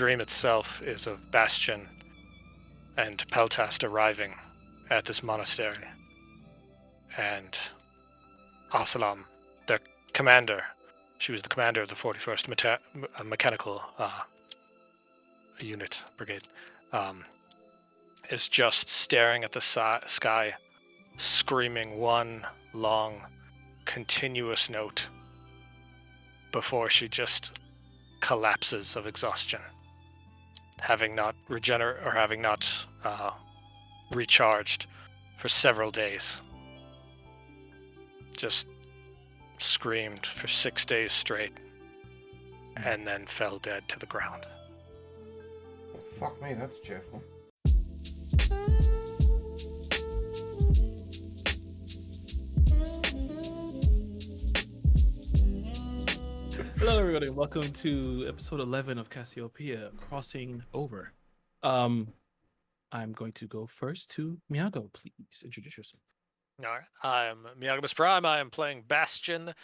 dream itself is of Bastion and Peltast arriving at this monastery, and Asalam, their commander, she was the commander of the 41st Mechanical Unit Brigade, is just staring at the sky, screaming one long, continuous note before she just collapses of exhaustion, having not recharged for several days. Just screamed for 6 days straight, and then fell dead to the ground. Well, fuck me, that's cheerful. Hello, everybody, and welcome to episode 11 of Cassiopeia, Crossing Over. I'm going to go first to Miyago. Please introduce yourself. All right, I'm Miyago Prime. I am playing Bastion.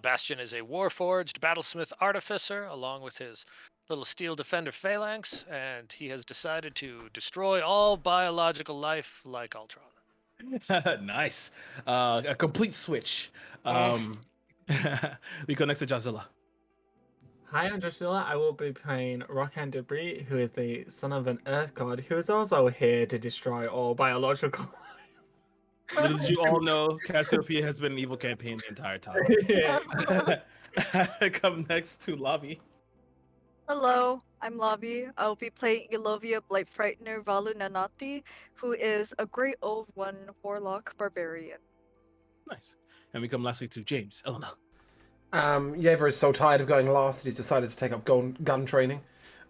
Bastion is a warforged battlesmith artificer, along with his little steel defender phalanx, and he has decided to destroy all biological life like Ultron. Nice. A complete switch. We go next to Jazilla. Hi, I'm Drusilla. I will be playing Rockhan Debris, who is the son of an Earth God, who is also here to destroy all biological life. As you all know, Cassiopeia has been an evil campaign the entire time. Come next to Lobby. Hello, I'm Lobby. I'll be playing Ilovia Blight Frightener Valu Nanati, who is a great old one warlock barbarian. Nice. And we come lastly to James. Elena. Yevra is so tired of going last that he's decided to take up gun training.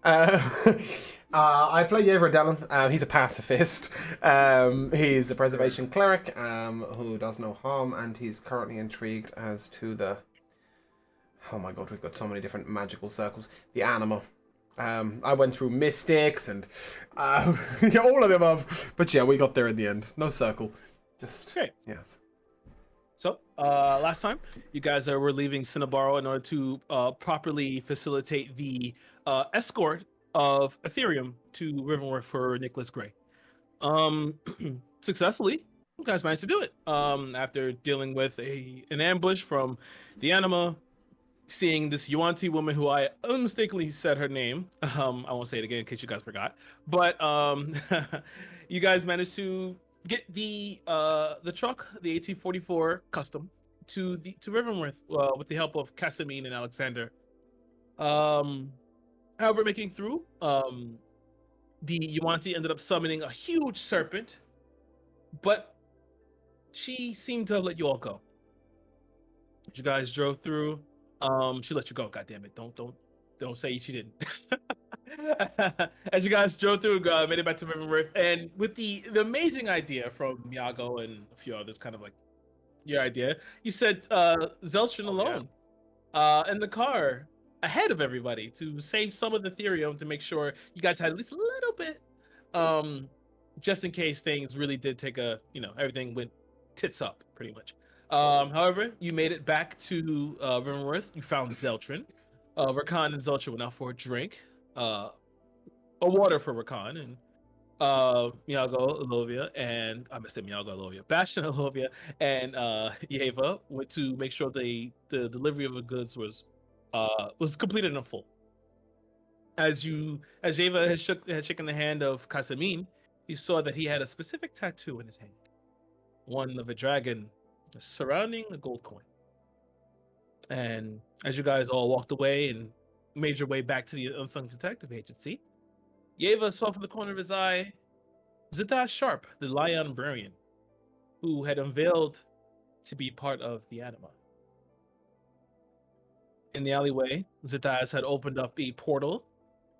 I play Yevra Dallin. He's a pacifist. He's a preservation cleric who does no harm, and he's currently intrigued as to the... Oh my god, we've got so many different magical circles. The anima. I went through mystics and all of the above. But yeah, we got there in the end. No circle. Just... Great. Yes. So, last time, you guys were leaving Cinnabaro in order to properly facilitate the escort of Ethereum to Riverworth for Nicholas Gray. Successfully, you guys managed to do it. After dealing with an ambush from the anima, seeing this Yuan-Ti woman who I unmistakably said her name. I won't say it again in case you guys forgot. But you guys managed to get the truck, the 1844 custom, to Riverworth with the help of Casamine and Alexander. However, making through, the Yuan-Ti ended up summoning a huge serpent, but she seemed to have let you all go. You guys drove through. She let you go. God damn it! Don't say she didn't. As you guys drove through, made it back to Riverworth, and with the amazing idea from Miyago and a few others, kind of like your idea, you sent Zeltrin alone in the car ahead of everybody to save some of the Ethereum, to make sure you guys had at least a little bit, just in case things really did take everything went tits up pretty much. However, you made it back to Riverworth. You found Zeltrin. Rakan and Zeltrin went out for a drink. A water for Rakan, and Miyago, Ilovia, and I missed it, Miyago, Ilovia, Bastion, Ilovia, and Yeva went to make sure the delivery of the goods was completed in full. As Yeva had shaken the hand of Casamine, you saw that he had a specific tattoo in his hand, one of a dragon surrounding a gold coin. And as you guys all walked away and made your way back to the Unsung Detective Agency, Yeva saw from the corner of his eye Zita Sharp, the Lion Brarian, who had unveiled to be part of the anima. In the alleyway, Zitaz had opened up a portal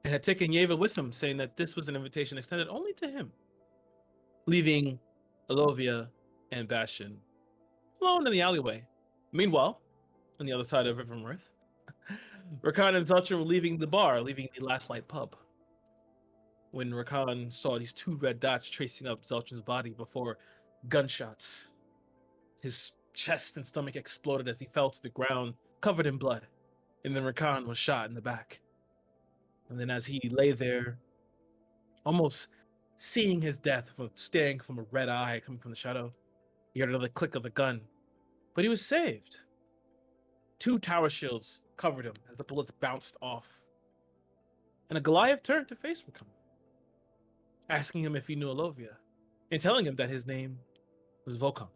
and had taken Yeva with him, saying that this was an invitation extended only to him, leaving Ilovia and Bastion alone in the alleyway. Meanwhile, on the other side of Riverworth, Rakan and Zeltrin were leaving the bar, leaving the Last Light pub, when Rakan saw these two red dots tracing up Zeltrin's body before gunshots. His chest and stomach exploded as he fell to the ground, covered in blood, and then Rakan was shot in the back. And then as he lay there, almost seeing his death, from staring from a red eye coming from the shadow, he heard another click of the gun. But he was saved. 2 tower shields covered him as the bullets bounced off. And a Goliath turned to face Rackham, asking him if he knew Alovia, and telling him that his name was Volcom.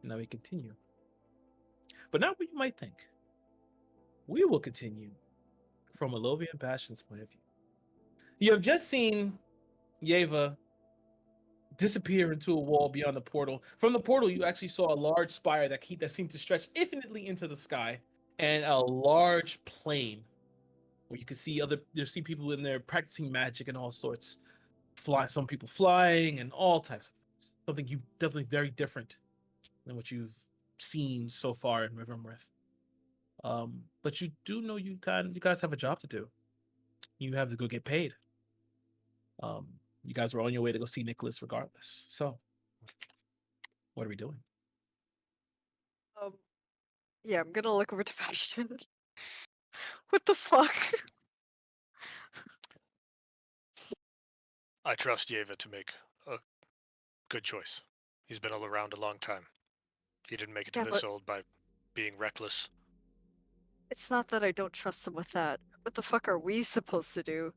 And now we continue. But not what you might think. We will continue from Alovia and Bastion's point of view. You have just seen Yeva disappear into a wall beyond the portal. From the portal, you actually saw a large spire that seemed to stretch infinitely into the sky, and a large plain where you could see people in there practicing magic and all sorts. Some people flying and all types of things. Something definitely very different than what you've seen so far in Rivermouth. But you do know you guys have a job to do. You have to go get paid. You guys were on your way to go see Nicholas regardless. So, what are we doing? Yeah, I'm gonna look over to Bastion. What the fuck? I trust Yeva to make a good choice. He's been all around a long time. He didn't make it to this old by being reckless. It's not that I don't trust him with that. What the fuck are we supposed to do?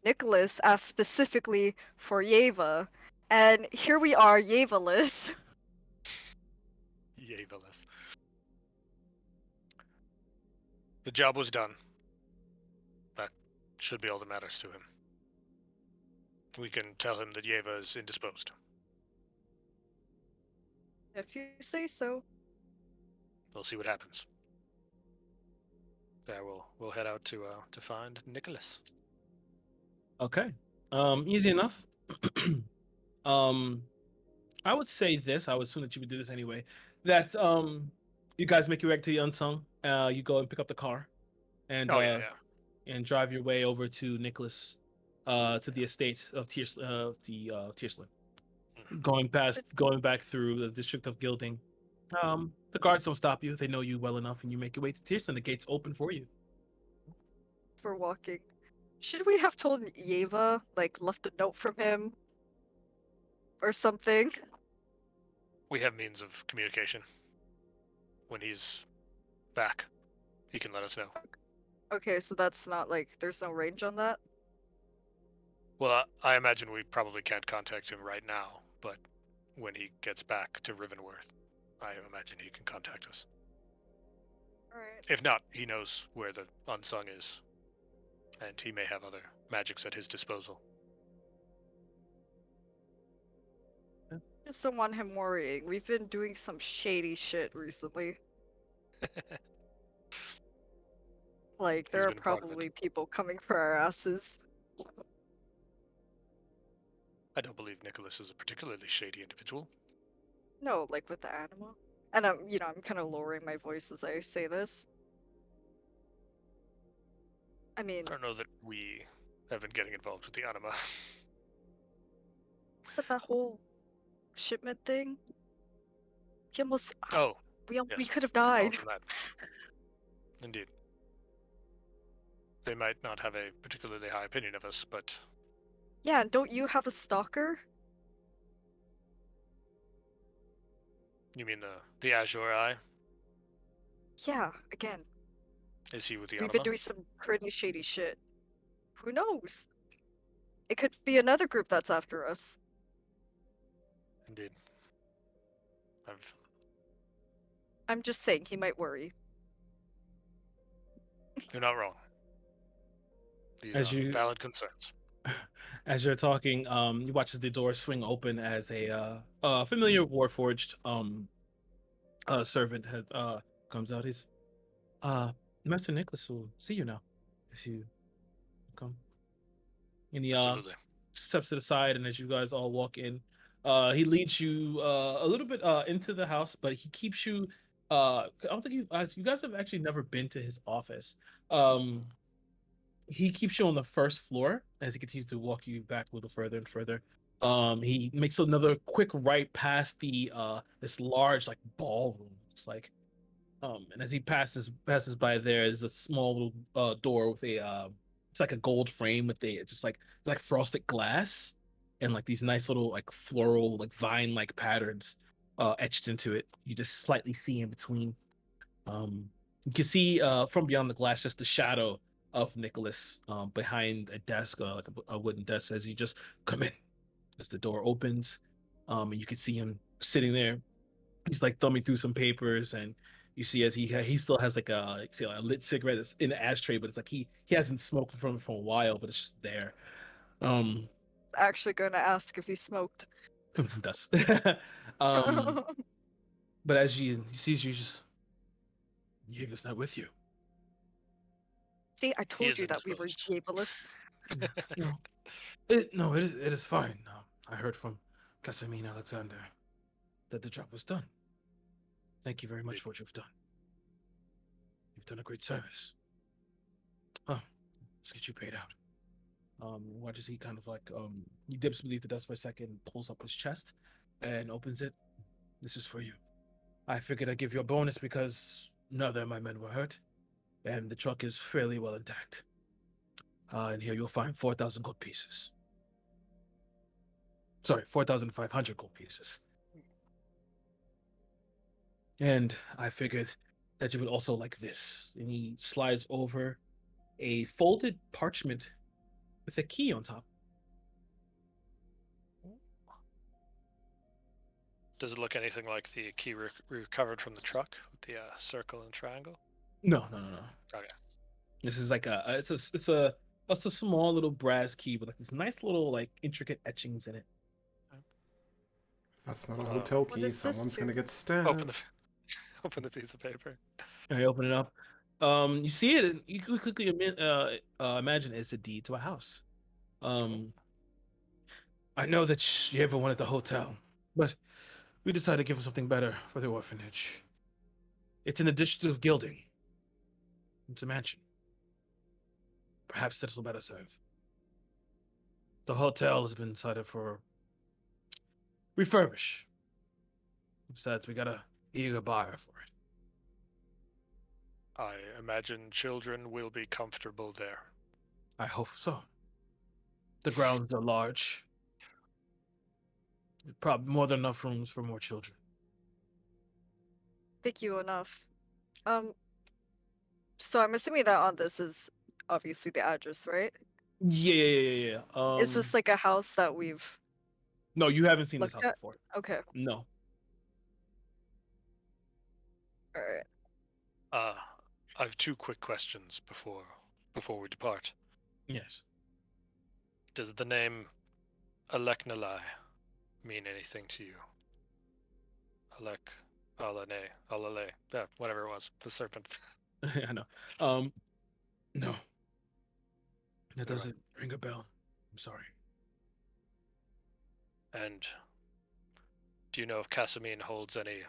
Nicholas asked specifically for Yeva, and here we are, Yeva-less. Yeva-less. The job was done. That should be all that matters to him. We can tell him that Yeva is indisposed. If you say so. We'll see what happens. Yeah, we'll head out to find Nicholas. Okay. Easy enough. I would say this. I would assume that you would do this anyway. That you guys make your way to the Unsung. You go and pick up the car, and and drive your way over to Nicholas, to the estate of Tierslin. Going back through the district of Gilding. The guards don't stop you. They know you well enough, and you make your way to Tierslin. The gate's open for you. We're walking. Should we have told Yeva, left a note from him? Or something? We have means of communication. When he's back, he can let us know. Okay, so that's not there's no range on that? Well, I imagine we probably can't contact him right now, but when he gets back to Rivenworth, I imagine he can contact us. Alright. If not, he knows where the Unsung is, and he may have other magics at his disposal. Just don't want him worrying. We've been doing some shady shit recently. There are probably people coming for our asses. I don't believe Nicholas is a particularly shady individual. No, with the animal. And I'm kind of lowering my voice as I say this. I mean... I don't know that we have been getting involved with the anima. But that whole shipment thing? He almost... We could have died. Indeed. They might not have a particularly high opinion of us, but... Yeah, and don't you have a stalker? You mean the Azure Eye? Yeah, again. Is he with the We've anima? been doing some pretty shady shit. Who knows? It could be another group that's after us. Indeed. I'm just saying, he might worry. You're not wrong. These are valid concerns. As you're talking, you watch as the door swing open as a familiar Warforged servant comes out. He's Master Nicholas will see you now if you come. And he steps to the side, and as you guys all walk in, he leads you a little bit into the house, but he keeps you. I don't think you guys have actually never been to his office. He keeps you on the first floor as he continues to walk you back a little further and further. He makes another quick right past the this large ballroom. It's And as he passes by there is a small little door with a it's like a gold frame with a just like it's like frosted glass and like these nice little like floral like vine like patterns etched into it. You just slightly see in between. You can see from beyond the glass just the shadow of Nicholas behind a desk, like a wooden desk, as you just come in. As the door opens, and you can see him sitting there. He's like thumbing through some papers, and you see as he still has like a lit cigarette that's in the ashtray, but it's like he hasn't smoked from it for a while, but it's just there. Actually going to ask if he smoked. Does. um, but as he sees you, just Yeva's not with you. See, I told is you that we were indisposed. Yaveless. No, it is fine. I heard from Casimir Alexander that the job was done. Thank you very much for what you've done. You've done a great service. Let's get you paid out. Watches he kind of like he dips beneath the desk for a second, pulls up his chest, and opens it. This is for you. I figured I'd give you a bonus because neither of my men were hurt, and the truck is fairly well intact. And here you'll find 4,000 gold pieces. Sorry, 4,500 gold pieces. And I figured that you would also like this. And he slides over a folded parchment with a key on top. Does it look anything like the key recovered from the truck with the circle and triangle? No. Okay. This is like it's a small little brass key with like this nice little like intricate etchings in it. That's not a hotel What key. is this Someone's to? gonna get stabbed. Open the piece of paper. I open it up. You see it, and you could quickly imagine it's a deed to a house. I know that you ever wanted the hotel, but we decided to give him something better for the orphanage. It's an addition of gilding. It's a mansion. Perhaps this will better serve. The hotel has been decided for refurbish. Besides, we got a eager buyer for it. I imagine children will be comfortable there. I hope so. The grounds are large. Probably more than enough rooms for more children. Thank you enough. So I'm assuming that on this is obviously the address, right? Yeah. Is this like a house that we've No, you haven't seen this looked house at? before. Okay. No. All right. I have two quick questions before we depart. Yes. Does the name Aleknalai mean anything to you? Alale, yeah, whatever it was, the serpent. I know. No. That doesn't ring a bell. I'm sorry. And do you know if Casimir holds any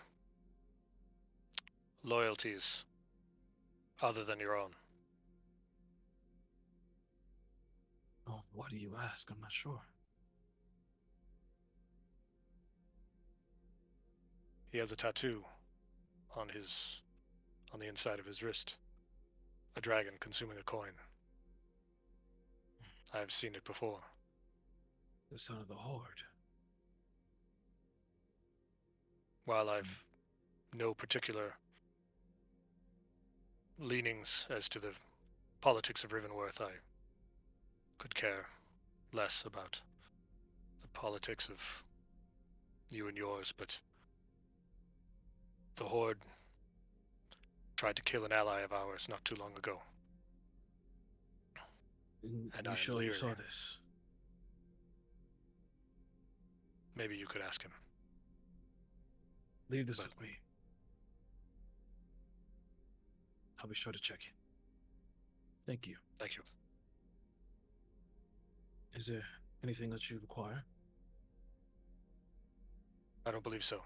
loyalties other than your own? Oh, why do you ask? I'm not sure. He has a tattoo on the inside of his wrist. A dragon consuming a coin. I have seen it before. The son of the Horde. While I've no particular leanings as to the politics of Rivenworth, I could care less about the politics of you and yours, but the Horde tried to kill an ally of ours not too long ago. And I'm you sure you leery. saw this? Maybe you could ask him. Leave this with me. I'll be sure to check it. Thank you. Thank you. Is there anything that you require? I don't believe so.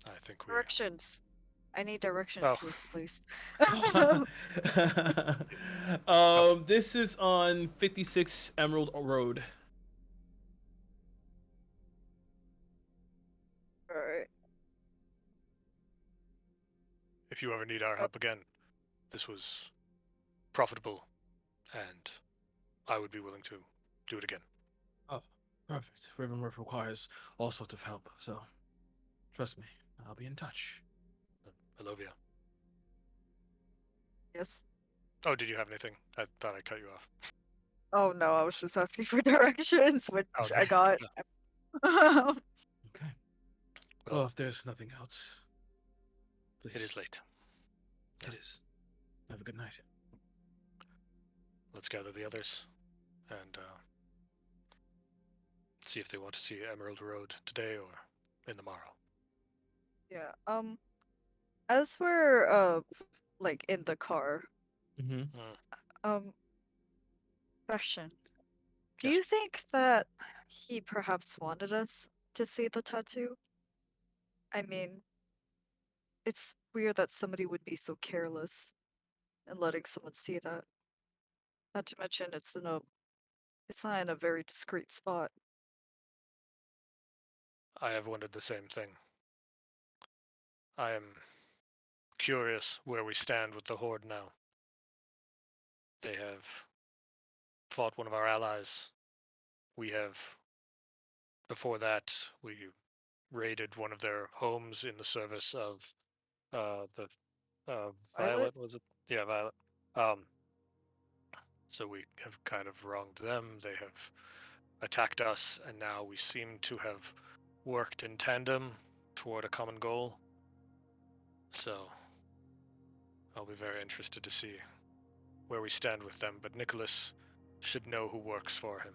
I think we... Directions. I need directions Oh. to this place. This is on 56 Emerald Road. Alright. if you ever need our help again, this was profitable, and I would be willing to do it again. Oh, perfect. Rivermurph requires all sorts of help, so trust me, I'll be in touch. Alovia. Yes. Oh, did you have anything? I thought I cut you off. Oh no, I was just asking for directions, which Okay. I got. Okay. Well, Well, if there's nothing else, please. it is late. It is. Have a good night. Let's gather the others and see if they want to see Emerald Road today or in the morrow. Yeah. As we're like in the car, Mm-hmm. question. Do Yes. you think that he perhaps wanted us to see the tattoo? I mean, it's weird that somebody would be so careless in letting someone see that. Not to mention it's not in a very discreet spot. I have wondered the same thing. I am curious where we stand with the Horde now. They have fought one of our allies. We have, before that, we raided one of their homes in the service of the Violet, was it? Yeah, Violet. So we have kind of wronged them. They have attacked us, and now we seem to have worked in tandem toward a common goal. So I'll be very interested to see where we stand with them, but Nicholas should know who works for him.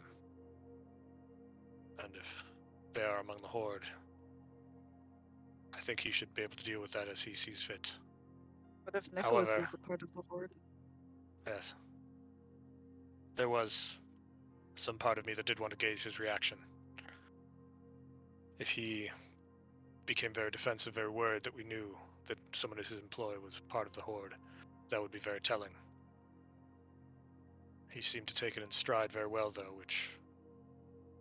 And if they are among the Horde, I think he should be able to deal with that as he sees fit. What if Nicholas However- is a part of the Horde? Yes. There was some part of me that did want to gauge his reaction. If he became very defensive, very worried that we knew that someone in his employ was part of the Horde, that would be very telling. He seemed to take it in stride very well, though, which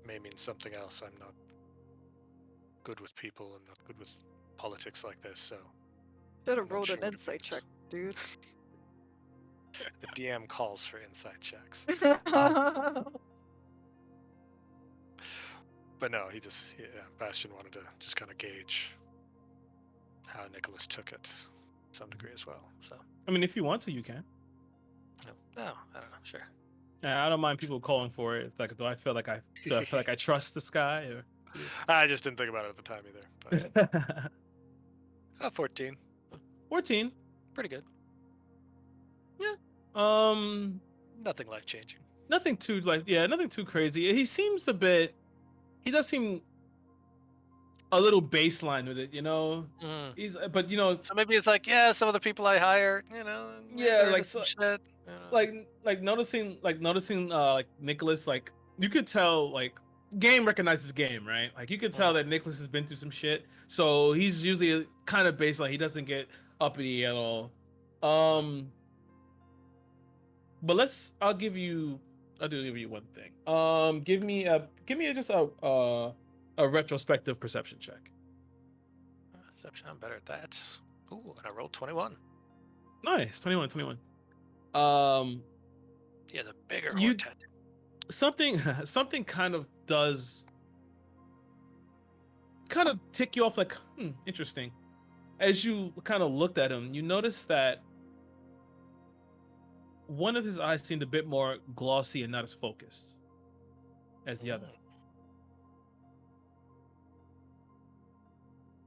may mean something else. I'm not good with people and not good with politics like this, so Should I'm have not rolled sure an what it insight means. check, dude. The DM calls for insight checks. But no, Bastion wanted to just kind of gauge how Nicholas took it to some degree as well. So, I mean, if you want to, you can. no, I don't know. Sure. I don't mind people calling for it. If like, do I feel like I trust this guy? Or... I just didn't think about it at the time either. But 14, 14. pretty good. Nothing life changing. Nothing too nothing too crazy. He does seem a little baseline with it, you know. But you know, So maybe it's like, yeah, some of the people I hire, they're into some shit. like noticing like Nicholas, like you could tell like game recognizes game, right? Like you could tell that Nicholas has been through some shit, so he's usually kind of baseline. He doesn't get uppity at all. But I'll give you one thing. Give me just a retrospective perception check. Perception, I'm better at that. Ooh, and I rolled 21. Nice, 21. He has a bigger Horde tattoo. Something kind of does kind of tick you off, like, interesting. As you kind of looked at him, you noticed that one of his eyes seemed a bit more glossy and not as focused as the other.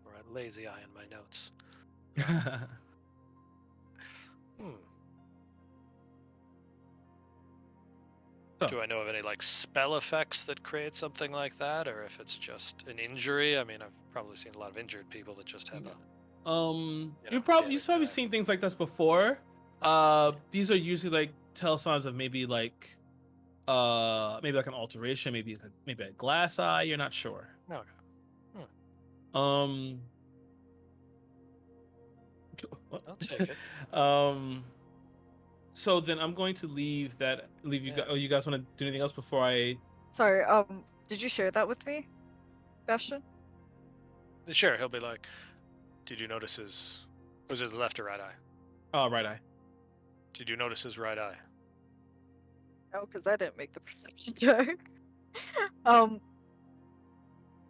Or a lazy eye in my notes. So, do I know of any like spell effects that create something like that, or if it's just an injury? I mean, I've probably seen a lot of injured people that just have you've probably seen things like this before. These are usually like tell signs of maybe like an alteration, maybe a glass eye. You're not sure. Okay. I'll take it. So then I'm going to leave you. Yeah. You guys want to do anything else before I? Sorry, did you share that with me, Bastion? Sure, he'll be like, did you notice his Was it the left or right eye? Oh, right eye. Did you notice his right eye? No, because I didn't make the perception check.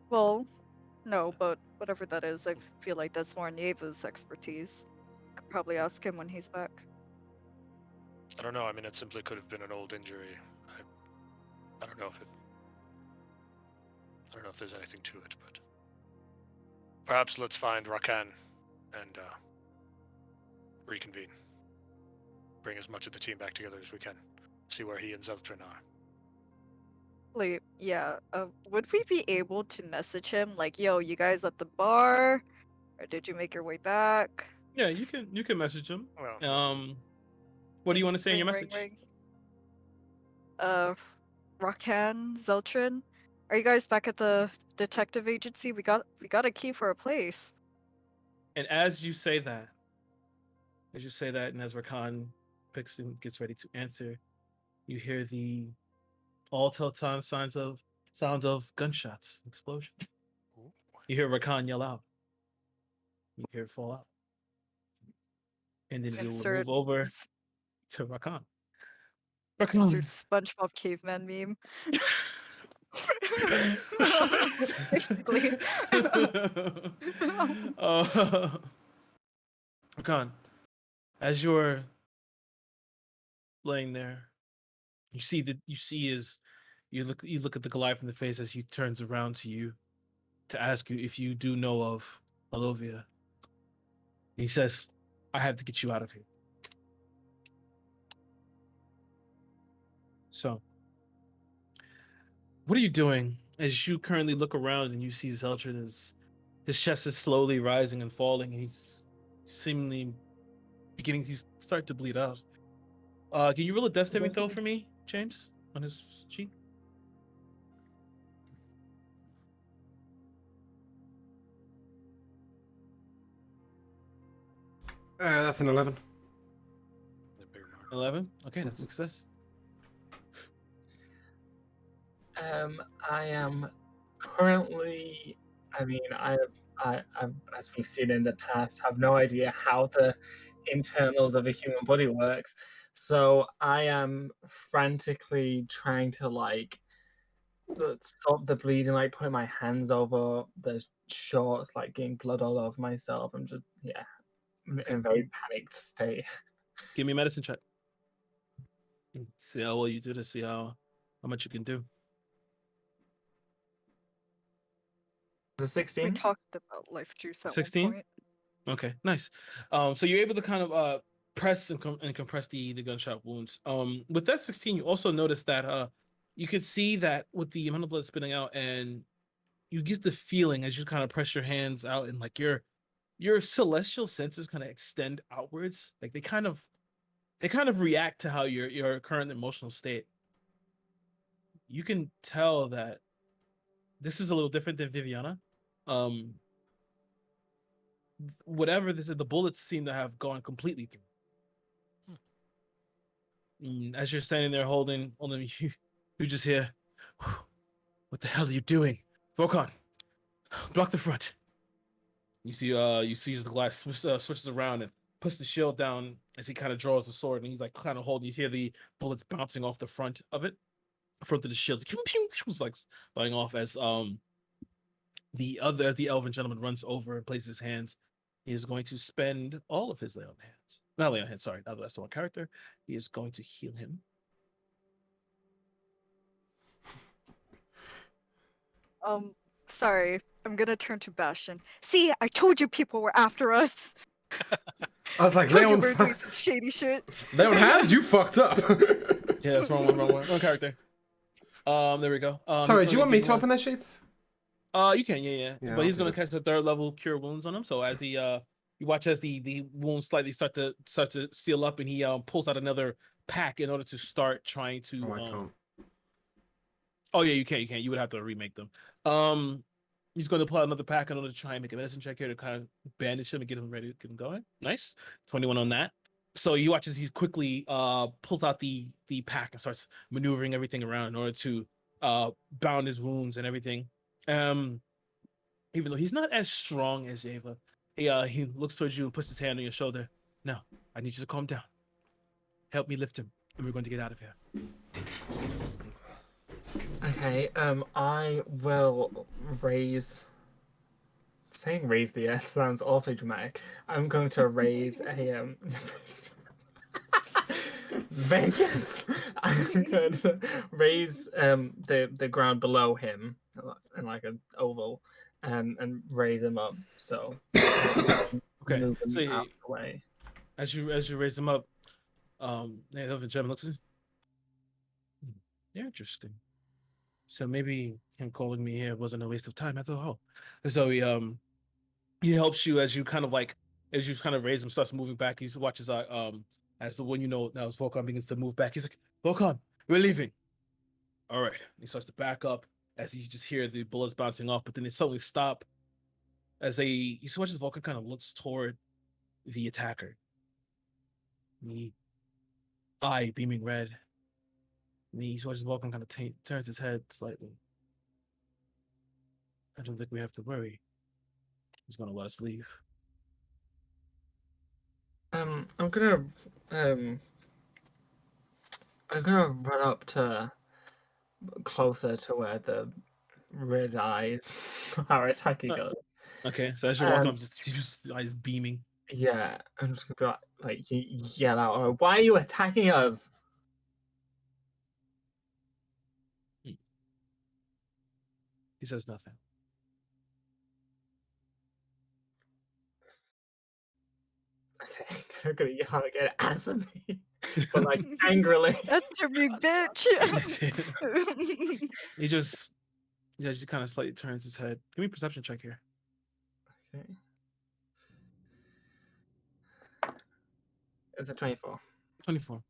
Well, no, but whatever that is, I feel like that's more Nieva's expertise. Could probably ask him when he's back. I don't know. I mean, it simply could have been an old injury. I don't know if it. I don't know if there's anything to it, but perhaps let's find Rakan and reconvene. Bring as much of the team back together as we can. See where he and Zeltrin are. Like, yeah. Would we be able to message him like, "Yo, you guys at the bar, or did you make your way back?" Yeah, you can message him. Well, What do you want to say in your Ring, ring, message? ring. Rakan, Zeltrin, are you guys back at the detective agency? We got a key for a place. And as you say that, and as Rakan picks and gets ready to answer, you hear the all telltale sounds of gunshots, explosion. You hear Rakan yell out. You hear it fall out. And then you will Insert move over s- to Rakan. insert Rakan. SpongeBob caveman meme. Basically. Rakan, as you're laying there, you look at the Goliath in the face as he turns around to you to ask you if you do know of Alovia. He says, I have to get you out of here. So, what are you doing as you currently look around and you see Zeltrin his chest is slowly rising and falling, and he's seemingly beginning to start to bleed out. Can you roll a death saving throw for me, James, on his cheek? That's an 11. 11. Okay, that's a success. I am currently. I mean, I, as we've seen in the past, have no idea how the internals of a human body works. So I am frantically trying to stop the bleeding, like putting my hands over the shorts, like getting blood all over myself. I'm just in a very panicked state. Give me a medicine check. See how well you do to see how much you can do. The We 16. talked about life juice at 16? one point. Okay, nice. So you're able to kind of press and compress the gunshot wounds. With that 16, you also notice that you can see that with the amount of blood spitting out, and you get the feeling as you kind of press your hands out, and like your celestial senses kind of extend outwards. Like they kind of react to how your current emotional state. You can tell that this is a little different than Viviana. Whatever this is, the bullets seem to have gone completely through. As you're standing there holding you just hear, what the hell are you doing? Volkan, block the front. You see as the glass switches around and puts the shield down as he kind of draws the sword, and he's like kind of holding. You hear the bullets bouncing off the front of the shield. It was like flying off as the elven gentleman runs over and places his hands. He is going to spend all of his lay on hands. Not lay on hands, sorry, not that's the one character. He is going to heal him. Sorry. I'm gonna turn to Bastion. See, I told you people were after us. I was like, Told you Leon, we were doing some shady shit. Leon Habs, you fucked up. Yeah, that's wrong one character. There we go. Sorry, do you want me to open their sheets? You can, yeah. Yeah, But he's I'll gonna do catch the 3rd level cure wounds on him. So as he you watch as the wounds slightly start to seal up, and he pulls out another pack in order to start trying to. Oh, I can't. Oh yeah, you can. You would have to remake them. He's going to pull out another pack in order to try and make a medicine check here to kind of bandage him and get him ready to get him going. Nice, 21 on that. So you watch as he quickly pulls out the pack and starts maneuvering everything around in order to bound his wounds and everything. Even though he's not as strong as Ava, He looks towards you and puts his hand on your shoulder. Now, I need you to calm down. Help me lift him, and we're going to get out of here. Okay, I will raise. Saying raise the earth sounds awfully dramatic. I'm going to raise a vengeance. I'm going to raise the ground below him in like an oval, and raise him up so Okay, move him so out of the way. as you raise him up, the other gentleman looks at you. Interesting. So maybe him calling me here wasn't a waste of time after all. So he helps you as you kind of raise him, starts moving back. He watches as the one now as Volcom begins to move back. He's like, Volcom, we're leaving. All right. He starts to back up as you just hear the bullets bouncing off, but then they suddenly stop as he watches Volcom kind of looks toward the attacker. The eye beaming red. And he watches Volcom kind of turns his head slightly. I don't think we have to worry. He's gonna let us leave. I'm gonna run up to closer to where the red eyes are attacking us. Okay, so as you're walking up, just eyes beaming. Yeah, I'm just gonna yell out, "Why are you attacking us?" He says nothing. Okay, I'm gonna yell again, "Answer me!" But like angrily. Answer me, bitch! He just kind of slightly turns his head. Give me a perception check here. Okay. It's a 24. 24.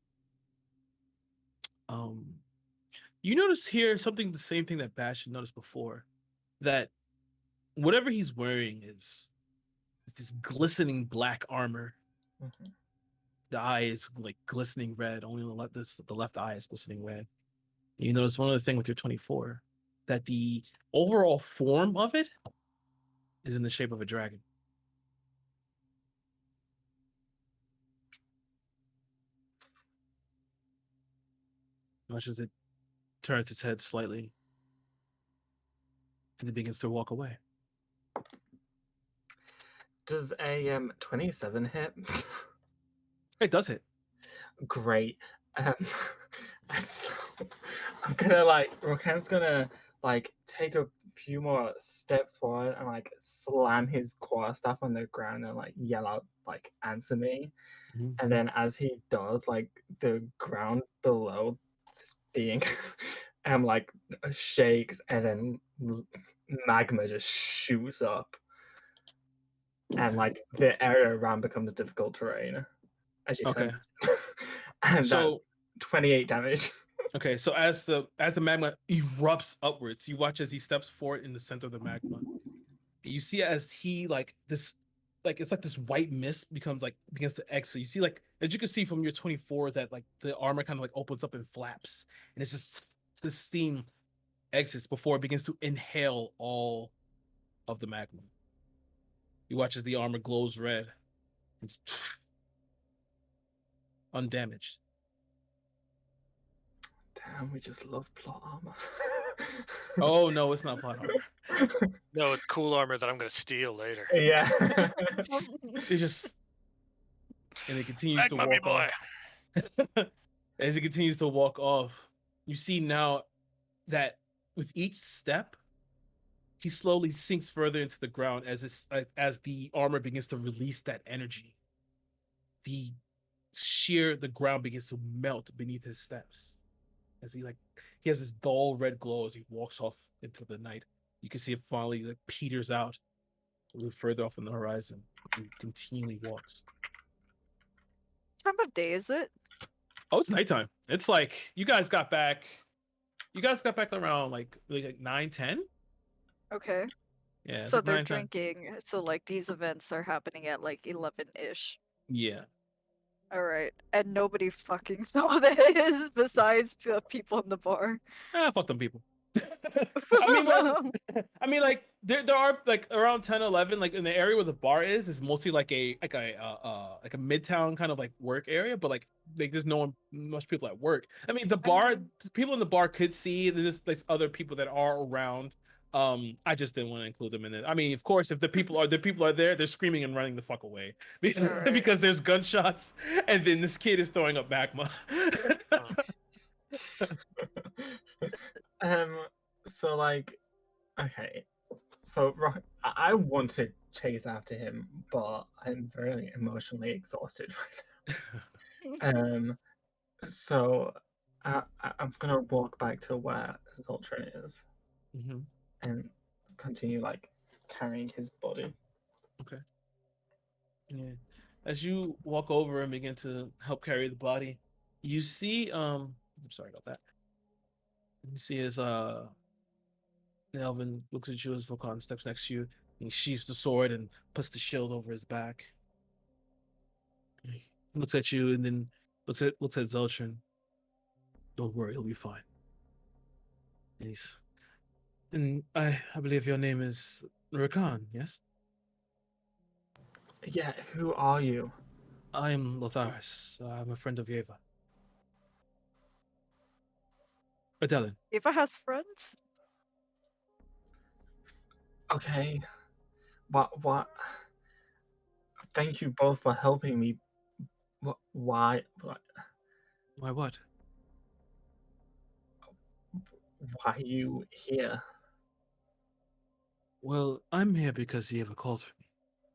You notice here something, the same thing that Bash noticed before, that whatever he's wearing is this glistening black armor. Mm-hmm. The eye is like glistening red. Only the left eye is glistening red. You notice one other thing with your 24, that the overall form of it is in the shape of a dragon. Much as it turns its head slightly, and it begins to walk away. Does a 27 hit? It does hit. Great. And so I'm gonna Rokan's gonna take a few more steps forward and slam his quarterstaff on the ground and yell out answer me. Mm-hmm. And then as he does, the ground below this being shakes, and then magma just shoots up. And the area around becomes difficult terrain. As you okay. And so that's 28 damage. Okay, so as the magma erupts upwards, you watch as he steps forward in the center of the magma. You see as he it's like this white mist begins to exit. You see as you can see from your 24 that the armor kind of opens up and flaps, and it's just this steam exits before it begins to inhale all of the magma. You watch as the armor glows red. It's undamaged. Damn, we just love plot armor. Oh no, it's not plot armor. No, it's cool armor that I'm gonna steal later. Yeah. It's just, and it continues to walk off. As it continues to walk off, you see now that with each step, he slowly sinks further into the ground as the armor begins to release that energy. The ground begins to melt beneath his steps. As he has this dull red glow as he walks off into the night. You can see it finally peters out a little further off on the horizon. He continually walks. What time of day is it? Oh, it's nighttime. It's you guys got back around 9-10. Okay. Yeah. So they're drinking. So these events are happening at 11-ish. Yeah. All right, and nobody fucking saw this besides people in the bar. Fuck them people. I mean, well, I mean, like there are like around 10, 11, like in the area where the bar is mostly like a midtown kind of like work area, but like there's no one much people at work. I mean, the bar people in the bar could see there's like other people that are around. I just didn't want to include them in it. I mean, of course, if the people are there, they're screaming and running the fuck away Right. because there's gunshots, and then this kid is throwing up magma. So like, okay, so I want to chase after him, but I'm very emotionally exhausted right now. So I'm gonna walk back to where Zoltran is Mm-hmm. and continue like carrying his body. Okay. Yeah. As you walk over and begin to help carry the body, you see I'm sorry about that. You see as Nelvin looks at you as Volkan steps next to you. He sheathes the sword and puts the shield over his back. He looks at you and then looks at Zeltran. Don't worry, he'll be fine. And I believe your name is Rakan, yes? Yeah, who are you? I am Lotharis. I'm a friend of Yeva. Adelin. Eva has friends? Okay. What? Thank you both for helping me. Why? Why what? Why are you here? Well, I'm here because Yeva called for me.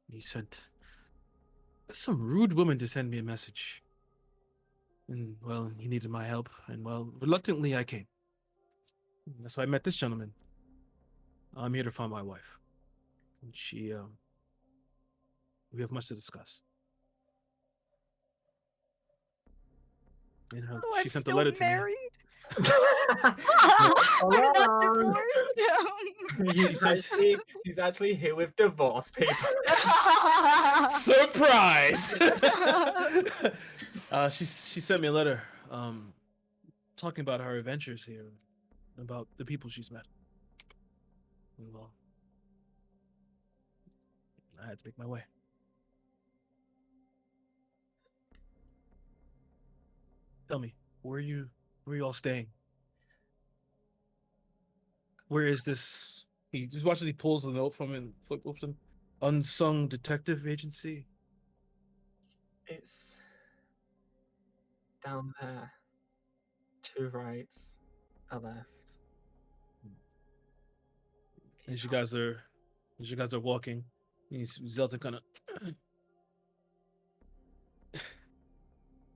He sent some rude woman to send me a message. And, well, he needed my help, and, well, reluctantly I came. That's why I met this gentleman. I'm here to find my wife. And we have much to discuss. And Oh, she I'm sent a still letter to me. married. I'm not divorced. He's actually here with divorce papers. Surprise! She sent me a letter, talking about her adventures here, about the people she's met. Well, I had to make my way. Tell me, where are you all staying? Where is this? He just watches. He pulls the note from it and flips him. Unsung detective agency. It's down there. 2 rights, a left. As you guys are walking, Zelda kind of.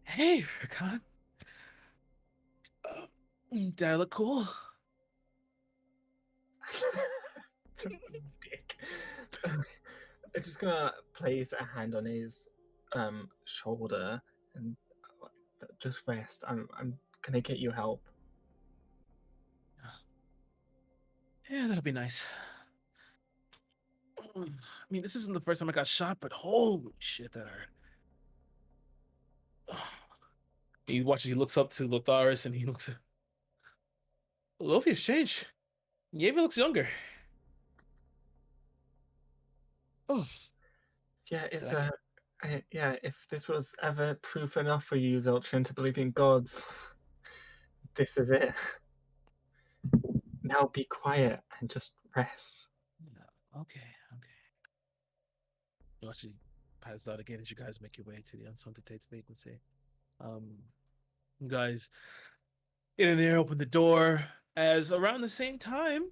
Hey, Rakan. Do I look cool? Dick. I'm just gonna place a hand on his shoulder and just rest. I'm gonna get you help. Yeah, that'll be nice. I mean, this isn't the first time I got shot, but holy shit, that hurt. He watches. He looks up to Lotharis, and he looks at Lovia's changed. Yeva looks younger. Oh, Yeah, it's yeah. If this was ever proof enough for you, Zoltran, to believe in gods, this is it. Now be quiet and just rest. okay. You watch. He passes out again as you guys make your way to the unsung detective vacancy. You guys get in there, open the door. As around the same time,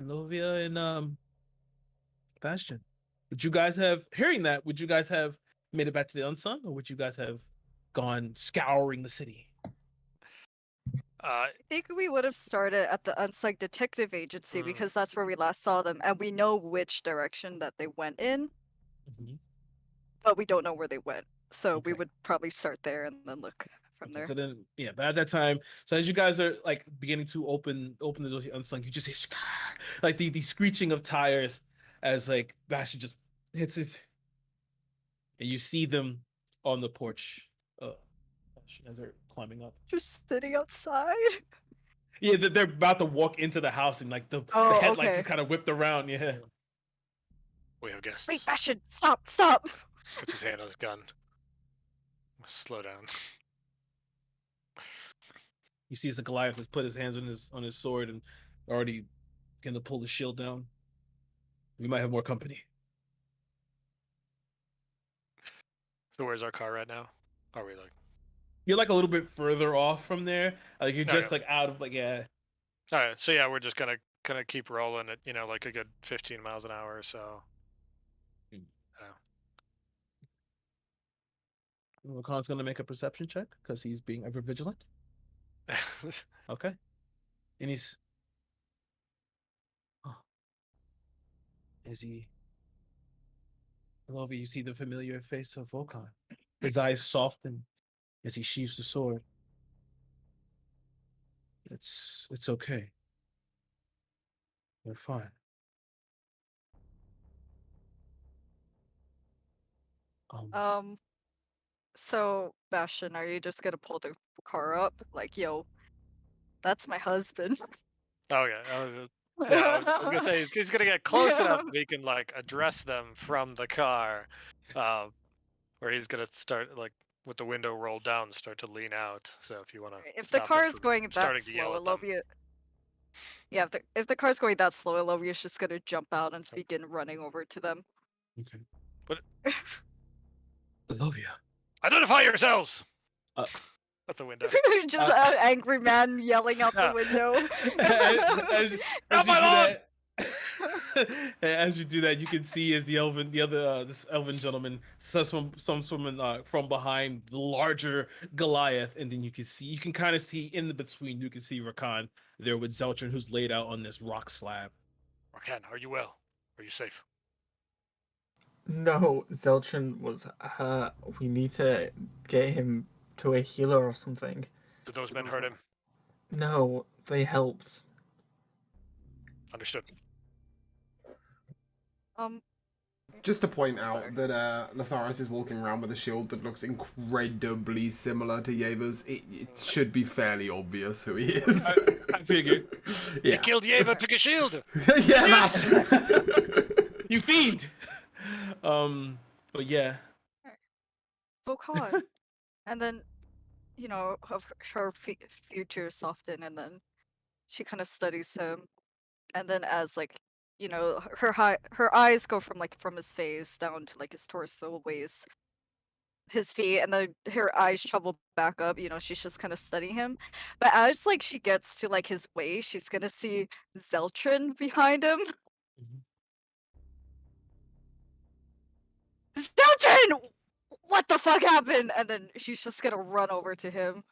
Lovia and Bastion. Would you guys have hearing that? Would you guys have made it back to the unsung, or would you guys have gone scouring the city? I think we would have started at the Unsung Detective Agency because that's where we last saw them, and we know which direction that they went in, but we don't know where they went. So we would probably start there and then look from there. So then, yeah, but at that time, so as you guys are like beginning to open the doors to the unsung, you just hear like the screeching of tires as like Bastion just hits his, and you see them on the porch as they're climbing up. Just sitting outside. Yeah, they're about to walk into the house and like the Oh, headlight okay. just kind of whipped around. Yeah. We have guests. Wait, Bastion, stop! Puts his hand on his gun. Slow down. You see, as the Goliath has put his hands on his sword and already going to pull the shield down. We might have more company. So where's our car right now? Are we like? You're like a little bit further off from there. Like you're just Okay. like out of like yeah. All right. So yeah, we're just gonna kind of keep rolling at like a good 15 miles an hour or so. Khan's gonna make a perception check because he's being ever vigilant. Okay. And he's as he over you see the familiar face of Volkan. His eyes soften as he sheathes the sword. It's okay. We're fine. So Bastion, are you just gonna pull the car up? Like, yo, that's my husband. Oh yeah, I was gonna say he's gonna get close enough that he can like address them from the car, where he's gonna start like with the window rolled down, start to lean out. So if you want to, If the car is going that starting to yell slow, at them. Elovia. Yeah, if the car's going that slow, Elovia's just gonna jump out and begin running over to them. Okay. But Elovia. Identify yourselves! At the window. Just an angry man yelling out the window. as you do that, as you do that, you can see as this elven gentleman says from from behind the larger Goliath, and then you can kind of see in the between. You can see Rakan there with Zeltrin, who's laid out on this rock slab. Rakan, are you well? Are you safe? No, Zeltrin was hurt. We need to get him to a healer or something. Did those men hurt him? No, they helped. Understood. Just to point out that Latharis is walking around with a shield that looks incredibly similar to Yeva's. It should be fairly obvious who he is. I figured. Yeah. You killed Yeva, took a shield! Yeah, that! You fiend! But yeah. Volkan. And then, of her future soften, and then she kind of studies him. And then as her eyes go from his face down to like his torso, waist, his feet, and then her eyes travel back up. She's just kind of studying him. But as like she gets to like his waist, she's gonna see Zeltrin behind him. Zeltrin! What the fuck happened? And then she's just gonna run over to him.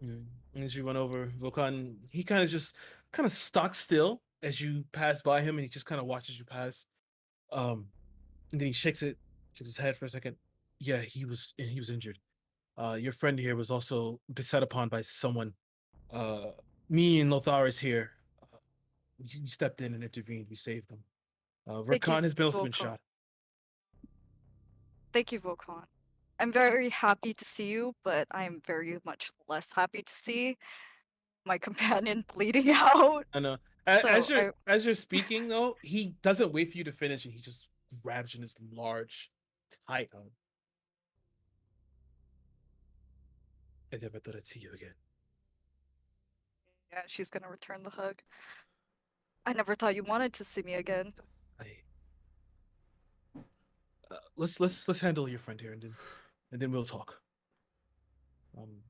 And as you run over, Volkan, he kind of stalks still as you pass by him, and he just kind of watches you pass. And then he shakes his head for a second. Yeah, he was injured. Your friend here was also beset upon by someone. Me and Lotharis here, we stepped in and intervened. We saved them. Rakan has also been shot. Thank you, Volkan. I'm very happy to see you, but I am very much less happy to see my companion bleeding out. I know. So As you're speaking, though, he doesn't wait for you to finish, and he just grabs you in his large, tight hug. I never thought I'd see you again. Yeah, she's gonna return the hug. I never thought you wanted to see me again. Let's handle your friend here, and then we'll talk.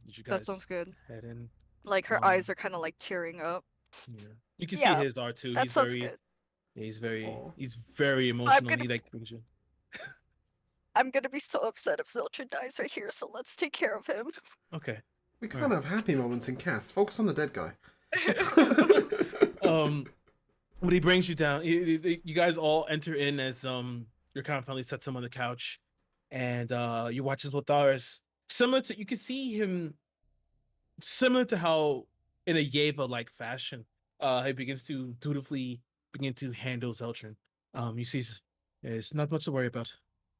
Did you guys? That sounds good. Head in. Like her eyes are kind of like tearing up. Yeah, you can see his are too. That sounds good. He's very emotional. He like brings you. I'm gonna be so upset if Zeltrin dies right here, so let's take care of him. Okay. We can't have happy moments in Cass. Focus on the dead guy. When he brings you down, you guys all enter in as your kind of family sets him on the couch, and you watch his Lotharis. You can see him similar to how in a Yeva-like fashion, he begins to dutifully begin to handle Zeltrin. You see, it's not much to worry about.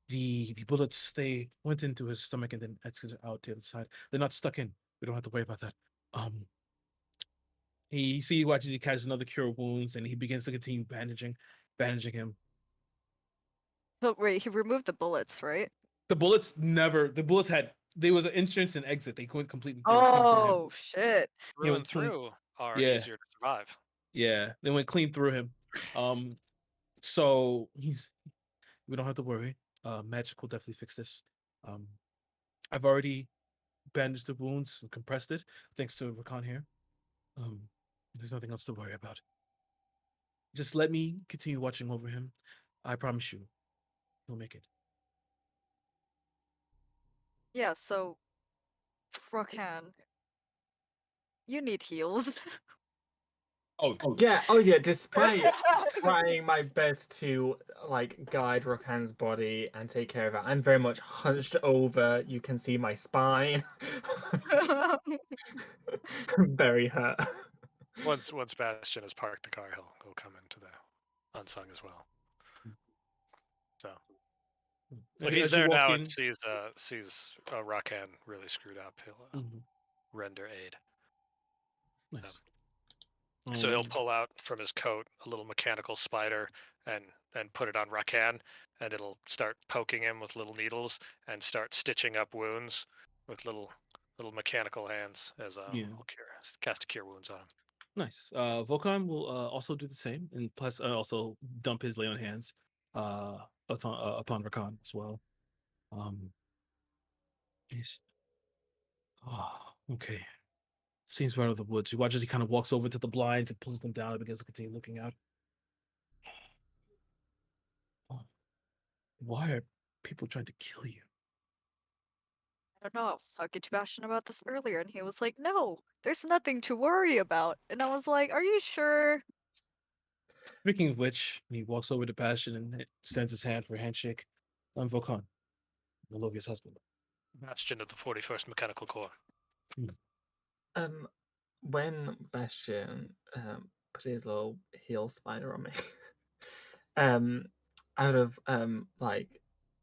The bullets, they went into his stomach and then exited out the other side. They're not stuck in. We don't have to worry about that. He watches he catches another cure wounds, and he begins to continue bandaging him. But wait, he removed the bullets, right? The bullets had there was an entrance and exit. They couldn't completely come through him. Oh shit! He Through and went clean. through are Yeah. easier to survive. Yeah, they went clean through him. So we don't have to worry. Magic will definitely fix this. I've already bandaged the wounds and compressed it, thanks to Rakan here. There's nothing else to worry about. Just let me continue watching over him. I promise you, he'll make it. Yeah, so Rakan, you need heals. Oh, Yeah. Despite trying my best to like guide Rakan's body and take care of it, I'm very much hunched over. You can see my spine. I'm very hurt. Once Bastion has parked the car, he'll come into the unsung as well. So if he's as you there walk now in, and sees Rakan really screwed up, he'll render aid. nice. So he'll pull out from his coat a little mechanical spider and put it on Rakan, and it'll start poking him with little needles and start stitching up wounds with little mechanical hands as cast a cure wounds on him. Nice. Volkan will also do the same, and plus also dump his lay on hands upon Rakan as well. Yes. Oh, okay. Seems right out of the woods. You watch as he kind of walks over to the blinds and pulls them down and begins to continue looking out. Oh, why are people trying to kill you? I don't know. I was talking to Bastion about this earlier, and he was like, "No, there's nothing to worry about." And I was like, "Are you sure?" Speaking of which, he walks over to Bastion and sends his hand for a handshake. I'm Volkan, Malovia's husband. Bastion of the 41st Mechanical Corps. When Bastion put his little heel spider on me, out of like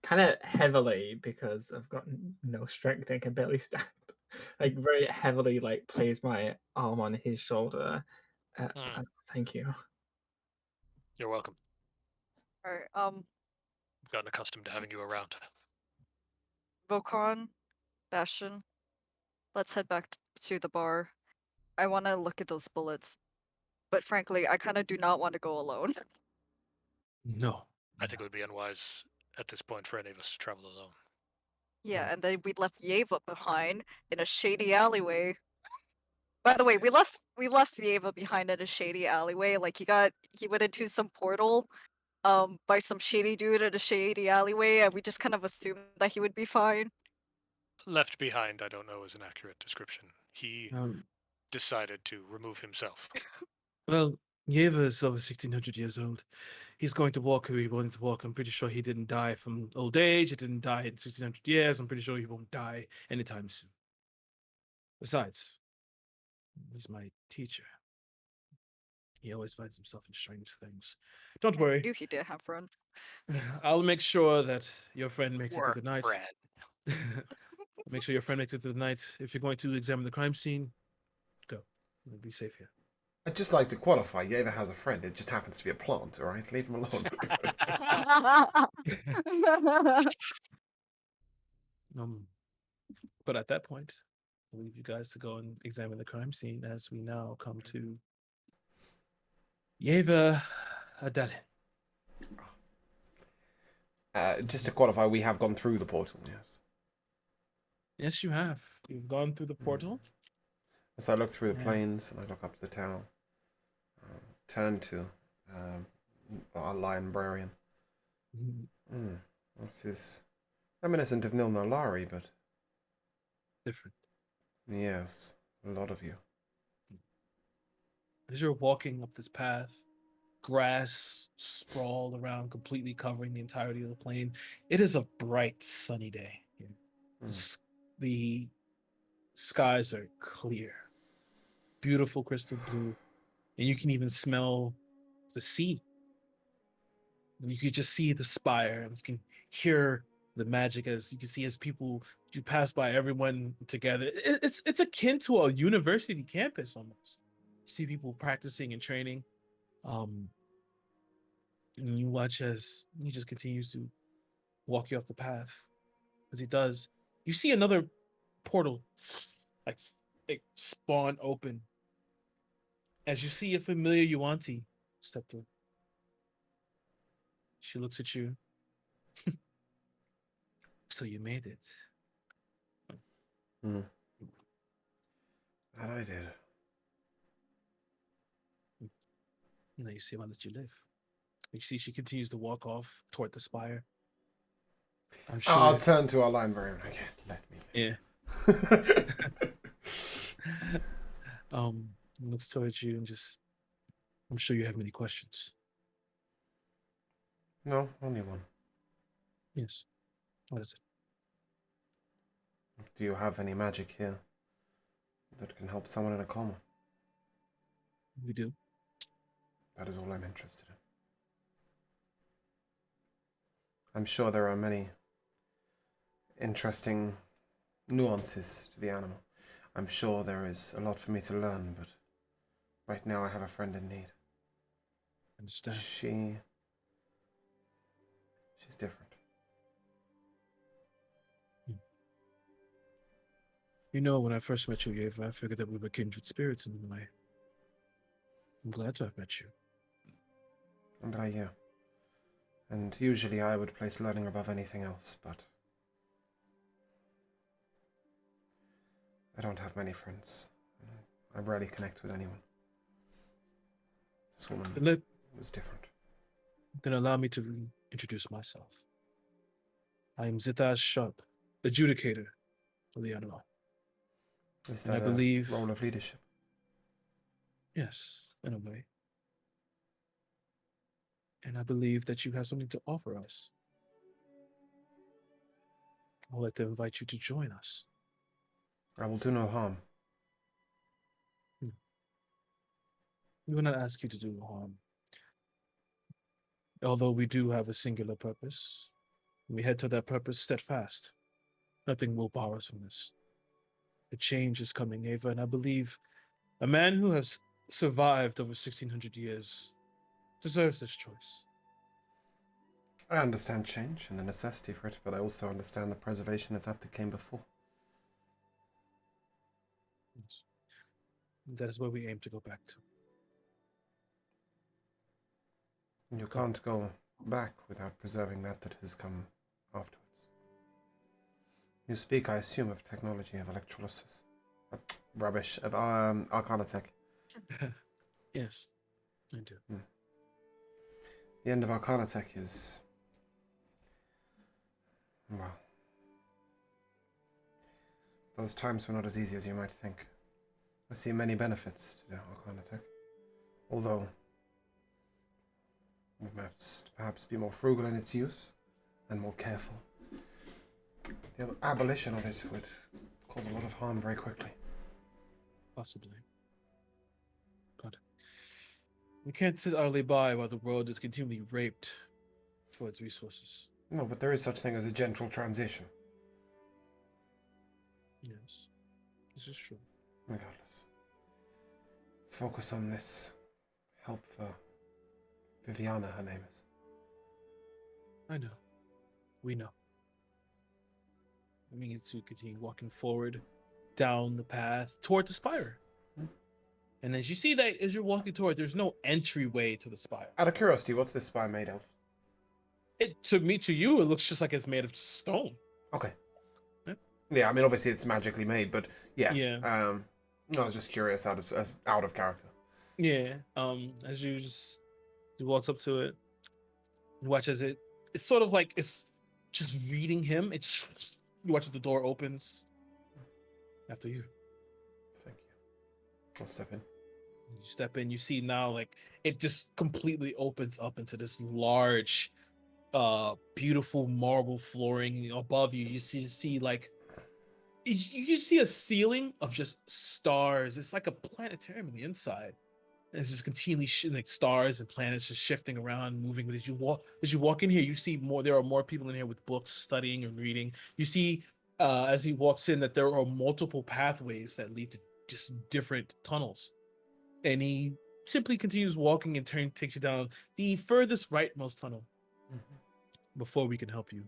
kind of heavily, because I've got no strength and can barely stand, like very heavily like place my arm on his shoulder. Thank you. You're welcome. All right. I've gotten accustomed to having you around. Volkan, Bastion, let's head back to the bar. I want to look at those bullets, but frankly, I kind of do not want to go alone. No. I think it would be unwise at this point for any of us to travel alone. Yeah, and then we left Yeva behind in a shady alleyway. By the way, we left Yeva behind in a shady alleyway. Like he went into some portal by some shady dude in a shady alleyway, and we just kind of assumed that he would be fine. Left behind, I don't know, is an accurate description. He decided to remove himself. Well, Yeva is over 1,600 years old. He's going to walk who he wanted to walk. I'm pretty sure he didn't die from old age. He didn't die in 1,600 years. I'm pretty sure he won't die anytime soon. Besides, he's my teacher. He always finds himself in strange things. Don't I worry. knew he did have friends. I'll make sure that your friend makes it Work through the night. friend. Make sure your friend makes it through the night. If you're going to examine the crime scene, go. We'll be safe here. I'd just like to qualify. Yeva has a friend. It just happens to be a plant, all right? Leave him alone. But at that point, I'll leave you guys to go and examine the crime scene as we now come to Yeva Adalin. Just to qualify, we have gone through the portal, yes. Yes, you have. You've gone through the portal. As I look through the plains and I look up to the town, turn to our librarian. This is reminiscent of Nil Nolari, but Different. yes, a lot of you. As you're walking up this path, grass sprawled around, completely covering the entirety of the plain. It is a bright, sunny day. The skies are clear, beautiful crystal blue, and you can even smell the sea. And you can just see the spire, and you can hear the magic as you can see as you pass by everyone together. It's akin to a university campus almost. see people practicing and training. And you watch as he just continues to walk you off the path. As he does, you see another portal like spawn open. As you see a familiar Yuanti step through. She looks at you. So you made it. Hmm. That I did. Now you see, I'll let you live. You see, she continues to walk off toward the spire. I'm sure. I'll turn to our line very like, let me Yeah. Looks towards you and just. I'm sure you have many questions. No, only one. Yes. What is it? Do you have any magic here that can help someone in a coma? We do. That is all I'm interested in. I'm sure there are many interesting nuances to the animal. I'm sure there is a lot for me to learn, but right now I have a friend in need. Understand. She's different. You know, when I first met you, Eva, I figured that we were kindred spirits in a way. I'm glad to have met you. And I you. And usually I would place learning above anything else, but I don't have many friends. I rarely connect with anyone. This woman was different. Then allow me to introduce myself. I am Zita's Sharp, adjudicator of the animal. Is that I believe role of leadership? Yes, in a way. And I believe that you have something to offer us. I'd like to invite you to join us. I will do no harm. We will not ask you to do harm. Although we do have a singular purpose, we head to that purpose steadfast. Nothing will bar us from this. The change is coming, Ava, and I believe a man who has survived over 1600 years deserves this choice. I understand change and the necessity for it, but I also understand the preservation of that came before. Yes. That is where we aim to go back to. You can't go back without preserving that has come afterwards. You speak, I assume, of technology of electrolysis. Rubbish. Of Arcana tech. Yes, I do. The end of Arcana tech is... well... those times were not as easy as you might think. I see many benefits to the Arcana tech. Although... we must perhaps be more frugal in its use and more careful. The abolition of it would cause a lot of harm very quickly. Possibly. But we can't sit idly by while the world is continually raped for its resources. No, but there is such thing as a gentle transition. Yes, this is true. Regardless. Let's focus on this help for Viviana, her name is. I know. We know. I mean, to continue walking forward down the path toward the spire. And as you see that, as you're walking toward, there's no entryway to the spire. Out of curiosity, what's this spire made of? To you, it looks just like it's made of stone. Okay. Yeah. Yeah, I mean, obviously it's magically made, but yeah. Yeah. I was just curious out of character. Yeah. As he walks up to it, you watch as it's sort of like it's just reading him. You watch as the door opens after you. Thank you. I'll step in. You step in, you see now like it just completely opens up into this large, beautiful marble flooring above you. You see like you see a ceiling of just stars. It's like a planetarium on the inside. And it's just continually like stars and planets just shifting around, moving. But as you walk in here, you see more. There are more people in here with books, studying and reading. You see, as he walks in, that there are multiple pathways that lead to just different tunnels. And he simply continues walking and takes you down the furthest rightmost tunnel. Before we can help you,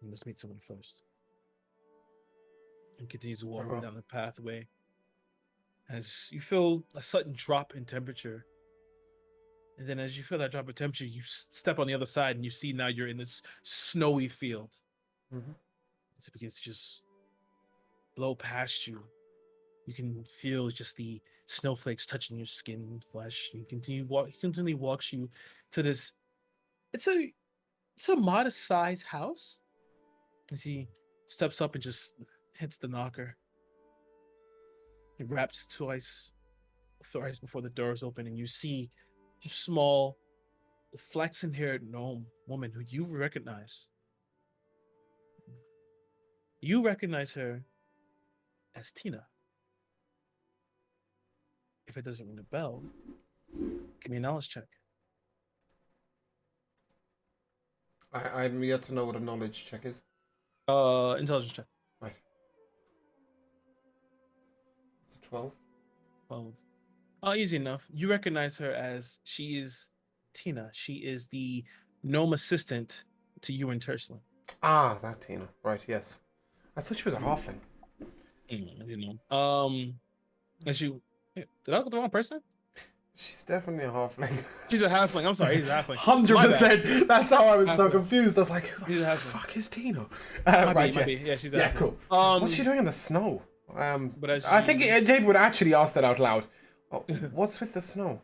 we must meet someone first. And continues to walk down the pathway. As you feel a sudden drop in temperature. And then as you feel that drop in temperature, you step on the other side and you see now you're in this snowy field. As it begins to just blow past you. You can feel just the snowflakes touching your skin and flesh. You continually walks you to this. It's a modest sized house. As he steps up and just hits the knocker. He raps thrice before the doors open, and you see a small, flaxen-haired gnome woman who you recognize. You recognize her as Tina. If it doesn't ring a bell, give me a knowledge check. I'm yet to know what a knowledge check is. Intelligence check. Right. It's a 12. 12. Oh, easy enough. You recognize her as she is Tina. She is the gnome assistant to you and Turslin. Ah, that Tina. Right, yes. I thought she was a halfling. I didn't know. As you... Did I look at the wrong person? She's definitely a halfling. She's a halfling. I'm sorry, he's a halfling. 100%. That's how I was so Halfling. confused. I was like, who She's the a halfling. fuck is Tina? Might be. Yeah, she's a Yeah, halfling. cool. What's she doing in the snow? But as I think you- Dave would actually ask that out loud. Oh, what's with the snow?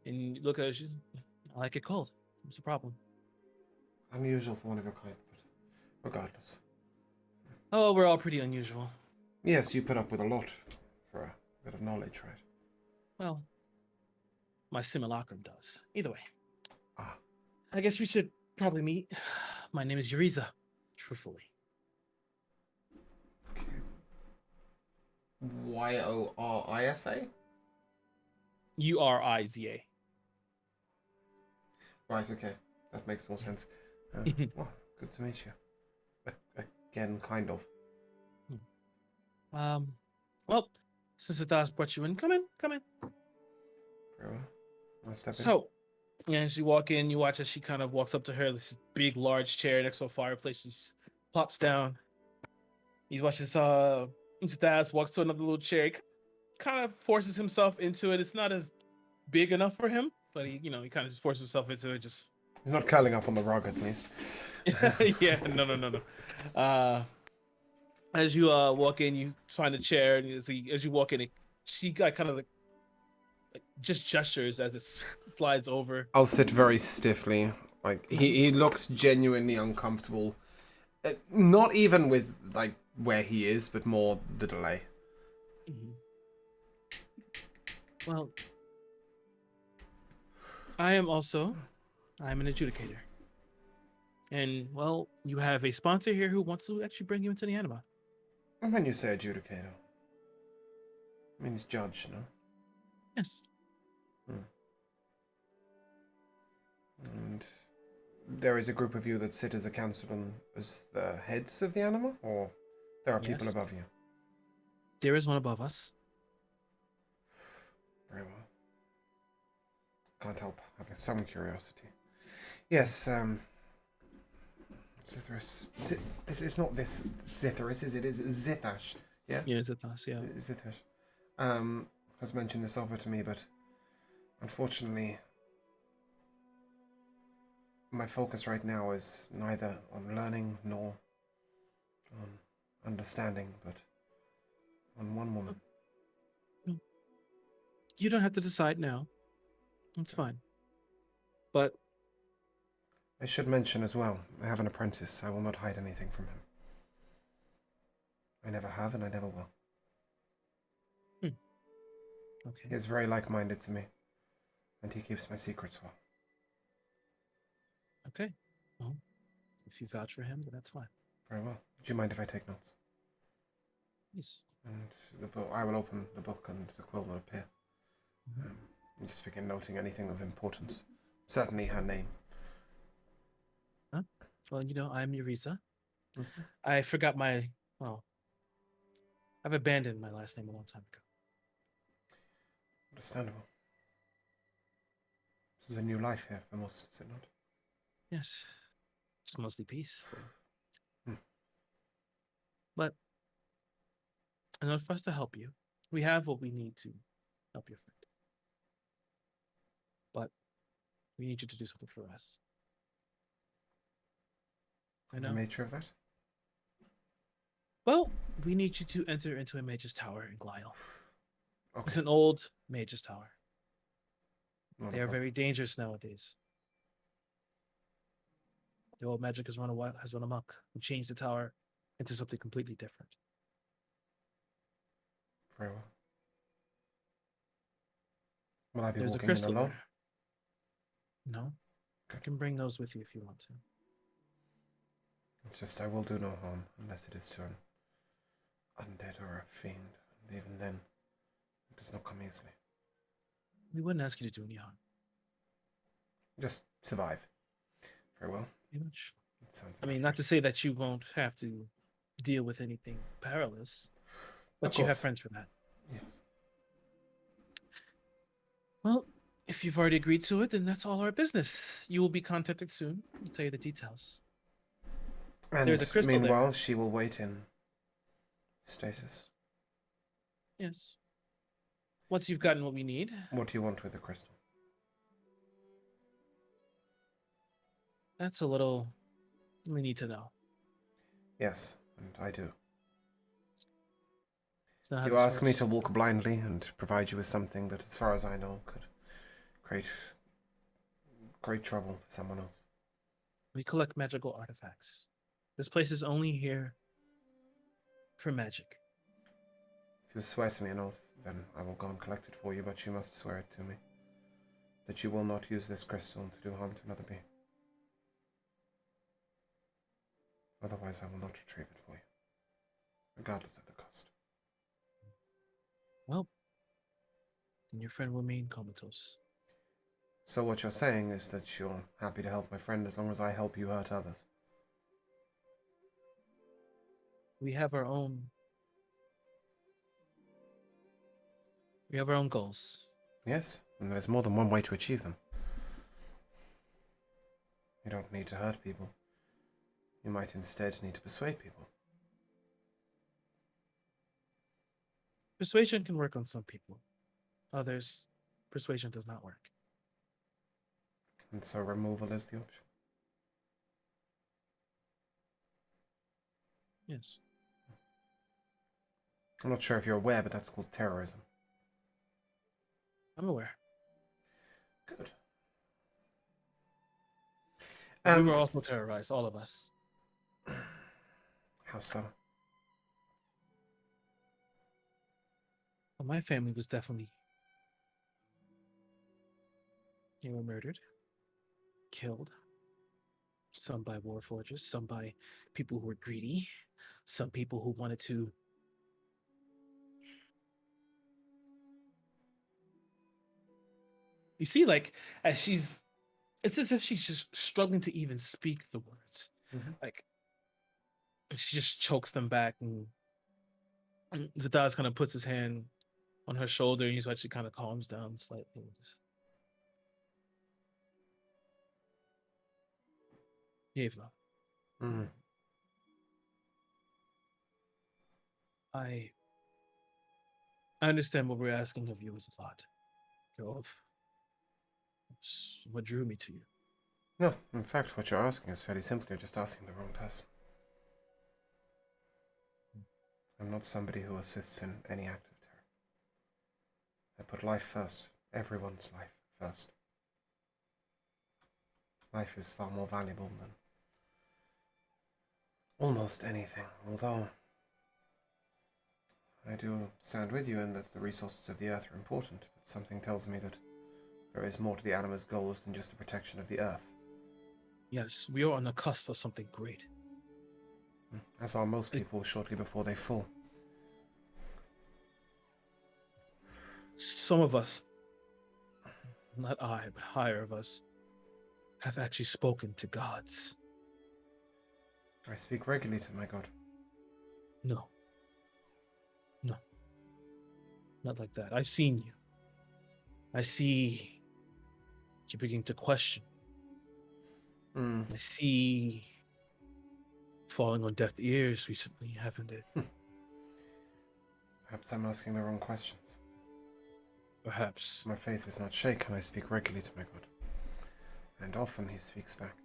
And you look at her, she's... I like it cold. What's the problem? Unusual for one of your kind, but regardless. Oh, we're all pretty unusual. Yes, you put up with a lot for a bit of knowledge, right? Well, my simulacrum does. Either way. Ah. I guess we should probably meet. My name is Yuriza, truthfully. Okay. Yorisa? Uriza. Right, okay. That makes more sense. Well, good to meet you. Again, kind of. Well, since the DOS brought you in, come in. Very well. I'll step in. So, as you walk in, you watch as she kind of walks up to her, this big, large chair next to a fireplace. She plops down. He watches Thaz walks to another little chair. He kind of forces himself into it. It's not as big enough for him, but he kind of just forces himself into it. Just He's not curling up on the rug, at least. yeah, no. As you walk in, you find a chair, and as you walk in, she got kind of like just gestures as it slides over. I'll sit very stiffly. Like he looks genuinely uncomfortable. Not even with like where he is, but more the delay. Well, I'm an adjudicator. And, well, you have a sponsor here who wants to actually bring you into the anima. And when you say adjudicator, it means judge, no? Yes. And there is a group of you that sit as a council and as the heads of the anima, or there are people Yes. above you? There is one above us. Very well. Can't help having some curiosity. Yes, Zithris. This is not this Zithris, is it? Is Zithash? Yeah? Yeah, is it us? Yeah. Zithash. Has mentioned this over to me, but unfortunately, my focus right now is neither on learning nor on understanding, but on one woman. You don't have to decide now. It's fine. But I should mention as well, I have an apprentice. I will not hide anything from him. I never have, and I never will. okay. He is very like-minded to me, and he keeps my secrets well. Okay. Well, if you vouch for him, then that's fine. Very well. Do you mind if I take notes? Yes. And the book, I will open the book, and the quill will appear. And just begin noting anything of importance. Certainly her name. Well, I'm Yuriza. I forgot I've abandoned my last name a long time ago. Understandable. This is a new life here for most, is it not? Yes. It's mostly peaceful. Hmm. But in order for us to help you, we have what we need to help your friend. But we need you to do something for us. I know. The nature of that? Well, we need you to enter into a mage's tower in Glial. Okay. It's an old mage's tower. Not They a are problem. very dangerous nowadays. The old magic has run amok. We changed the tower into something completely different. Very well. Will I be There's a walking in crystal alone? there. No. You Good. can bring those with you if you want to. It's just I will do no harm unless it is to an undead or a fiend. And even then, it does not come easily. We wouldn't ask you to do any harm. Just survive. Very well. Pretty much. That sounds I mean, about not right. to say that you won't have to deal with anything perilous, but Of you have course. friends for that. Yes. Well, if you've already agreed to it, then that's all our business. You will be contacted soon. I'll tell you the details. And There's a crystal there. meanwhile, she will wait in stasis. Yes. Once you've gotten what we need, What do you want with the crystal? that's a little we need to know. Yes, and I do. It's not how You this ask me works. to walk blindly and provide you with something that, as far as I know, could create great trouble for someone else. We collect magical artifacts. This place is only here for magic. If you swear to me an oath, then I will go and collect it for you, but you must swear it to me. That you will not use this crystal to do harm to another being. Otherwise, I will not retrieve it for you, regardless of the cost. Well, then your friend will remain comatose. So what you're saying is that you're happy to help my friend as long as I help you hurt others. We have our own goals. Yes, and there's more than one way to achieve them. You don't need to hurt people. You might instead need to persuade people. Persuasion can work on some people. Others, persuasion does not work. And so removal is the option. Yes. I'm not sure if you're aware, but that's called terrorism. I'm aware. Good. We were also terrorized, all of us. How so? Well, my family was definitely. They were murdered, killed. Some by warforgers, some by people who were greedy, some people who wanted to. You see, like, it's as if she's just struggling to even speak the words. Mhm. Like, she just chokes them back, and Zadaz kind of puts his hand on her shoulder, and he's actually kind of calms down slightly. Yeva, Mm. I understand what we're asking of you is a lot. Of what drew me to you. No, in fact, what you're asking is fairly simple. You're just asking the wrong person. I'm not somebody who assists in any act of terror. I put life first. Everyone's life first. Life is far more valuable than almost anything, although I do stand with you in that the resources of the earth are important, but something tells me that there is more to the Anima's goals than just the protection of the earth. Yes, we are on the cusp of something great. As are most people shortly before they fall. Some of us, not I, but higher of us, have actually spoken to gods. I speak regularly to my god. No. No. Not like that. I've seen you. I see you're beginning to question. I see falling on deaf ears recently, haven't it? Perhaps I'm asking the wrong questions. Perhaps. My faith is not shaken. I speak regularly to my God. And often he speaks back.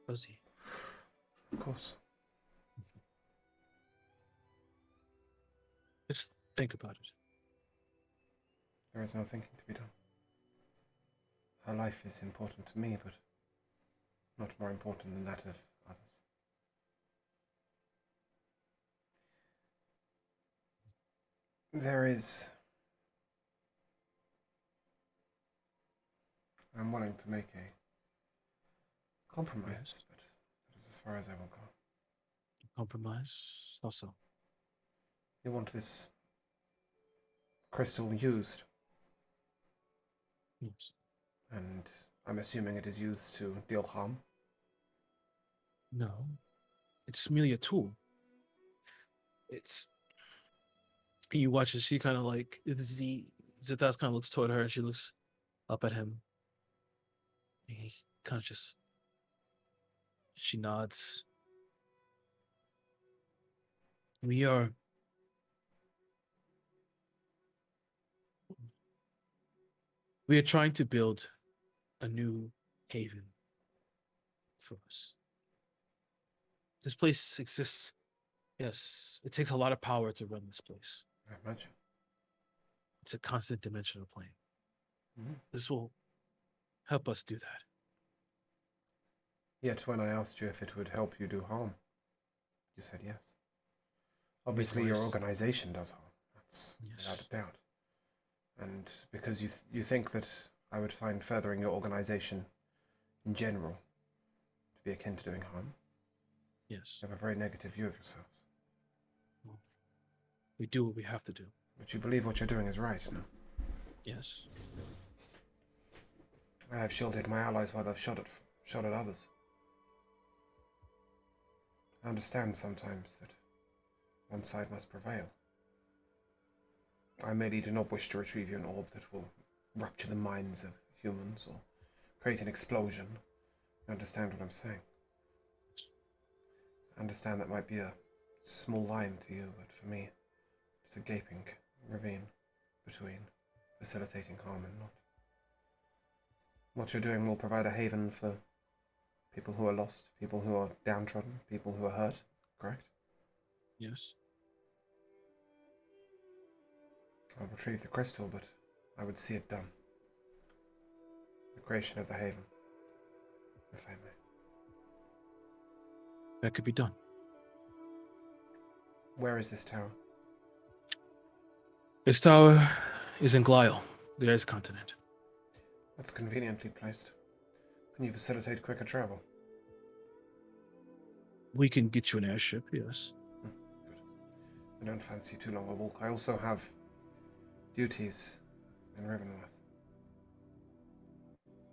Does he? Of course. Just think about it. There is no thinking to be done. Her life is important to me, but not more important than that of others. I'm willing to make a compromise, Yes. but that is as far as I will go. Compromise? Also. You want this crystal used, Yes. and I'm assuming it is used to deal harm? No. It's merely a tool. It's... You watch as she kind of like... Zitas kind of looks toward her and she looks up at him. And he kind of just... She nods. We are trying to build a new haven for us. This place exists. Yes, it takes a lot of power to run this place. I imagine. It's a constant dimensional plane. Mhm. This will help us do that. Yet when I asked you if it would help you do harm, you said yes. Obviously your Because- organization does harm. That's without a doubt. And because you think that I would find furthering your organization in general to be akin to doing harm, Yes. you have a very negative view of yourselves. We do what we have to do. But you believe what you're doing is right, no? Yes. I have shielded my allies while they've shot at others. I understand sometimes that one side must prevail. I merely do not wish to retrieve you an orb that will rupture the minds of humans or create an explosion. You understand what I'm saying? I understand that might be a small line to you, but for me, it's a gaping ravine between facilitating harm and not. What you're doing will provide a haven for people who are lost, people who are downtrodden, people who are hurt, correct? Yes. I'll retrieve the crystal, but I would see it done. The creation of the haven, if I may. That could be done. Where is this tower? This tower is in Glial, the ice continent. That's conveniently placed. Can you facilitate quicker travel? We can get you an airship, yes. Good. I don't fancy too long a walk. I also have duties in Rivenworth.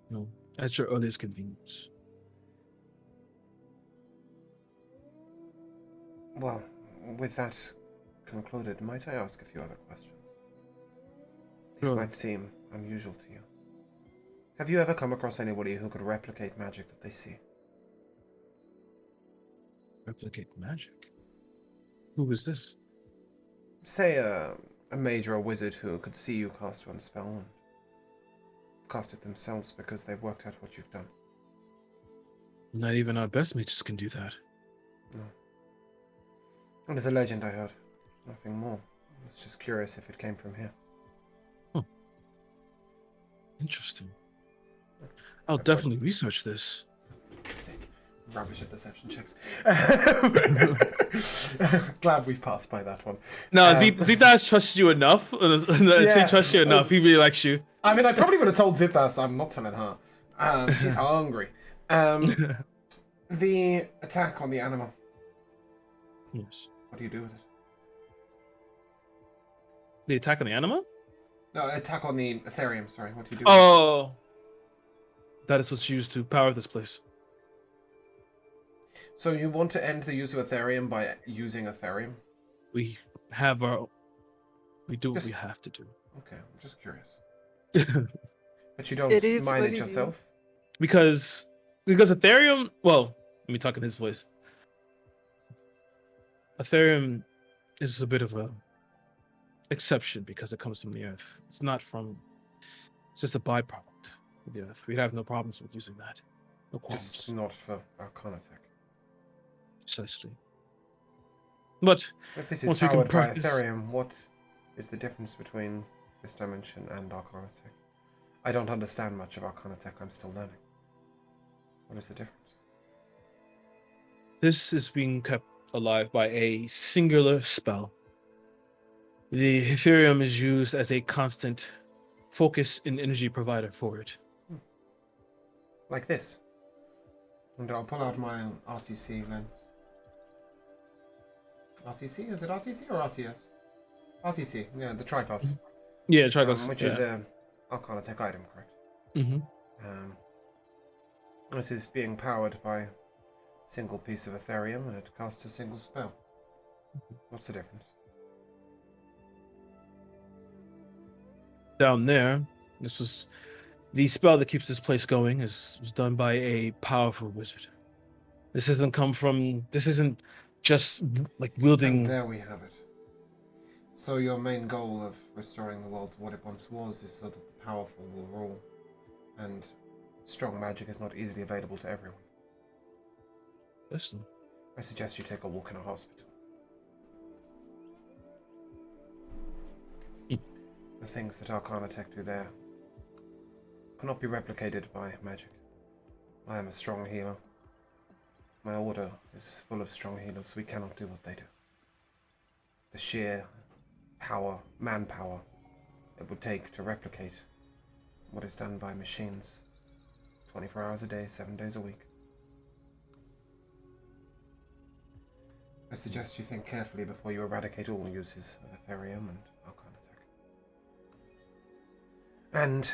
No, at your earliest convenience. Well, with that concluded, might I ask a few other questions? These Sure. might seem unusual to you. Have you ever come across anybody who could replicate magic that they see? Replicate magic? Who is this? Say a mage or a wizard who could see you cast one spell and cast it themselves because they've worked out what you've done. Not even our best mages can do that. No. And there's a legend I heard. Nothing more. I was just curious if it came from here. Interesting. I'll definitely research this. Sick. Rubbish at deception checks. Glad we've passed by that one. No, Zitas trusts you enough. She trusts you enough. He really likes you. I mean, I probably would have told Zithas. I'm not telling her. She's hungry. The attack on the animal. Yes. What do you do with it? The attack on the animal? No, attack on the Ethereum. Sorry, what do you do? Oh, that is what's used to power this place. So you want to end the use of Ethereum by using Ethereum? We do what we have to do. Okay, I'm just curious. But you don't It is mine what it it yourself? because Ethereum. Well, let me talk in his voice. Ethereum is a bit of a exception because it comes from the earth. It's not from. It's just a byproduct of the earth. We'd have no problems with using that. No Just qualms. not for Arcanatech. Precisely. But If this is once we can powered by practice, Ethereum, what is the difference between this dimension and Arcanatech? I don't understand much of Arcanatech. I'm still learning. What is the difference? this is being kept alive by a singular spell. The Ethereum is used as a constant focus and energy provider for it. Like this. And I'll pull out my RTC lens. RTC? Is it RTC or RTS? RTC, yeah, the Triglass. Yeah, Triglass. Which is an Arcanatech item, correct? Mm-hmm. This is being powered by a single piece of Ethereum and it casts a single spell. What's the difference? Down there, this was the spell that keeps this place going was done by a powerful wizard. This isn't just like And wielding. there we have it. So your main goal of restoring the world to what it once was is so that the powerful will rule, and strong magic is not easily available to everyone. Listen, I suggest you take a walk in a hospital. The things that Arcanatech do there cannot be replicated by magic. I am a strong healer. My order is full of strong healers. We cannot do what they do. The sheer power, manpower, it would take to replicate what is done by machines 24 hours a day, 7 days a week. I suggest you think carefully before you eradicate all uses of Ethereum and Arcanatech. And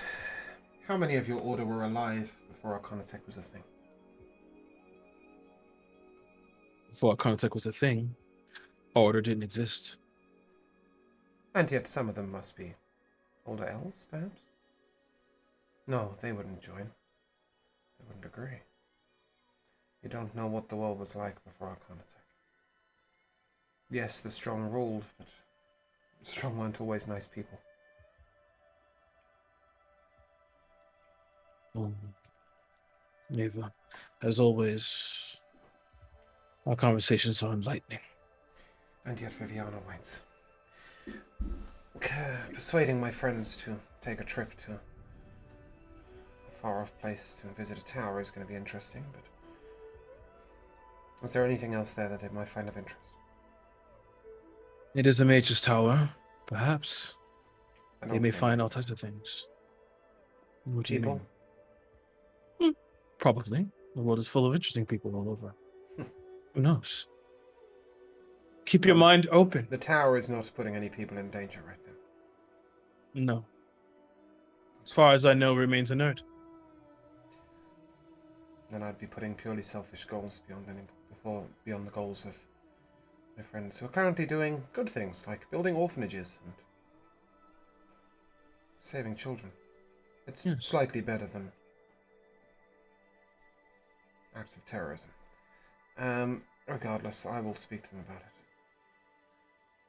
how many of your order were alive before Arcanatech was a thing? before Arcanatech was a thing, order didn't exist. And yet some of them must be older elves, perhaps? No, they wouldn't join. They wouldn't agree. You don't know what the world was like before Arcanatech. Yes, the strong ruled, but the strong weren't always nice people. Ava, as always, our conversations are enlightening. And yet Viviana waits. Persuading my friends to take a trip to a far-off place to visit a tower is going to be interesting, but was there anything else there that they might find of interest? It is a mage's tower, perhaps. I They don't may think find all types of things. What do you people. mean? Probably. The world is full of interesting people all over. Who knows? Keep your mind open. The tower is not putting any people in danger right now. No. As far as I know, remains inert. Then I'd be putting purely selfish goals beyond the goals of my friends who are currently doing good things like building orphanages and saving children. It's Yes. slightly better than acts of terrorism. Regardless, I will speak to them about it.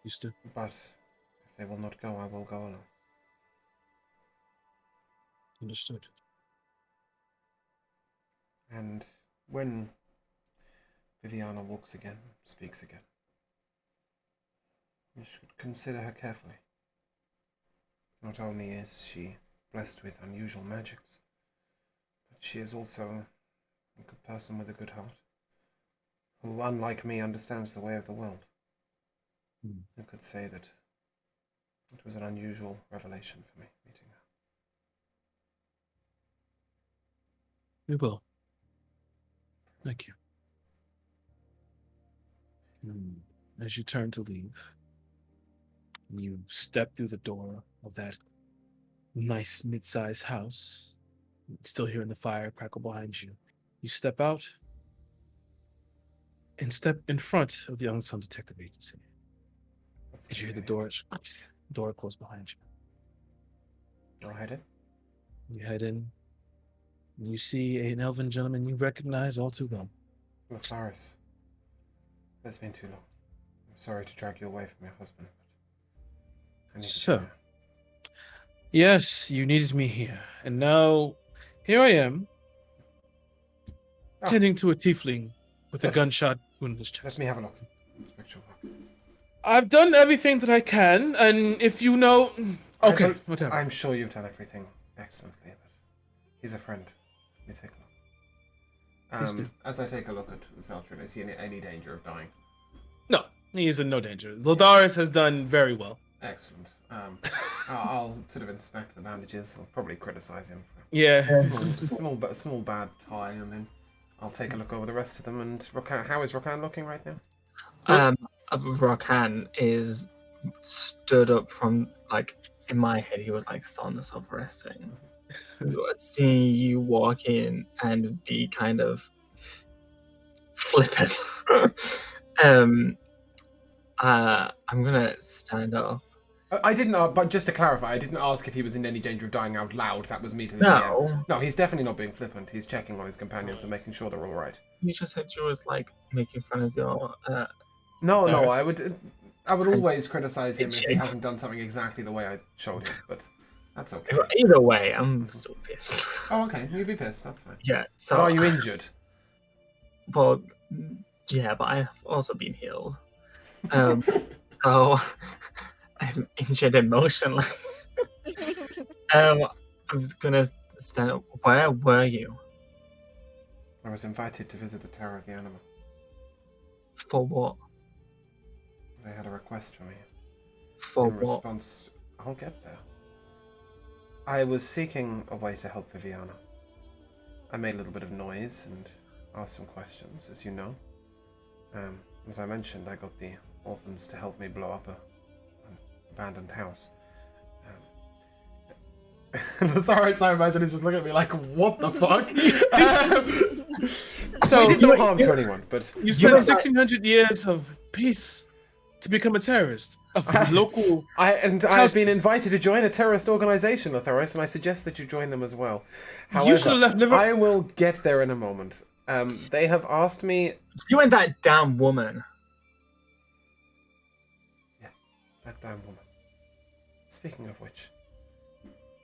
Used to. But if they will not go, I will go alone. Understood. And when Viviana speaks again, you should consider her carefully. Not only is she blessed with unusual magics, but she is also a good person with a good heart, who, unlike me, understands the way of the world. You could say that it was an unusual revelation for me, meeting her. We will. Thank you. As you turn to leave, you step through the door of that nice mid-sized house. Still hearing the fire crackle behind you. You step out and step in front of the Unsung Detective Agency. As you hear the door close behind you. I'll hide it. You head in. And you see an elven gentleman you recognize all too well. Lotharis, it's been too long. I'm sorry to drag you away from your husband, but I need to So, be here. yes, you needed me here. And now, here I am, Ah. tending to a tiefling with a Let- gunshot wound in his chest. Let me have a look. Inspect your work. I've done everything that I can, and if you know... Okay, whatever. I'm sure you've done everything excellently, but he's a friend. Let me take a look. Please do. As I take a look at the Zeltron, is he in any danger of dying? No, he is in no danger. Lotharis has done very well. Excellent. I'll sort of inspect the bandages. I'll probably criticize him for Yeah. a small bad tie, and then I'll take a look over the rest of them. And Rokan, how is Rokan looking right now? Rokan is stood up from, like, in my head, he was like soundness of resting. Seeing you walk in and be kind of flippant. I'm gonna stand up. I didn't, but just to clarify, I didn't ask if he was in any danger of dying out loud. That was me to the No. DM. No, he's definitely not being flippant. He's checking on his companions and making sure they're all right. You just said you was like making fun of your No, Alright. I would always criticize him if he Shame. hasn't done something exactly the way I showed him, but that's okay. Either way, I'm still pissed. Oh, okay, you'd be pissed. That's fine. Yeah. So But are you injured? Well, yeah, but I've also been healed. So I'm injured emotionally. I was gonna stand up. Where were you? I was invited to visit the Tower of the Animal. For what? They had a request for me. For In what? response, I'll get there. I was seeking a way to help Viviana. I made a little bit of noise and asked some questions, as you know. As I mentioned, I got the orphans to help me blow up an abandoned house. Lotharis, I imagine, is just looking at me like, what the fuck? So, we did no harm to anyone, but... You spent 1,600 years of peace to become a terrorist. A local... I've been invited to join a terrorist organization, Lotharis, and I suggest that you join them as well. However, You should have left Liverpool. I will get there in a moment. They have asked me... You and that damn woman. Yeah, that damn woman. Speaking of which,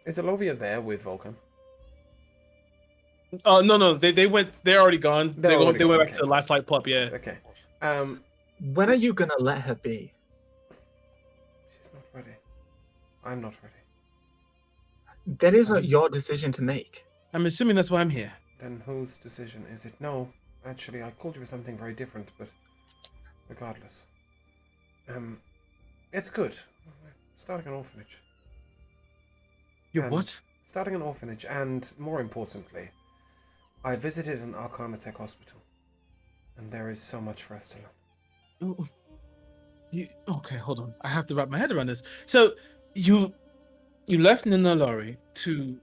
is Elovia there with Vulcan? Oh, no, they went... They're already gone. They went back okay. to the last light pup, yeah. Okay. When are you gonna let her be? She's not ready. I'm not ready. That is not your decision to make. I'm assuming that's why I'm here. Then whose decision is it? No, actually, I called you for something very different, but regardless. It's good. Starting an orphanage. You're what? Starting an orphanage, and more importantly, I visited an Arcanatech hospital, and there is so much for us to learn. Okay, hold on. I have to wrap my head around this. So, you left Ninalari to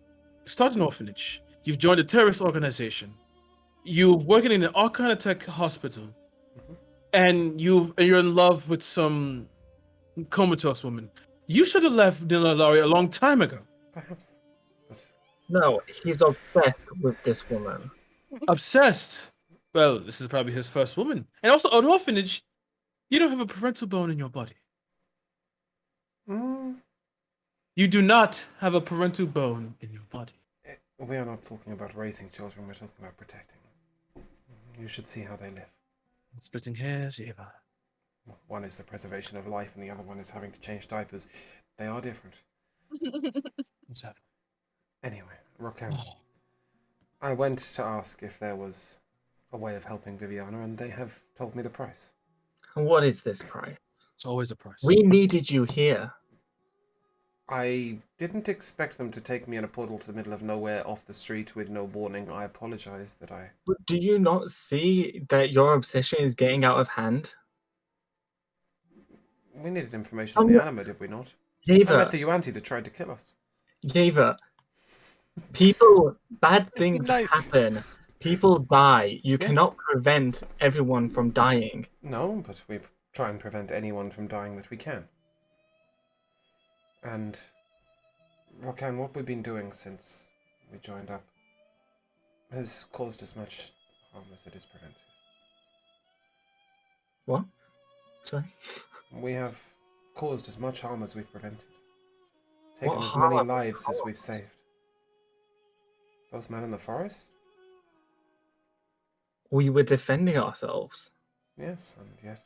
start an orphanage. You've joined a terrorist organization. You're working in an Arcanatech hospital. Mhm. And you're in love with some comatose woman. You should have left Ninalari a long time ago. Perhaps. But No, he's obsessed with this woman. Obsessed. Well, this is probably his first woman. And also, an orphanage, you don't have a parental bone in your body. You do not have a parental bone in your body. we are not talking about raising children, we're talking about protecting them. You should see how they live. Splitting hairs, Eva. One is the preservation of life, and the other one is having to change diapers. They are different. What's happening? Anyway, Rokan. I went to ask if there was a way of helping Viviana, and they have told me the price. What is this price? It's always a price. We needed you here. I didn't expect them to take me in a portal to the middle of nowhere off the street with no warning. I apologize that I... But do you not see that your obsession is getting out of hand? We needed information on the anima, did we not? I met Yeva, the Yuanti that tried to kill us. Yeva, people, bad things Nice. happen. People die. You Yes. cannot prevent everyone from dying. No, but we try and prevent anyone from dying that we can. And, Rokan, what we've been doing since we joined up has caused as much harm as it is prevented. What? Sorry. We have caused as much harm as we've prevented. Taken What as harm many have we lives as caused? we've saved. Those men in the forest? We were defending ourselves. Yes, and yet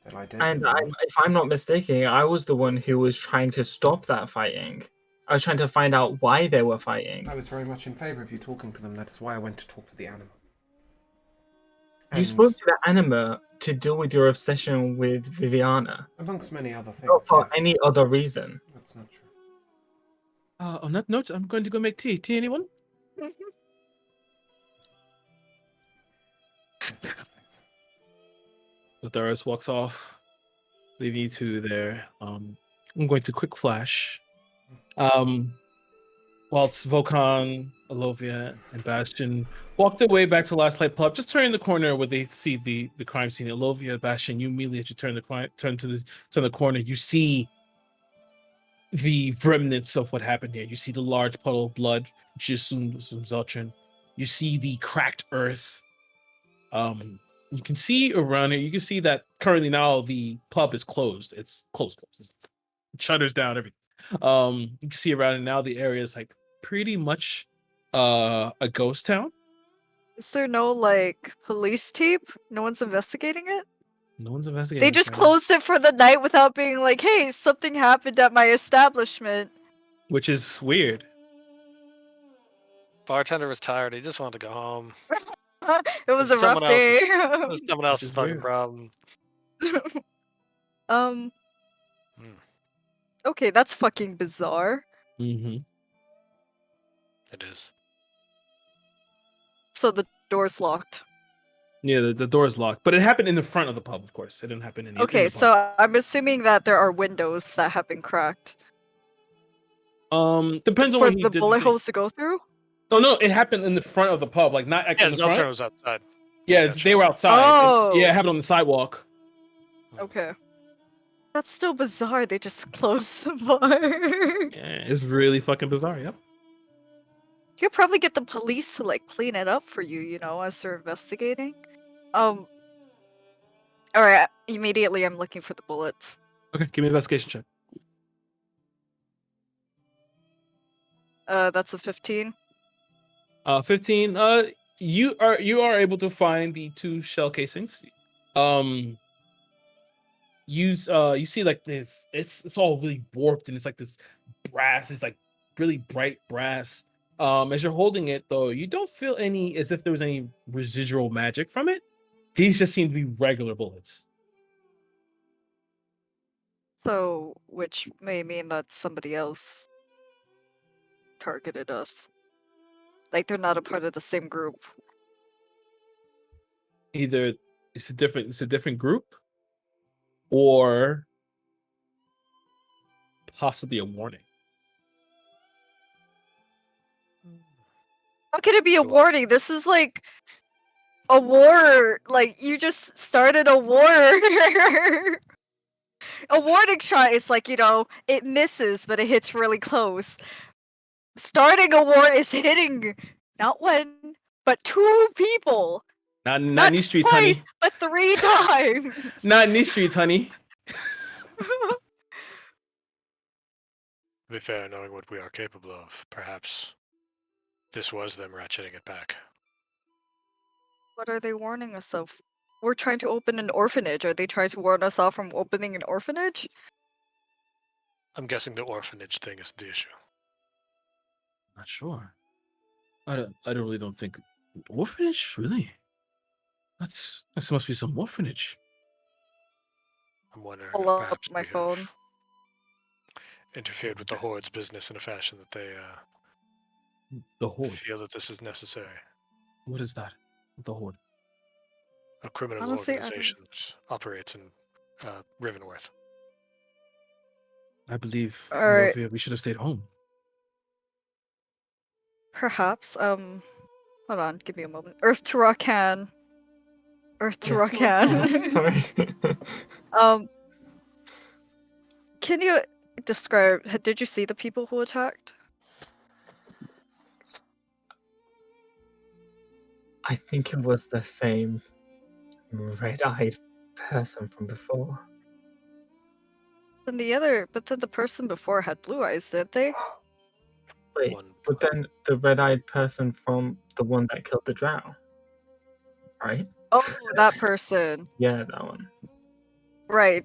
they lie dead. And were they not? if I'm not mistaken, I was the one who was trying to stop that fighting. I was trying to find out why they were fighting. I was very much in favour of you talking to them. That's why I went to talk to the animal. You spoke to the anima to deal with your obsession with Viviana. Amongst many other things, Not for yes. any other reason. That's not true. On that note, I'm going to go make tea. Tea, anyone? Yes, please. Lotharis walks off, leaving you two there. I'm going to quick flash. Whilst Volkan, Alovia, and Bastion walk their way back to Last Light Pub, just turning the corner where they see the crime scene. Alovia, Bastion, you immediately as you turn the corner, you see the remnants of what happened here. You see the large puddle of blood, which is some Zeltron. You see the cracked earth. You can see around it. You can see that currently now the pub is closed. It's closed. It shutters down everything. You can see around it now. The area is like pretty much a ghost town. Is there no like police tape? No one's investigating it? No one's investigating. They this just right now, closed it for the night without being like, hey, something happened at my establishment. which is weird. Bartender was tired. He just wanted to go home. It was a It's rough someone day. It's someone else's is fucking weird. problem. um. Hmm. Okay, that's fucking bizarre. Mm-hmm. It is. So the door's locked. Yeah, the door is locked, but it happened in the front of the pub. Of course, it didn't happen in the Okay, in the so I'm assuming that there are windows that have been cracked pub. Depends on for when he the did bullet the thing. holes to go through. Oh no, it happened in the front of the pub, like not Yeah, in the front. Zeltron was outside. Yeah, Gotcha. they were outside. Oh. Yeah, it happened on the sidewalk. Okay. That's still bizarre. They just closed the bar. Yeah, it's really fucking bizarre. Yep. You could probably get the police to like clean it up for you, you know, as they're investigating. All right. Immediately, I'm looking for the bullets. Okay, give me an investigation check. That's a 15. 15. You are able to find the 2 shell casings. You see like this. It's all really warped and it's like this brass. It's like really bright brass. As you're holding it though, you don't feel any as if there was any residual magic from it. These just seem to be regular bullets. So, which may mean that somebody else targeted us. Like they're not a part of the same group. Either it's a different group, or possibly a warning. How can it be a warning? This is like a war. Like you just started a war. A warning shot is like, you know, it misses, but it hits really close. Starting a war is hitting not one, but 2 people. Not in these streets, honey. Twice, but 3 times. Not in these streets, honey. To be fair, knowing what we are capable of, perhaps this was them ratcheting it back. What are they warning us of? We're trying to open an orphanage. Are they trying to warn us off from opening an orphanage? I'm guessing the orphanage thing is the issue. Not sure. I really don't think orphanage. Really? That must be some orphanage. I'm wondering Pull if up perhaps my we have phone. interfered with the Horde's business in a fashion that they The Horde. feel that this is necessary. What is that? The Horde. A criminal Honestly, I don't- organization that operates in Rivenworth. I believe All right. Novia, we should have stayed home. Perhaps. Hold on. Give me a moment. Earth to Rakan. Earth to Rakan. Sorry. Can you describe? Did you see the people who attacked? I think it was the same red-eyed person from before. Then the person before had blue eyes, didn't they? Wait, One but then the red-eyed person from the one that killed the drow, right? Oh, that person. Yeah, that one. Right.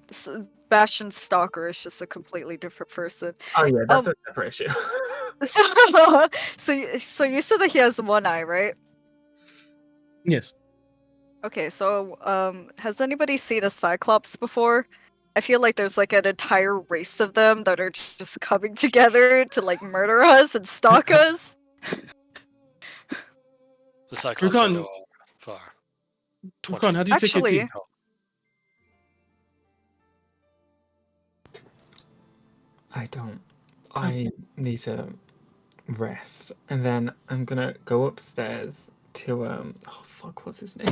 Bastion Stalker is just a completely different person. Oh yeah, that's a separate issue. So you said that he has one eye, right? Yes. Okay, so has anybody seen a Cyclops before? I feel like there's like an entire race of them that are just coming together to like murder us and stalk us. The Cyclops I Rukon- know are far. Rukon, how do you take your Actually, tea? I don't. I need to rest, and then I'm gonna go upstairs to Oh fuck, what's his name?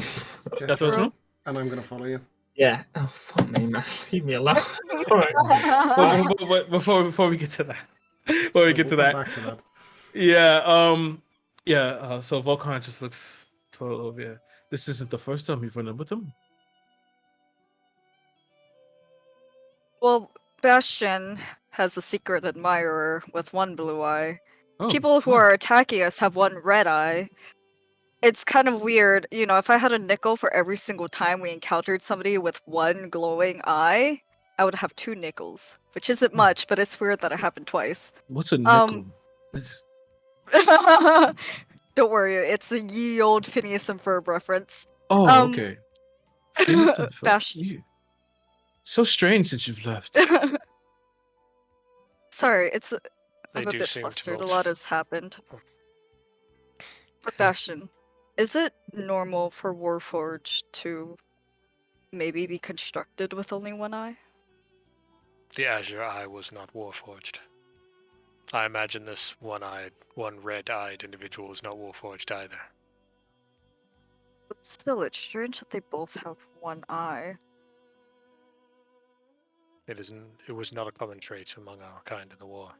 That's what's Bro. And I'm gonna follow you. Yeah. Oh fuck me, man. Leave me alone. Alright. Well, before we get to that, before we get to we'll that, come back to that. so Volkan just looks total over here. This isn't the first time you've run in with him. Well, Bastion has a secret admirer with one blue eye. Oh, People who wow. are attacking us have one red eye. It's kind of weird, you know, if I had a nickel for every single time we encountered somebody with one glowing eye, I would have 2 nickels, which isn't Hmm. much, but it's weird that it happened twice. What's a nickel? Don't worry, it's a ye old Phineas and Ferb reference. Oh, okay. Bash. So strange since you've left. Sorry, They I'm a do bit seem to flustered. A both- lot has happened. But Bastion, is it normal for Warforged to maybe be constructed with only one eye? The Azure Eye was not Warforged. I imagine this one red-eyed individual is not Warforged either. But still, it's strange that they both have one eye. It was not a common trait among our kind in the war.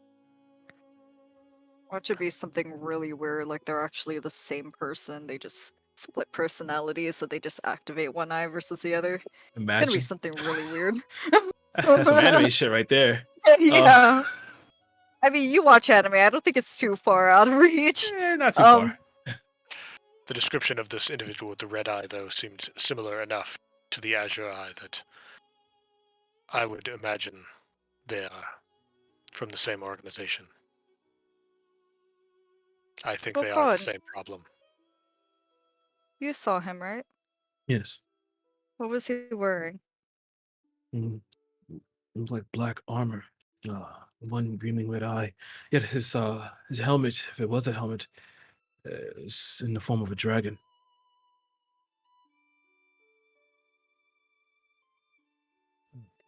Watch it be something really weird, like they're actually the same person. They just split personalities, so they just activate one eye versus the other. It's gonna Imagine. be something really weird. That's some anime shit right there. Yeah. I mean, you watch anime. I don't think it's too far out of reach. Not too far. The description of this individual with the red eye, though, seemed similar enough to the Azure Eye that I would imagine they are from the same organization. I think they are the God. same problem. You saw him, right? Yes. What was he wearing? It was like black armor. One gleaming red eye. Yet his helmet, if it was a helmet, is in the form of a dragon.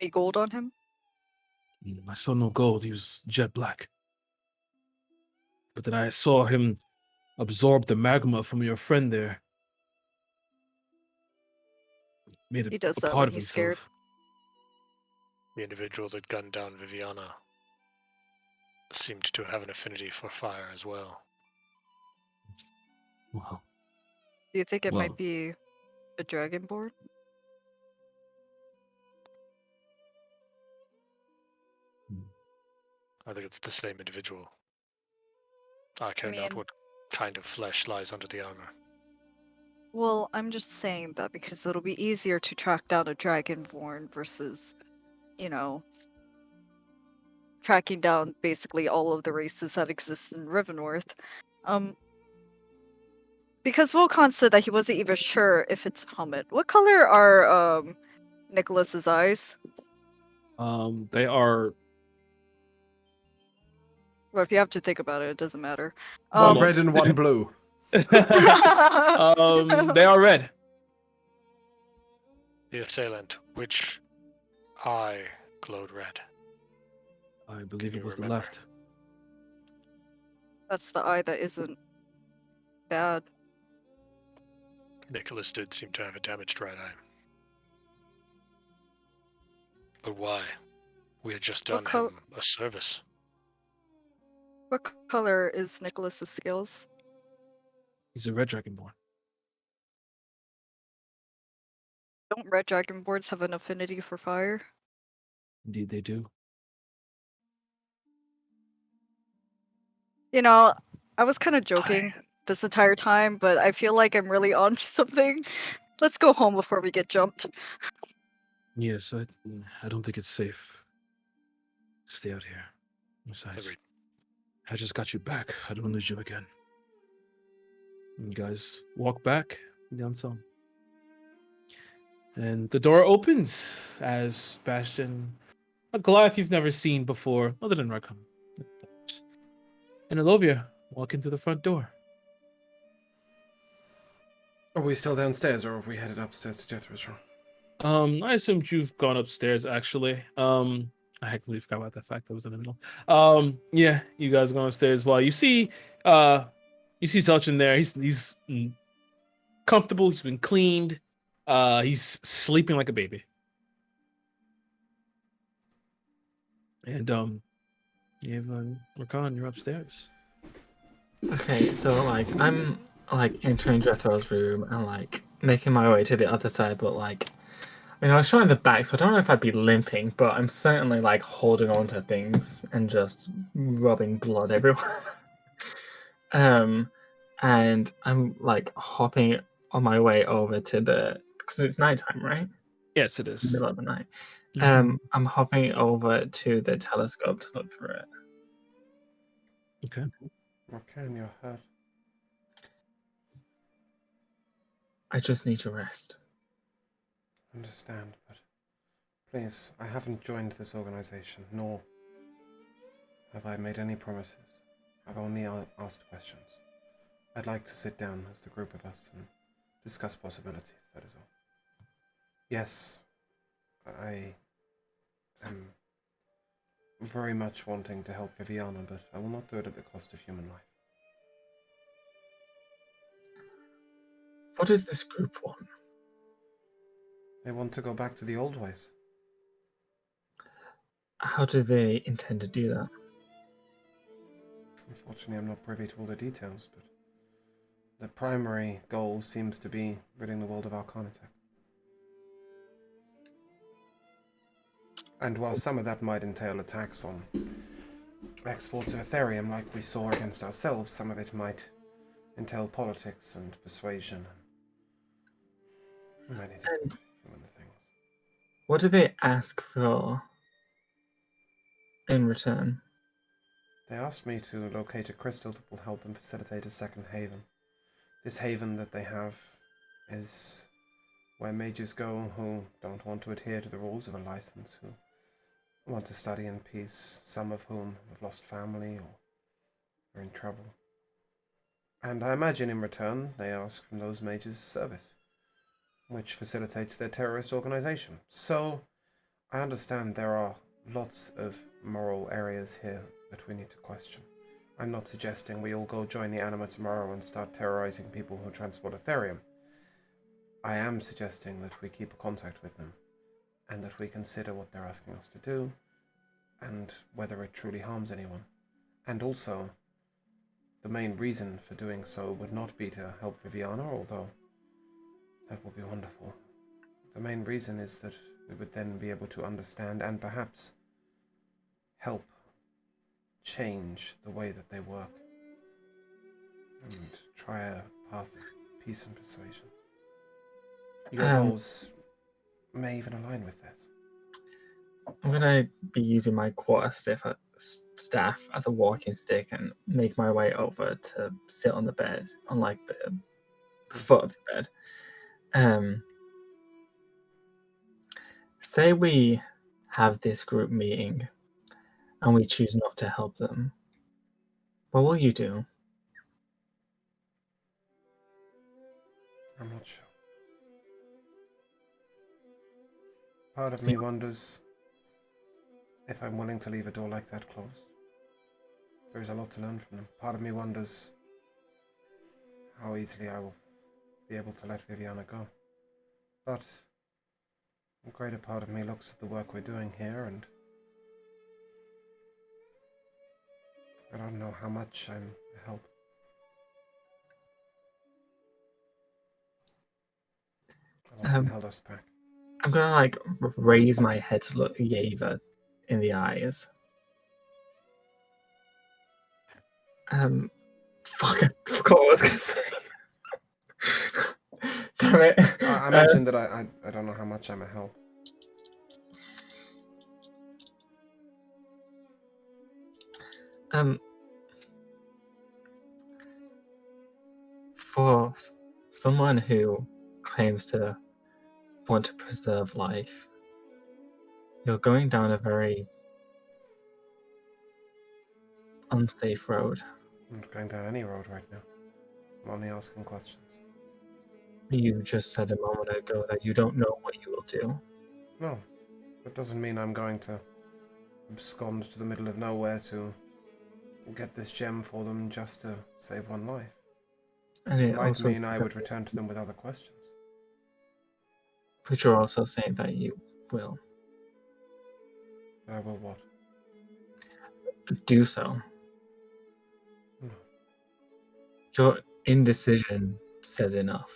Any gold on him? I saw no gold. He was jet black. But then I saw him absorb the magma from your friend there. Made it He does a that part when of he's scared. himself. The individual that gunned down Viviana seemed to have an affinity for fire as well. Wow. Do you think it Well- might be a dragonborn? I think it's the same individual. I care not mean- what kind of flesh lies under the armor. Well, I'm just saying that because it'll be easier to track down a dragonborn versus, you know, tracking down basically all of the races that exist in Rivenworth. Because Volkan said that he wasn't even sure if it's helmet. What color are Nicholas's eyes? They are Well, if you have to think about it, it doesn't matter. One red and one blue. they are red. The assailant, which eye glowed red? I believe Can it you was the remember? left. That's the eye that isn't bad. Nicholas did seem to have a damaged right eye. But why? We had just What done him a service. What color is Nicholas's scales? He's a red dragonborn. Don't red dragonborns have an affinity for fire? Indeed, they do. You know, I was kind of joking this entire time, but I feel like I'm really onto something. Let's go home before we get jumped. Yes, I don't think it's safe to stay out here. Besides, Agreed. I just got you back. I don't lose you again. You guys walk back down some. And the door opens as Bastion, a Goliath you've never seen before, other than Rackham, and Elovia walk into the front door. Are we still downstairs, or have we headed upstairs to Jethro's room? I assumed you've gone upstairs, actually. I completely forgot about that fact. That was in the middle. Yeah, you guys going upstairs. Well, you see Zelchin there. He's comfortable. He's been cleaned. He's sleeping like a baby. And you have Rakan, you're upstairs. Okay, so like I'm like entering Jethro's room and like making my way to the other side, but like I was showing the back, so I don't know if I'd be limping, but I'm certainly like holding on to things and just rubbing blood everywhere. And I'm like hopping on my way over to the because it's nighttime, right? Yes, it is. Middle of the night. Mhm. I'm hopping over to the telescope to look through it. Okay. Okay, and you're hurt. I just need to rest. Understand, but please, I haven't joined this organization, nor have I made any promises. I've only asked questions. I'd like to sit down as the group of us and discuss possibilities, that is all. Yes, I am very much wanting to help Viviana, but I will not do it at the cost of human life. What does this group want? They want to go back to the old ways. How do they intend to do that? Unfortunately, I'm not privy to all the details, but the primary goal seems to be ridding the world of Arcanitech. And while some of that might entail attacks on exports of Ethereum like we saw against ourselves, some of it might entail politics and persuasion and many different human things. What do they ask for in return? They asked me to locate a crystal that will help them facilitate a second haven. This haven that they have is where mages go who don't want to adhere to the rules of a license, who want to study in peace, some of whom have lost family or are in trouble. And I imagine in return they ask from those mages service, which facilitates their terrorist organization. So I understand there are lots of moral areas here that we need to question. I'm not suggesting we all go join the Anima tomorrow and start terrorizing people who transport Ethereum. I am suggesting that we keep contact with them, and that we consider what they're asking us to do, and whether it truly harms anyone. And also, the main reason for doing so would not be to help Viviana, although that would be wonderful. The main reason is that we would then be able to understand and perhaps help change the way that they work and try a path of peace and persuasion. Your goals may even align with this. I'm gonna be using my quarter staff as a walking stick and make my way over to sit on the bed, on like the foot of the bed. Say we have this group meeting and we choose not to help them. What will you do? I'm not sure. Part of me wonders if I'm willing to leave a door like that closed. There is a lot to learn from them. Part of me wonders how easily I will be able to let Viviana go. But a greater part of me looks at the work we're doing here, and I don't know how much I'm a help. I've often held us back. I'm gonna like raise my head to look Yeva in the eyes. Fuck, I forgot what I was gonna say. Damn it. I mentioned that I don't know how much I'm a help. For someone who claims to want to preserve life, you're going down a very unsafe road. I'm not going down any road right now. I'm only asking questions. You just said a moment ago that you don't know what you will do. No, that doesn't mean I'm going to abscond to the middle of nowhere to get this gem for them just to save one life. And It it might also, mean I would return to them with other questions. but you're also saying that you will But I will what? do so. No. Your indecision says enough.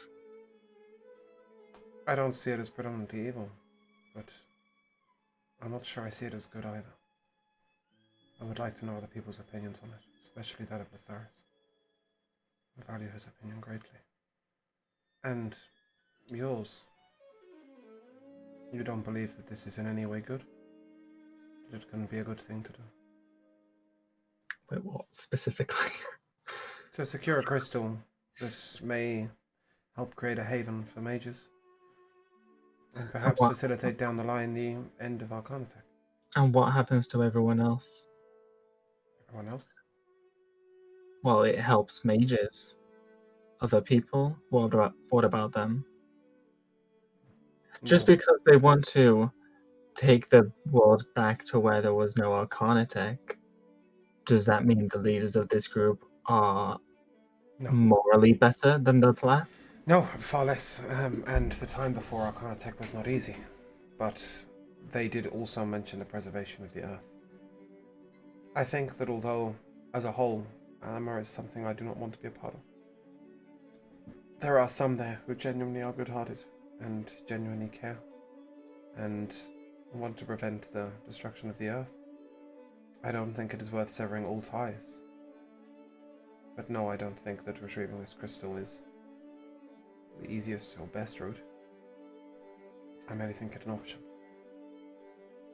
I don't see it as predominantly evil, but I'm not sure I see it as good either. I would like to know other people's opinions on it, especially that of Lotharis. I value his opinion greatly. And yours. You don't believe that this is in any way good? That it can be a good thing to do? Wait, what specifically? To secure a crystal that may help create a haven for mages. And perhaps What? facilitate down the line the end of Arcanatech. And what happens to everyone else? Everyone else? Well, it helps mages. Other people? What about them? Just No. because they want to take the world back to where there was no Arcanatech, does that mean the leaders of this group are No. morally better than the last? No, far less. And the time before Arcanatech was not easy. But they did also mention the preservation of the Earth. I think that although, as a whole, Anima is something I do not want to be a part of, there are some there who genuinely are good-hearted and genuinely care and want to prevent the destruction of the Earth. I don't think it is worth severing all ties. But no, I don't think that retrieving this crystal is the easiest or best route. I merely think it an option.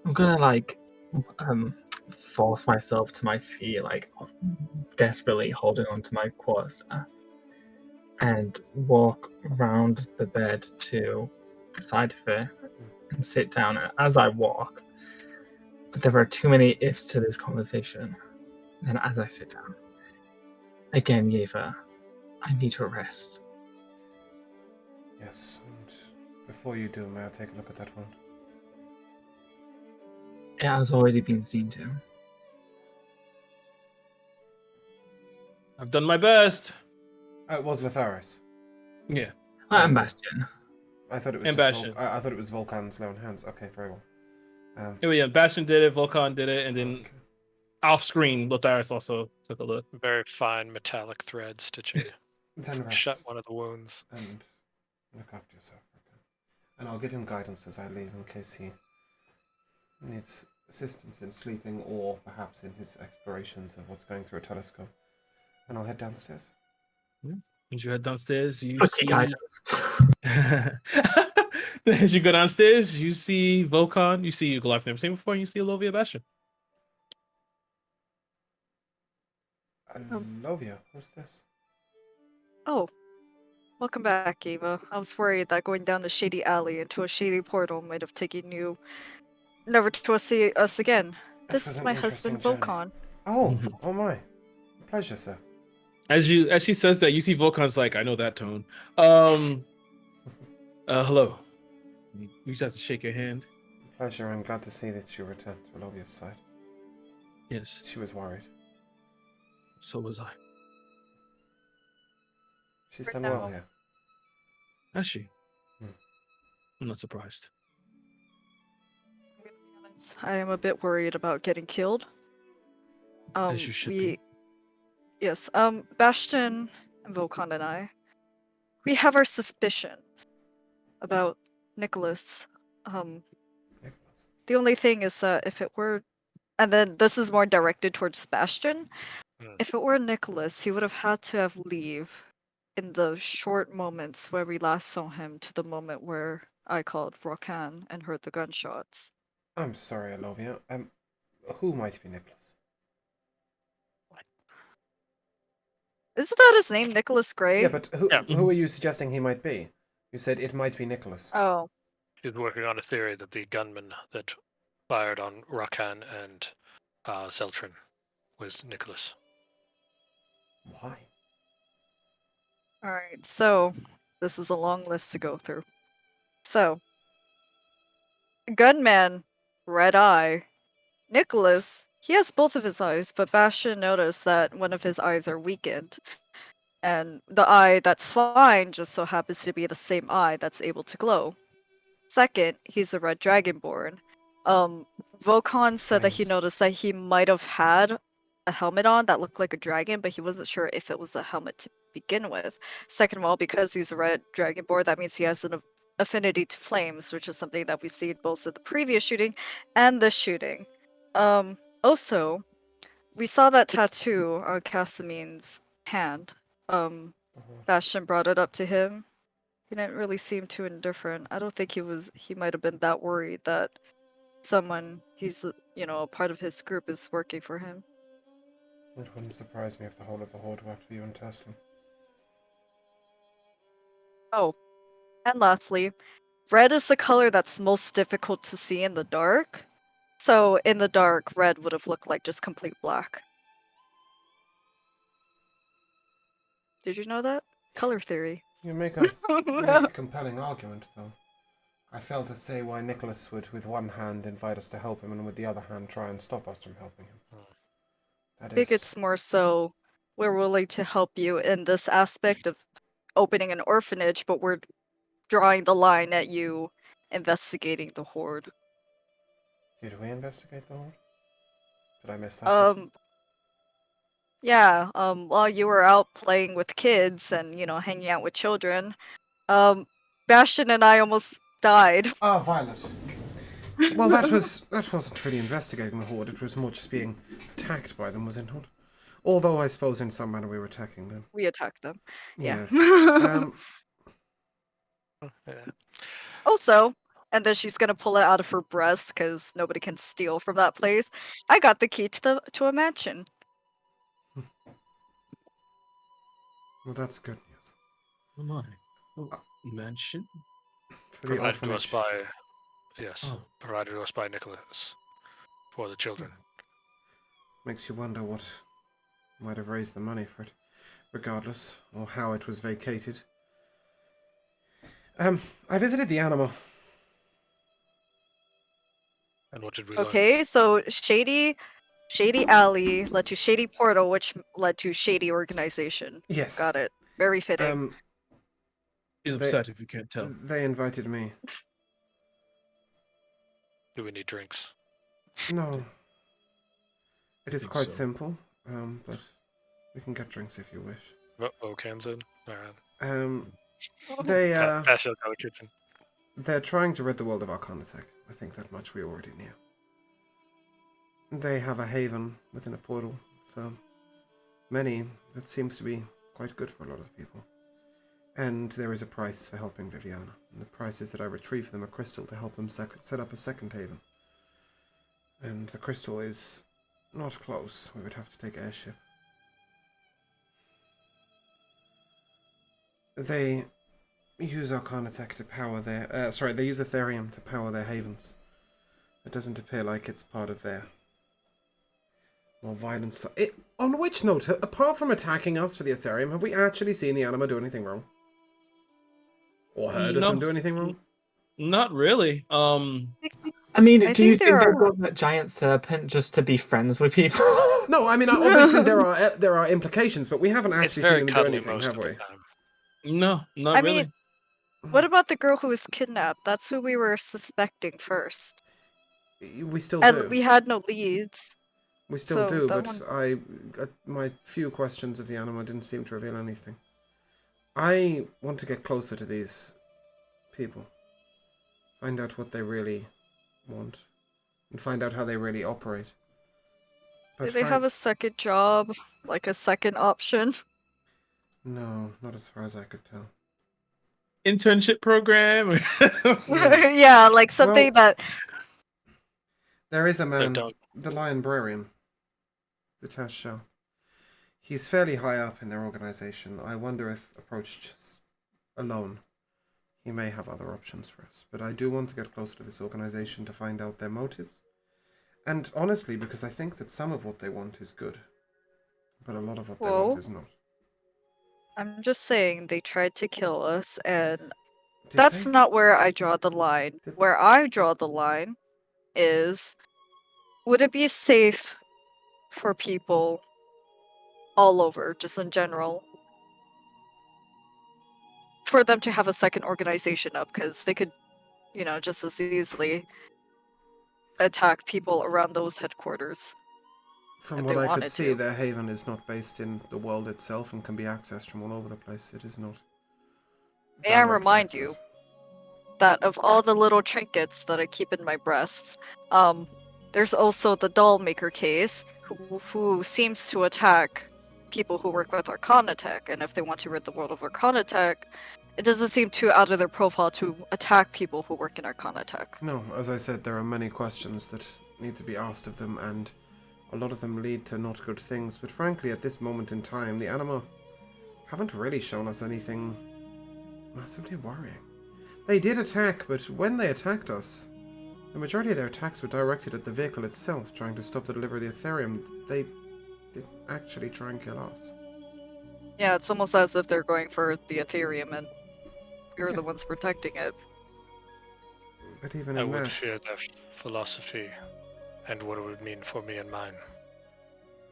I'm gonna force myself to my feet, desperately holding onto my quarterstaff, and walk around the bed to the side of it and sit down. And as I walk, there are too many ifs to this conversation. And as I sit down, again, Yeva, I need to rest. Yes, and before you do, may I take a look at that wound? It has already been seen to. I've done my best. It was Lotharis. Yeah. I'm Bastion. I thought it was And just Bastion. I thought it was Volcan's lone hands. Okay, very well. Yeah, Bastion did it, Volcan did it, and then Okay. off screen, Lotharis also took a look. Very fine metallic threads to Then rest shut one of the wounds. and look after yourself. Okay. And I'll give him guidance as I leave in case he needs assistance in sleeping or perhaps in his explorations of what's going through a telescope. And I'll head downstairs. As you head downstairs, you Okay, see. guidance. As you go downstairs, you see Volcan, you see Goliath never seen before, and you see Olovia Bastion. Lovia, what's this? Oh, welcome back, Eva. I was worried that going down the shady alley into a shady portal might have taken you never to see us again. That This was is an my interesting husband, journey. Volcan. Oh, oh my. Pleasure, sir. As she says that, you see Volcan's like, I know that tone. Hello. You just have to shake your hand. Pleasure. I'm glad to see that you returned to Lovia's side. Yes, She was worried. so was I. She's For done now. well here. Has she? Hmm. I'm not surprised. I am a bit worried about getting killed. As you should be. Yes, Bastion and Volcan and we have our suspicions about Nicholas. Nicholas. The only thing is that if it were, and then this is more directed towards Sebastian. Hmm. If it were Nicholas, he would have had to have leave in the short moments where we last saw him to the moment where I called Rokan and heard the gunshots. I'm sorry, Alovia. Who might be Nicholas? Isn't that his name, Nicholas Gray? Yeah, but Yeah. who are you suggesting he might be? You said it might be Nicholas. Oh, She's working on a theory that the gunman that fired on Rakan and Zeltrin was Nicholas. Why? alright. So, this is a long list to go through. So, Gunman, red eye. Nicholas, he has both of his eyes, but Bastion noticed that one of his eyes are weakened. And the eye that's fine just so happens to be the same eye that's able to glow. Second, he's a red dragonborn. Vokon said that he Thanks. noticed that he might have had a helmet on that looked like a dragon, but he wasn't sure if it was a helmet to begin with. Second of all, because he's a red dragonborn, that means he has an affinity to flames, which is something that we've seen both in the previous shooting and this shooting. Also, we saw that tattoo on Casamine's hand. Bastion brought it up to him. He didn't really seem too indifferent. I don't think he might have been that worried that someone he's a part of his group is working for him. It wouldn't surprise me if the whole of the Horde worked for you and Tesla. Oh, and lastly, red is the color that's most difficult to see in the dark. So in the dark, red would have looked like just complete black. Did you know that? Color theory. You make a compelling argument, though. I fail to say why Nicholas would, with one hand, invite us to help him, and with the other hand, try and stop us from helping him. I think it's more so we're willing to help you in this aspect of opening an orphanage, but we're drawing the line at you investigating the Horde. Did we investigate the Horde? Did I miss that? Yeah, while you were out playing with kids and, hanging out with children, Bastion and I almost died. Ah, Violet. Well, that wasn't really investigating the Horde. It was more just being attacked by them, was it not? Although I suppose in some manner we were attacking them. We attacked them. Yeah. Yes. Yeah. Also, and then she's gonna pull it out of her breast because nobody can steal from that place. I got the key to a mansion. Well, that's good news. Oh my. Mansion? For the Provided to us orphanage. by, yes, Oh. provided to us by Nicholas for the children. Makes you wonder what might have raised the money for it, regardless, or how it was vacated. I visited the animal. And what did we learn? Okay, so Shady Alley led to Shady Portal, which led to Shady Organization. Yes. Got it. Very fitting. He's upset if you can't tell. They invited me. Do we need drinks? No. It is think quite so. simple, but we can get drinks if you wish. Oh, cans in? Alright. They, Pass out of the kitchen. they're trying to rid the world of Arcanatech. I think that much we already knew. They have a haven within a portal for many that seems to be quite good for a lot of people. And there is a price for helping Viviana. And the price is that I retrieve them a crystal to help them set up a second haven. And the crystal is not close. We would have to take airship. They use Arcanatech to power their... they use Ethereum to power their havens. It doesn't appear like it's part of their more violent stuff. On which note, apart from attacking us for the Ethereum, have we actually seen the anima do anything wrong? Or heard of them do anything wrong? Not really. I mean, I do you think think there they brought that giant serpent just to be friends with people? No, I mean, obviously there are implications, but we haven't It's actually very seen them do cuddly anything, most have of we? the time. No, not I really. mean, what about the girl who was kidnapped? That's who we were suspecting first. We still And do. we had no leads. We still do, that but my few questions of the anima didn't seem to reveal anything. I want to get closer to these people. Find out what they really want. And find out how they really operate. Do they have a second job? Like a second option? No, not as far as I could tell. Internship program? Yeah, like something that... There is a man, don't- the Librarian, Zatash Shah. He's fairly high up in their organization. I wonder if approached alone, he may have other options for us. But I do want to get closer to this organization to find out their motives. And honestly, because I think that some of what they want is good. But a lot of what they want is not. I'm just saying they tried to kill us, and Did that's they? not where I draw the line. Where I draw the line is, would it be safe for people all over, just in general, for them to have a second organization up? Because they could, just as easily attack people around those headquarters. From if what they I could wanted see, to. their haven is not based in the world itself and can be accessed from all over the place. It is not. May I direct remind you access. that of all the little trinkets that I keep in my breasts, there's also the doll maker case, who seems to attack people who work with Arcana Tech, and if they want to rid the world of Arcana Tech, it doesn't seem too out of their profile to attack people who work in Arcana Tech. No, as I said, there are many questions that need to be asked of them, and a lot of them lead to not good things. But frankly, at this moment in time, the Anima haven't really shown us anything massively worrying. They did attack, but when they attacked us, the majority of their attacks were directed at the vehicle itself, trying to stop the delivery of the Ethereum. They didn't actually try and kill us. Yeah, it's almost as if they're going for the Ethereum and you're Yeah. the ones protecting it. But even I in would that, fear their philosophy and what it would mean for me and mine.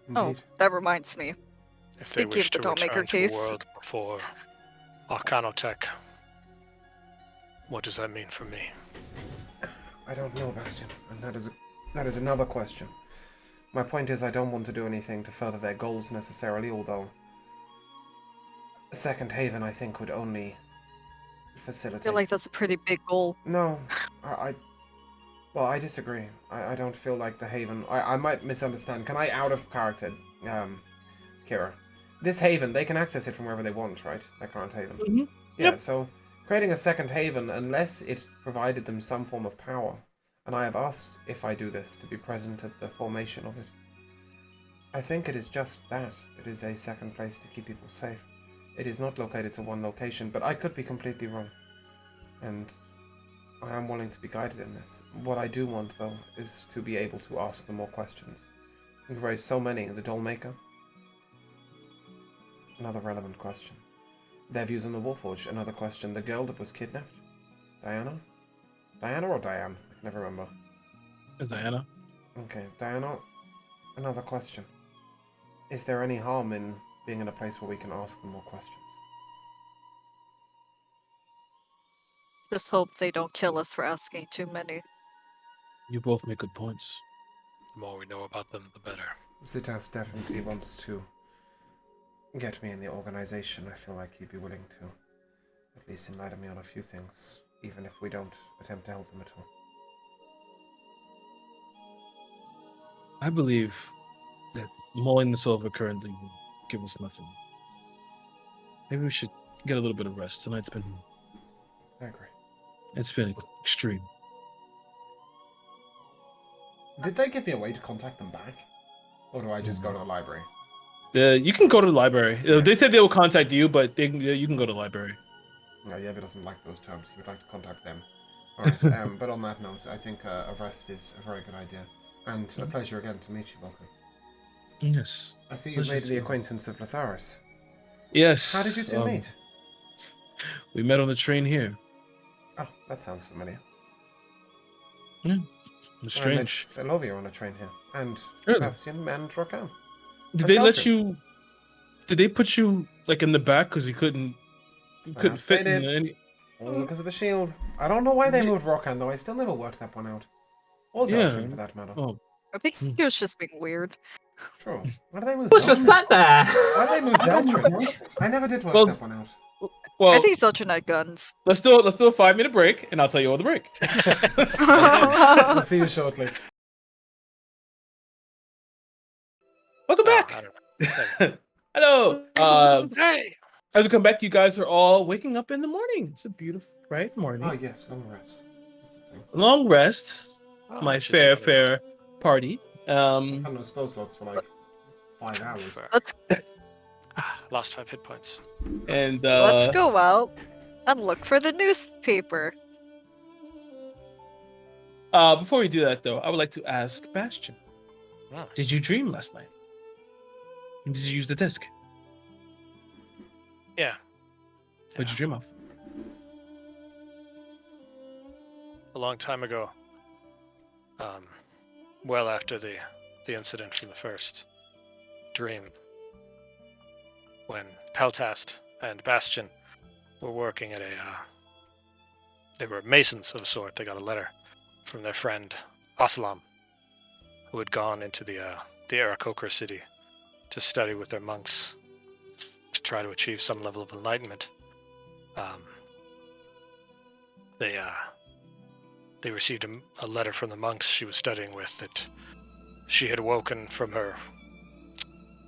indeed. Oh, that reminds me. If they Speaking wish of the to doll maker return to the case. world before Arcanotech, what does that mean for me? I don't know, Bastion, and that is another question. My point is, I don't want to do anything to further their goals necessarily, although a second haven, I think, would only I facilitate. feel like that's a pretty big goal. No, well, I disagree. I don't feel like the haven. I might misunderstand. Can I out of character, Kira? This haven, they can access it from wherever they want, right? Their current haven. Mhm. Yeah. Yep. So creating a second haven, unless it provided them some form of power, and I have asked if I do this to be present at the formation of it. I think it is just that. It is a second place to keep people safe. It is not located to one location, but I could be completely wrong. And I am willing to be guided in this. What I do want, though, is to be able to ask them more questions. We've raised so many. The doll maker? Another relevant question. Their views on the Warforged? Another question. The girl that was kidnapped? Diana? Diana or Diane? I can never remember. Is Diana? Okay, Diana. Another question. Is there any harm in being in a place where we can ask them more questions? Just hope they don't kill us for asking too many. You both make good points. The more we know about them, the better. Zitas definitely wants to get me in the organization. I feel like he'd be willing to at least enlighten me on a few things, even if we don't attempt to help them at all. I believe that mulling this over currently will give us nothing. Maybe we should get a little bit of rest. Tonight's been I agree. extreme. Did they give me a way to contact them back? Or do I just go to the library? You can go to the library. They said they will contact you, but you can go to the library. No, Yeva doesn't like those terms. He would like to contact them. Alright, but on that note, I think a rest is a very good idea. And a pleasure again to meet you, Welcome. Yes. I see you've made the acquaintance of Latharis. Yes. How did you two meet? We met on the train here. Oh, that sounds familiar. Yeah. It's strange. I met Elovia on a train here. And Really? Bastion and Rokan. Did they let you? Did they put you like in the back because you couldn't fit in any? Only because of the shield. I don't know why they moved Rokan though. I still never worked that one out. Or Zeltrin, for that matter. Oh, I think he was just being weird. True. Why did they move was just Zeltrin? sat there. Why did they move Zeltrin? I never did work Well, that one out. Well, I think Zeltron had guns. let's do a 5-minute break, and I'll tell you all the break. We'll see you shortly. Welcome Oh, back. I don't know. Hello. Hey! As we come back, you guys are all waking up in the morning. It's a beautiful, bright morning. Oh yes, long rest. That's the thing. Long rest. Oh, My I should take a fair party. I had no spell slots for like 5 hours. Fair. Let's Lost 5 hit points. And let's go out and look for the newspaper. Before we do that, though, I would like to ask Bastion. Oh. Did you dream last night? And did you use the disc? Yeah. What did you dream of? A long time ago. Well after the incident from the first dream, when Peltast and Bastion were working at they were masons of a sort. They got a letter from their friend Asalam, who had gone into the Aarakocra city to study with their monks to try to achieve some level of enlightenment. They received a letter from the monks she was studying with that she had awoken from her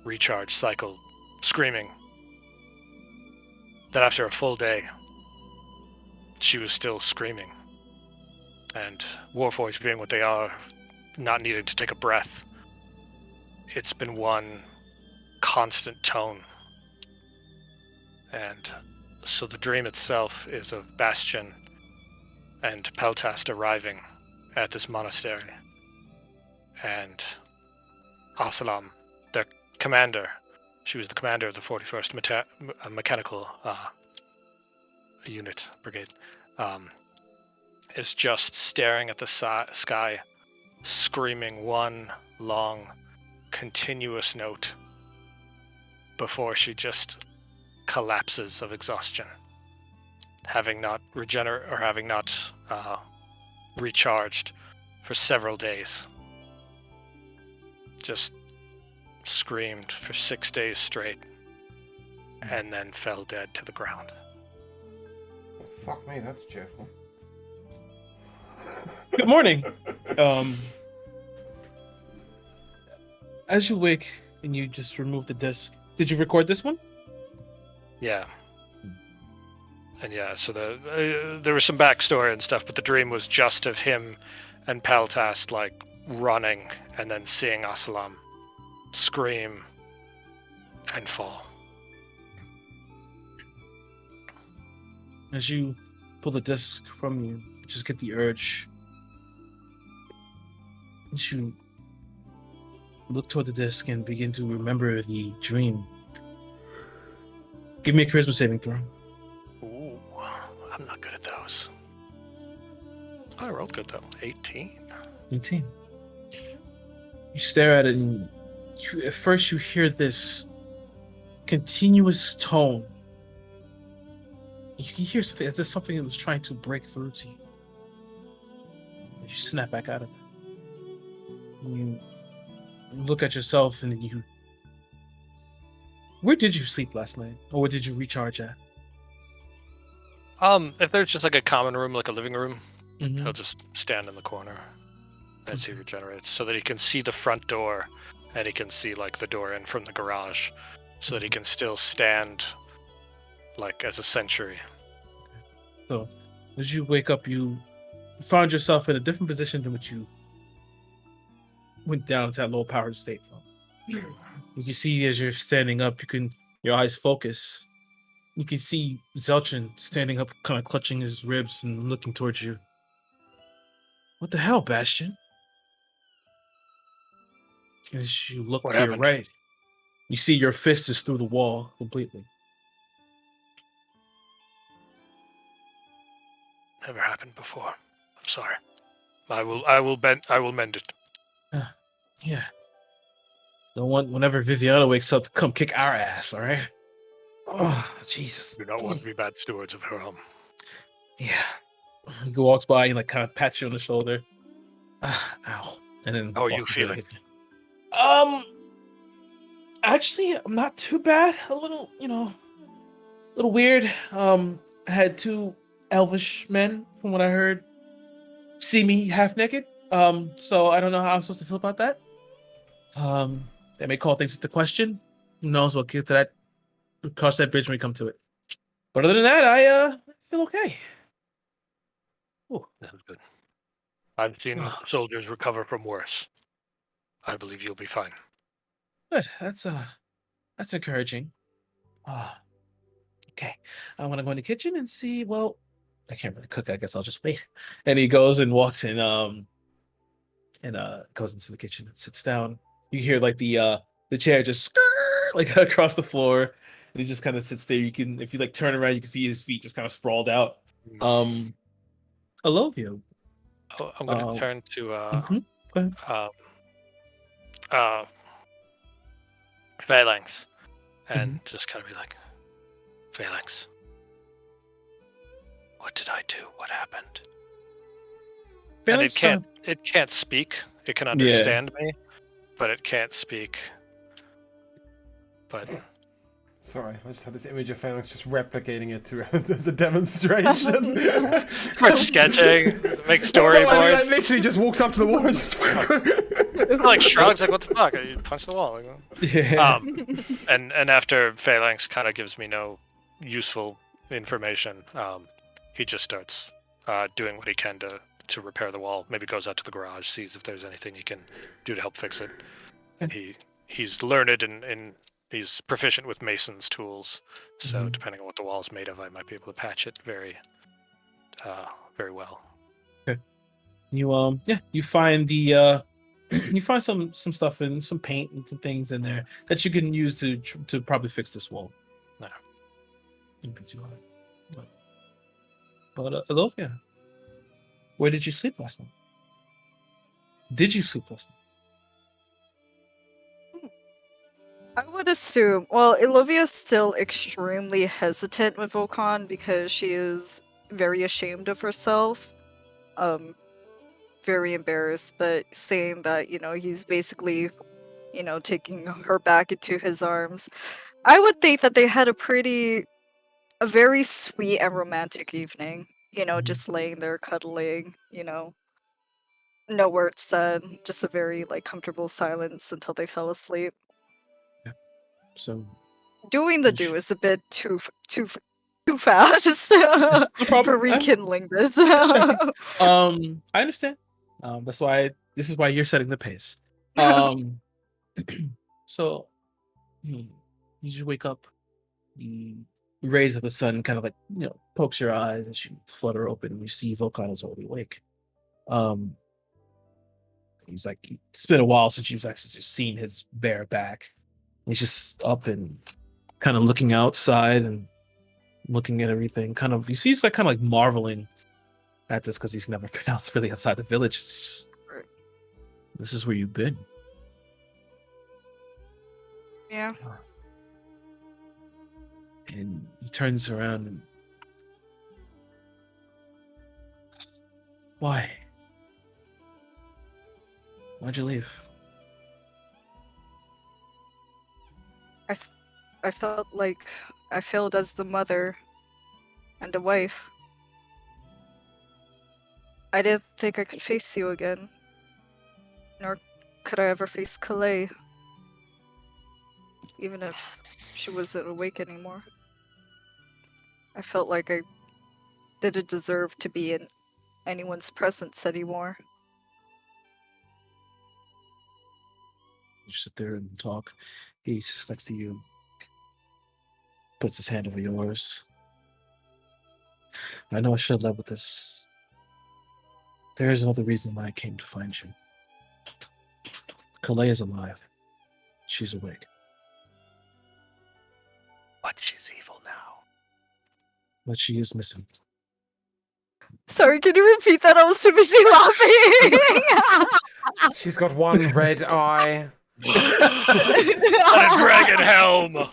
recharge cycle screaming. That after a full day, she was still screaming. And Warforged being what they are, not needing to take a breath, it's been one constant tone. And so the dream itself is of Bastion and Peltast arriving at this monastery. And Asalam, their commander, she was the commander of the 41st Mechanical Unit Brigade, is just staring at the sky, screaming one long, continuous note before she just collapses of exhaustion, having not recharged for several days. Just screamed for 6 days straight, and then fell dead to the ground. Well, fuck me, that's cheerful. Good morning. As you wake and you just remove the disc, did you record this one? Yeah. And yeah, so there was some backstory and stuff, but the dream was just of him and Peltast like running and then seeing Asalam scream and fall. As you pull the disc from you, just get the urge. As you look toward the disc and begin to remember the dream, give me a charisma saving throw. Ooh, I'm not good at those. I rolled good though. 18. 18. You stare at it and at first you hear this continuous tone. You can hear something as if something that was trying to break through to you. You snap back out of it. You look at yourself and then you... Where did you sleep last night? Or where did you recharge at? If there's just like a common room, like a living room, Mhm. he'll just stand in the corner as he regenerates, so that he can see the front door and he can see like the door in from the garage, so that he can still stand like as a sentry. So, as you wake up, you found yourself in a different position than what you went down to that low powered state from. You can see as you're standing up, your eyes focus. You can see Zeltron standing up, kind of clutching his ribs and looking towards you. What the hell, Bastion? As you look What to your happened? right, you see your fist is through the wall completely. Never happened before. I'm sorry. I will mend it. Yeah. Don't want whenever Viviana wakes up to come kick our ass, all right? Oh, Jesus. Do not want to be bad stewards of her home. Yeah. He walks by and like kind of pats you on the shoulder. Ow. And then How are you walks feeling? Actually, I'm not too bad. A little, little weird. I had two elvish men, from what I heard, see me half naked. So I don't know how I'm supposed to feel about that. They may call things into question. Who knows? We'll get to that. We'll cross that bridge when we come to it. But other than that, I feel okay. Ooh. That was good. I've seen soldiers recover from worse. I believe you'll be fine. Good. That's encouraging. Okay. I'm gonna go in the kitchen and see. Well, I can't really cook. I guess I'll just wait. And he goes and walks in. Goes into the kitchen and sits down. You hear like the chair just like across the floor, and he just kind of sits there. You can, if you like turn around, you can see his feet just kind of sprawled out. Alovia. Oh, I'm going to turn to Go ahead. Phalanx and just kind of be like, Phalanx, what did I do? What happened? Phalanx, and it can't speak. It can understand me, but it can't speak. But sorry, I just had this image of Phalanx just replicating it as a demonstration. for sketching, make storyboards. I mean, like, literally just walks up to the wall and just like shrugs, like what the fuck? You punch the wall. Yeah. And after Phalanx kind of gives me no useful information, he just starts doing what he can to repair the wall. Maybe goes out to the garage, sees if there's anything he can do to help fix it. And he's learned and he's proficient with mason's tools. So depending on what the wall is made of, I might be able to patch it very well. Okay. You find the you find some stuff and some paint and some things in there that you can use to probably fix this wall. No. But Alovia, where did you sleep last night? Did you sleep last night? I would assume. Well, Ilovia's still extremely hesitant with Volcon because she is very ashamed of herself. Very embarrassed, but saying that, he's basically, taking her back into his arms. I would think that they had a very sweet and romantic evening. Just laying there cuddling, no words said, just a very comfortable silence until they fell asleep. Yeah. So doing the do is a bit too fast no problem. for rekindling this. I understand. That's why this is why you're setting the pace. So you just wake up, the rays of the sun kind of pokes your eyes as you flutter open and you see Volcon is already awake. He's like, it's been a while since you've actually just seen his bare back. He's just up and kind of looking outside and looking at everything. You see he's kind of marveling at this because he's never been really outside the village. Just, this is where you've been. Yeah. And he turns around and, why? Why'd you leave? I felt like I failed as the mother and a wife. I didn't think I could face you again. Nor could I ever face Calais. Even if she wasn't awake anymore. I felt like I didn't deserve to be in anyone's presence anymore. You sit there and talk. He sits next to you, puts his hand over yours. I know I should have led with this. There is another reason why I came to find you. Calais is alive. She's awake. But she's evil now. But she is missing. Sorry, can you repeat that? I was too busy laughing. She's got one red eye. On a dragon helm.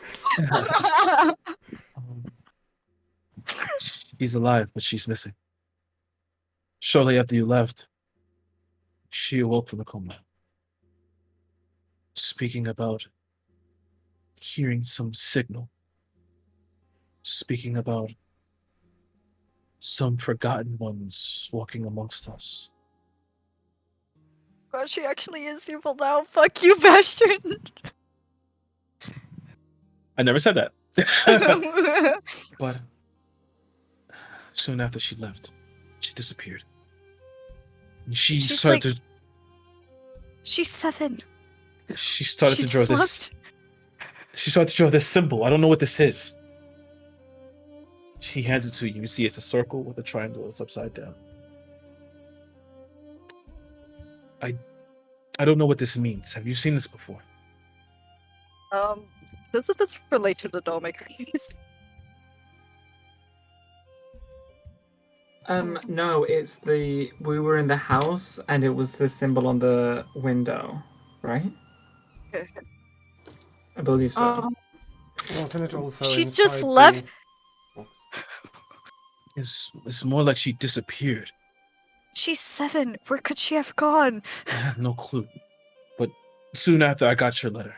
She's alive, but she's missing. Shortly after you left, she awoke from a coma. Speaking about hearing some signal. speaking about some forgotten ones walking amongst us. God, she actually is evil now. Fuck you, Bastion. I never said that. But soon after she left, she disappeared. And she She's started. She's 7. She started She to draw just this. left. She started to draw this symbol. I don't know what this is. She hands it to you. You see it's a circle with a triangle. It's upside down. I don't know what this means. Have you seen this before? Does this relate to the dollmakers? No, it's we were in the house and it was the symbol on the window, right? Okay. I believe so. Wasn't it also She inside just the left- box? It's more like she disappeared. She's 7. Where could she have gone? I have no clue. But soon after I got your letter,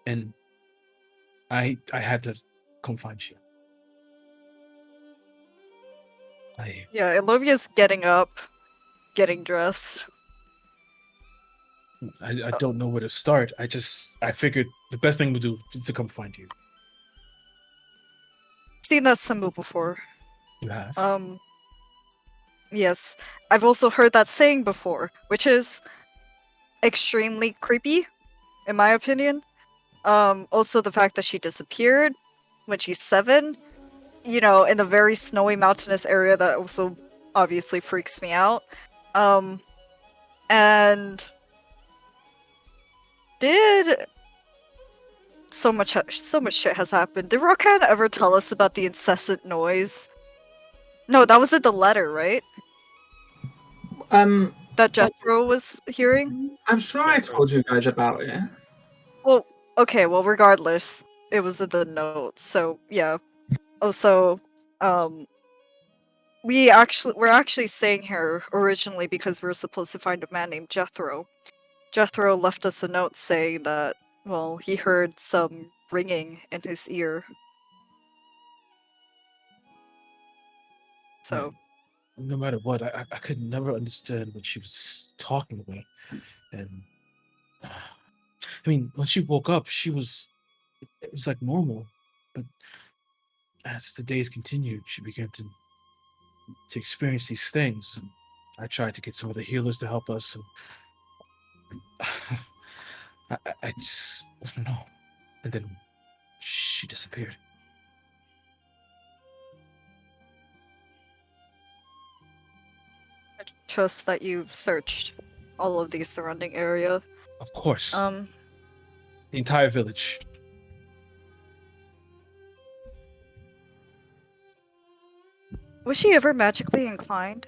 and I had to come find you. Yeah, Olivia's getting up, getting dressed. I don't know where to start. I figured the best thing to do is to come find you. Seen that symbol before. You have? Yes. I've also heard that saying before, which is extremely creepy, in my opinion. Also the fact that she disappeared when she's 7, you know, in a very snowy mountainous area, that also obviously freaks me out. And did so much shit has happened. Did Rokan ever tell us about the incessant noise? No, that was in the letter, right? That Jethro was hearing? I'm sure I told you guys about it. Well, okay, well, regardless, it was in the notes, so yeah. Also, we're actually staying here originally because we were supposed to find a man named Jethro. Jethro left us a note saying that, well, he heard some ringing in his ear. So, No matter what, I could never understand what she was talking about. And I mean, when she woke up, it was like normal. But as the days continued, she began to experience these things. And I tried to get some of the healers to help us. And I don't know. And then she disappeared. I trust that you searched all of the surrounding area. Of course. The entire village. Was she ever magically inclined?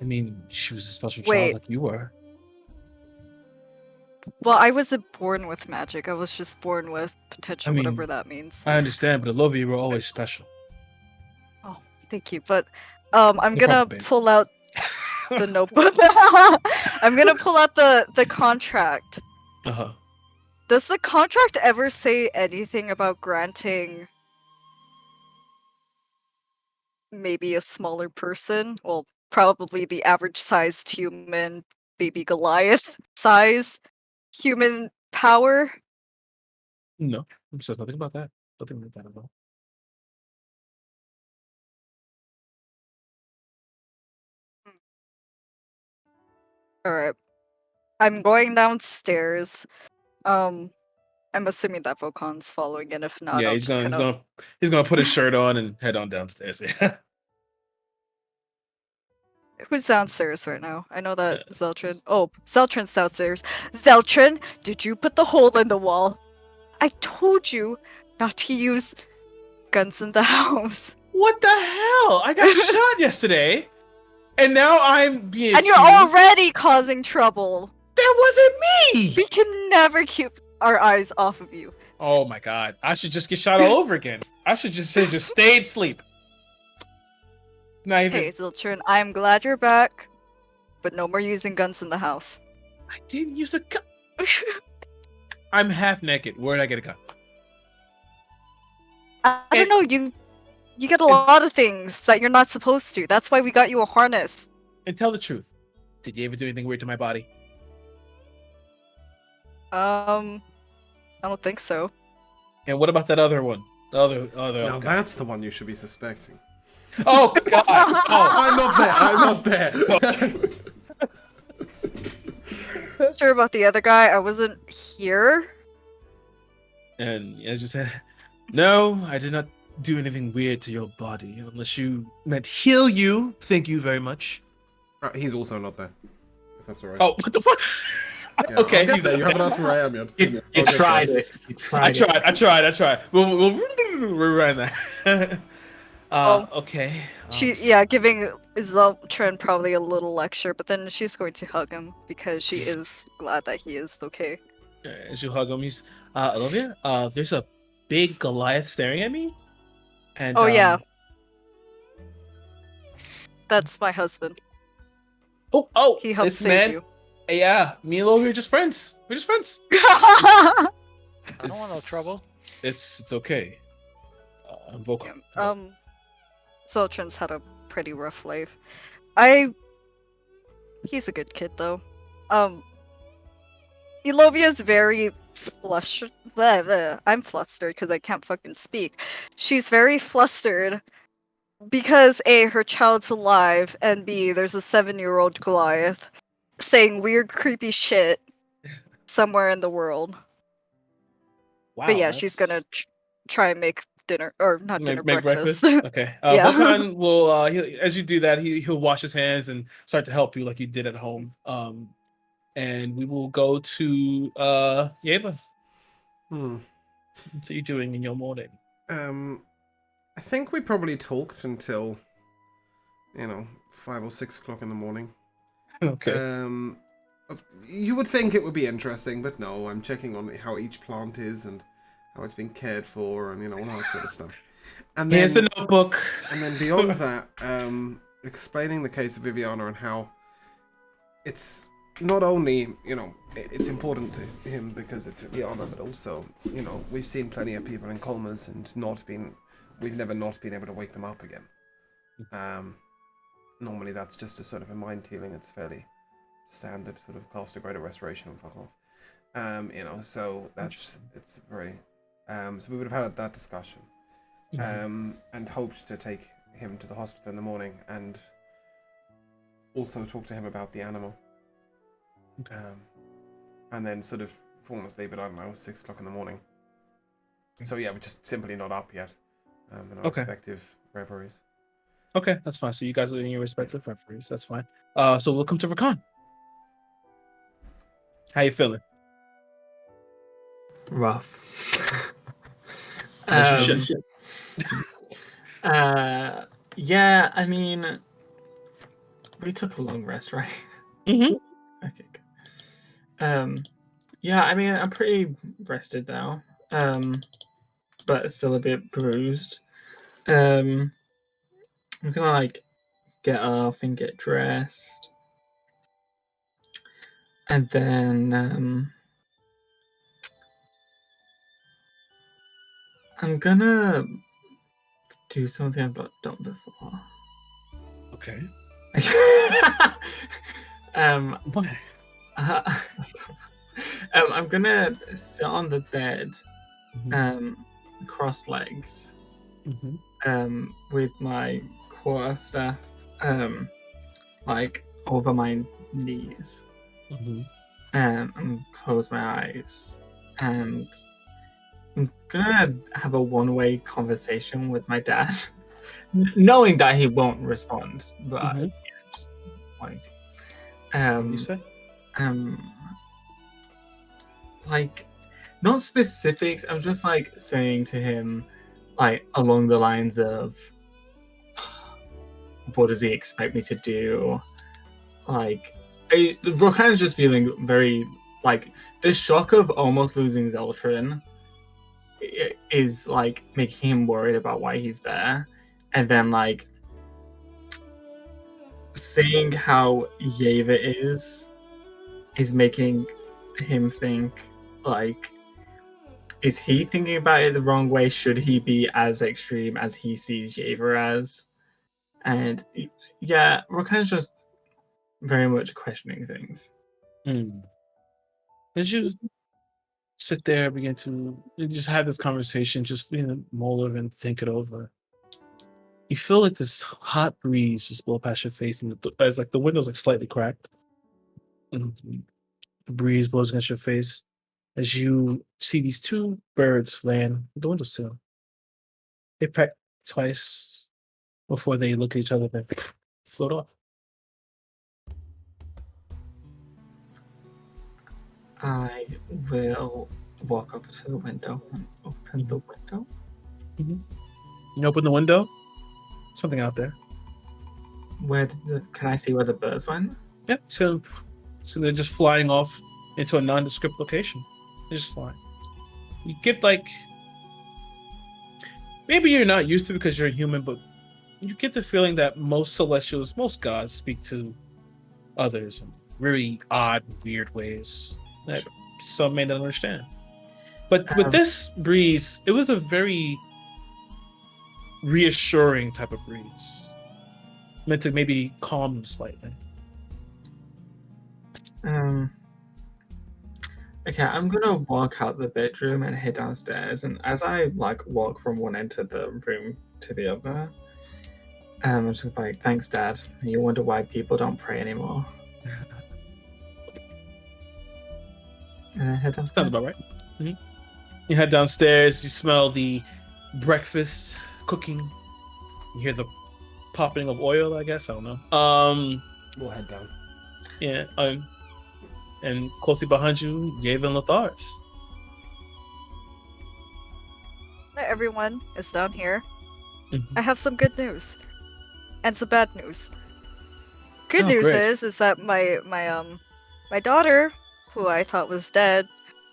I mean, she was a special Wait. child like you were. Well, I wasn't born with magic. I was just born with potential, I mean, whatever that means. I understand, but I love you. Were always special. Oh, thank you. But I'm No gonna problem, babe. pull out the notebook. I'm gonna pull out the contract. Uh-huh. Does the contract ever say anything about granting maybe a smaller person? Well, probably the average sized human, baby Goliath size human power? No, it says nothing about that. Nothing like that at all. Alright. I'm going downstairs. I'm assuming that Vokon's following in. If not, Yeah, I'll he's just gonna put his shirt on and head on downstairs. Who's downstairs right now? I know that Zeltrin. Oh, Zeltrin's downstairs. Zeltrin, did you put the hole in the wall? I told you not to use guns in the house. What the hell? I got shot yesterday, and now I'm being. And you're accused? already causing trouble. That wasn't me. We can never keep our eyes off of you. Oh my god! I should just get shot all over again. I should just say, just stay and sleep. Not even. Hey, Zeltrin, I'm glad you're back, but no more using guns in the house. I didn't use a gun. I'm half naked. Where'd I get a gun? I don't know. You get a lot of things that you're not supposed to. That's why we got you a harness. And tell the truth. Did you ever do anything weird to my body? I don't think so. And what about that other one? The other Now elf guy? that's the one you should be suspecting. Oh God! Oh, I'm not there. I'm not there. Not sure about the other guy. I wasn't here. and as you said, no, I did not do anything weird to your body, unless you meant heal you. Thank you very much. He's also not there. If that's alright. Oh, what the fuck? Yeah, Okay, I'll get he's there. there. You haven't asked me where I am yet. You Okay, tried fine. it. You I tried it. tried. We'll rerun that. Okay. Giving Zeltran probably a little lecture, but then she's going to hug him because she is glad that he is okay. As you hug him, he's Olivia. There's a big Goliath staring at me. And Oh, yeah. That's my husband. Oh, He helped this save man. you. Yeah, me and Olivia are just friends. We're just friends. I don't want no trouble. It's okay. I'm vocal. Zeltran's had a pretty rough life. He's a good kid though. Elovia's very flustered. I'm flustered because I can't fucking speak. She's very flustered because A, her child's alive, and B, there's a 7-year-old Goliath saying weird, creepy shit somewhere in the world. Wow. But yeah, she's gonna try and make dinner, or not dinner, make breakfast. Okay. Yeah. Vulcan will, as you do that, he'll wash his hands and start to help you like you did at home. And we will go to Yeva. What are you doing in your morning? I think we probably talked until 5 or 6 o'clock in the morning. Okay. You would think it would be interesting, but no, I'm checking on how each plant is and how it's been cared for and all that sort of stuff. And then, Here's the notebook. And then beyond that, explaining the case of Viviana and how it's not only, it's important to him because it's Viviana, but also, we've seen plenty of people in comas and we've never not been able to wake them up again. Normally that's just a sort of a mind healing. It's fairly standard, sort of cast a greater restoration and fuck off. So it's very, so we would have had that discussion, and hoped to take him to the hospital in the morning and also talk to him about the animal. And then sort of fallen asleep at, 6 o'clock in the morning. So yeah, we're just simply not up yet, in our respective reveries. Okay, that's fine. So you guys are in your respective referees. That's fine. So welcome to Rakan. How you feeling? Rough. As you should. Yeah, I mean, we took a long rest, right? Mm-hmm. Okay, good. Yeah, I mean, I'm pretty rested now, but still a bit bruised. I'm gonna get up and get dressed, and then I'm gonna do something I've not done before. Okay. What? I'm gonna sit on the bed, cross-legged, with my quarterstaff, over my knees, and close my eyes, and I'm gonna have a one-way conversation with my dad, knowing that he won't respond, but just wanting to. You say? Not specifics. I'm just saying to him, along the lines of, what does he expect me to do? Rokan's just feeling very the shock of almost losing Zeltran is making him worried about why he's there, and then seeing how Yeva is making him think is he thinking about it the wrong way? Should he be as extreme as he sees Yaver as? And yeah, we're kind of just very much questioning things. As you sit there, begin to just have this conversation, just mull over and think it over. You feel like this hot breeze just blow past your face, and as like the window's like slightly cracked, and the breeze blows against your face as you see these two birds land on the windowsill. They peck twice before they look at each other, then float off. I will walk over to the window and open the window. You open the window, something out there. Can I see where the birds went? Yep. So they're just flying off into a nondescript location. They're just flying. You get like, maybe you're not used to it because you're a human, but you get the feeling that most celestials, most gods speak to others in very odd, weird ways that some may not understand. But with this breeze, it was a very reassuring type of breeze, meant to maybe calm them slightly. Okay, I'm gonna walk out the bedroom and head downstairs, and as I walk from one end of the room to the other, I'm just like, thanks, Dad. You wonder why people don't pray anymore. And I head downstairs. Sounds about right. Mm-hmm. You head downstairs, you smell the breakfast cooking, you hear the popping of oil, I guess, I don't know. We'll head down. Yeah, and closely behind you, Yeva and Latharis. Hi, everyone is down here. Mm-hmm. I have some good news and some bad news. Good Oh, news great. is that my daughter, who I thought was dead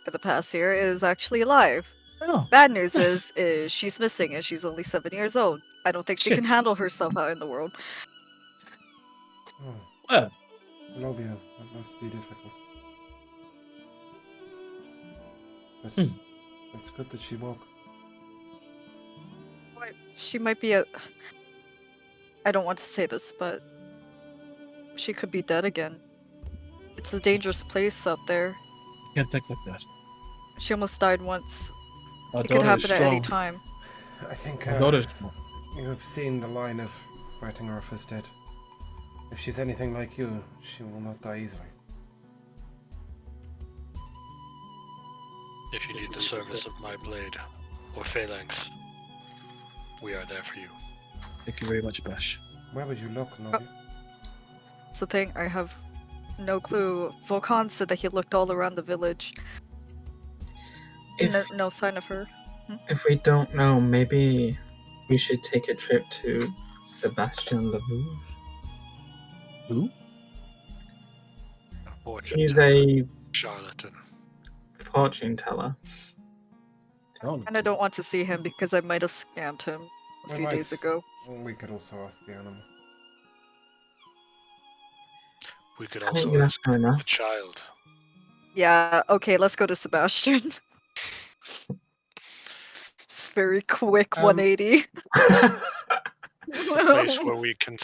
for the past year, is actually alive. Oh, Bad news nice. is she's missing and she's only 7 years old. I don't think she can Shit. handle herself out in the world. Oh, Well, Lovia, that must be difficult. But it's good that she woke. She might be I don't want to say this, but she could be dead again. It's a dangerous place out there. you can't think like that. She almost died once. Our It could daughter is happen at any strong. time. I think Our daughter is strong. you have seen the line of writing her off as dead. If she's anything like you, she will not die easily. If you need the service of my blade or phalanx, we are there for you. Thank you very much, Bash. Where would you look, Lovia? It's the thing, I have no clue. Volkan said that he looked all around the village. No sign of her. If we don't know, maybe we should take a trip to Sebastian Larouche. Who? He's a charlatan. fortune teller. And I don't want to see him because I might have scammed him a few days ago. We could also ask the animal. We could I also think that's ask fair enough. the child. Yeah, okay, let's go to Sebastian. It's a very quick 180. A place where we can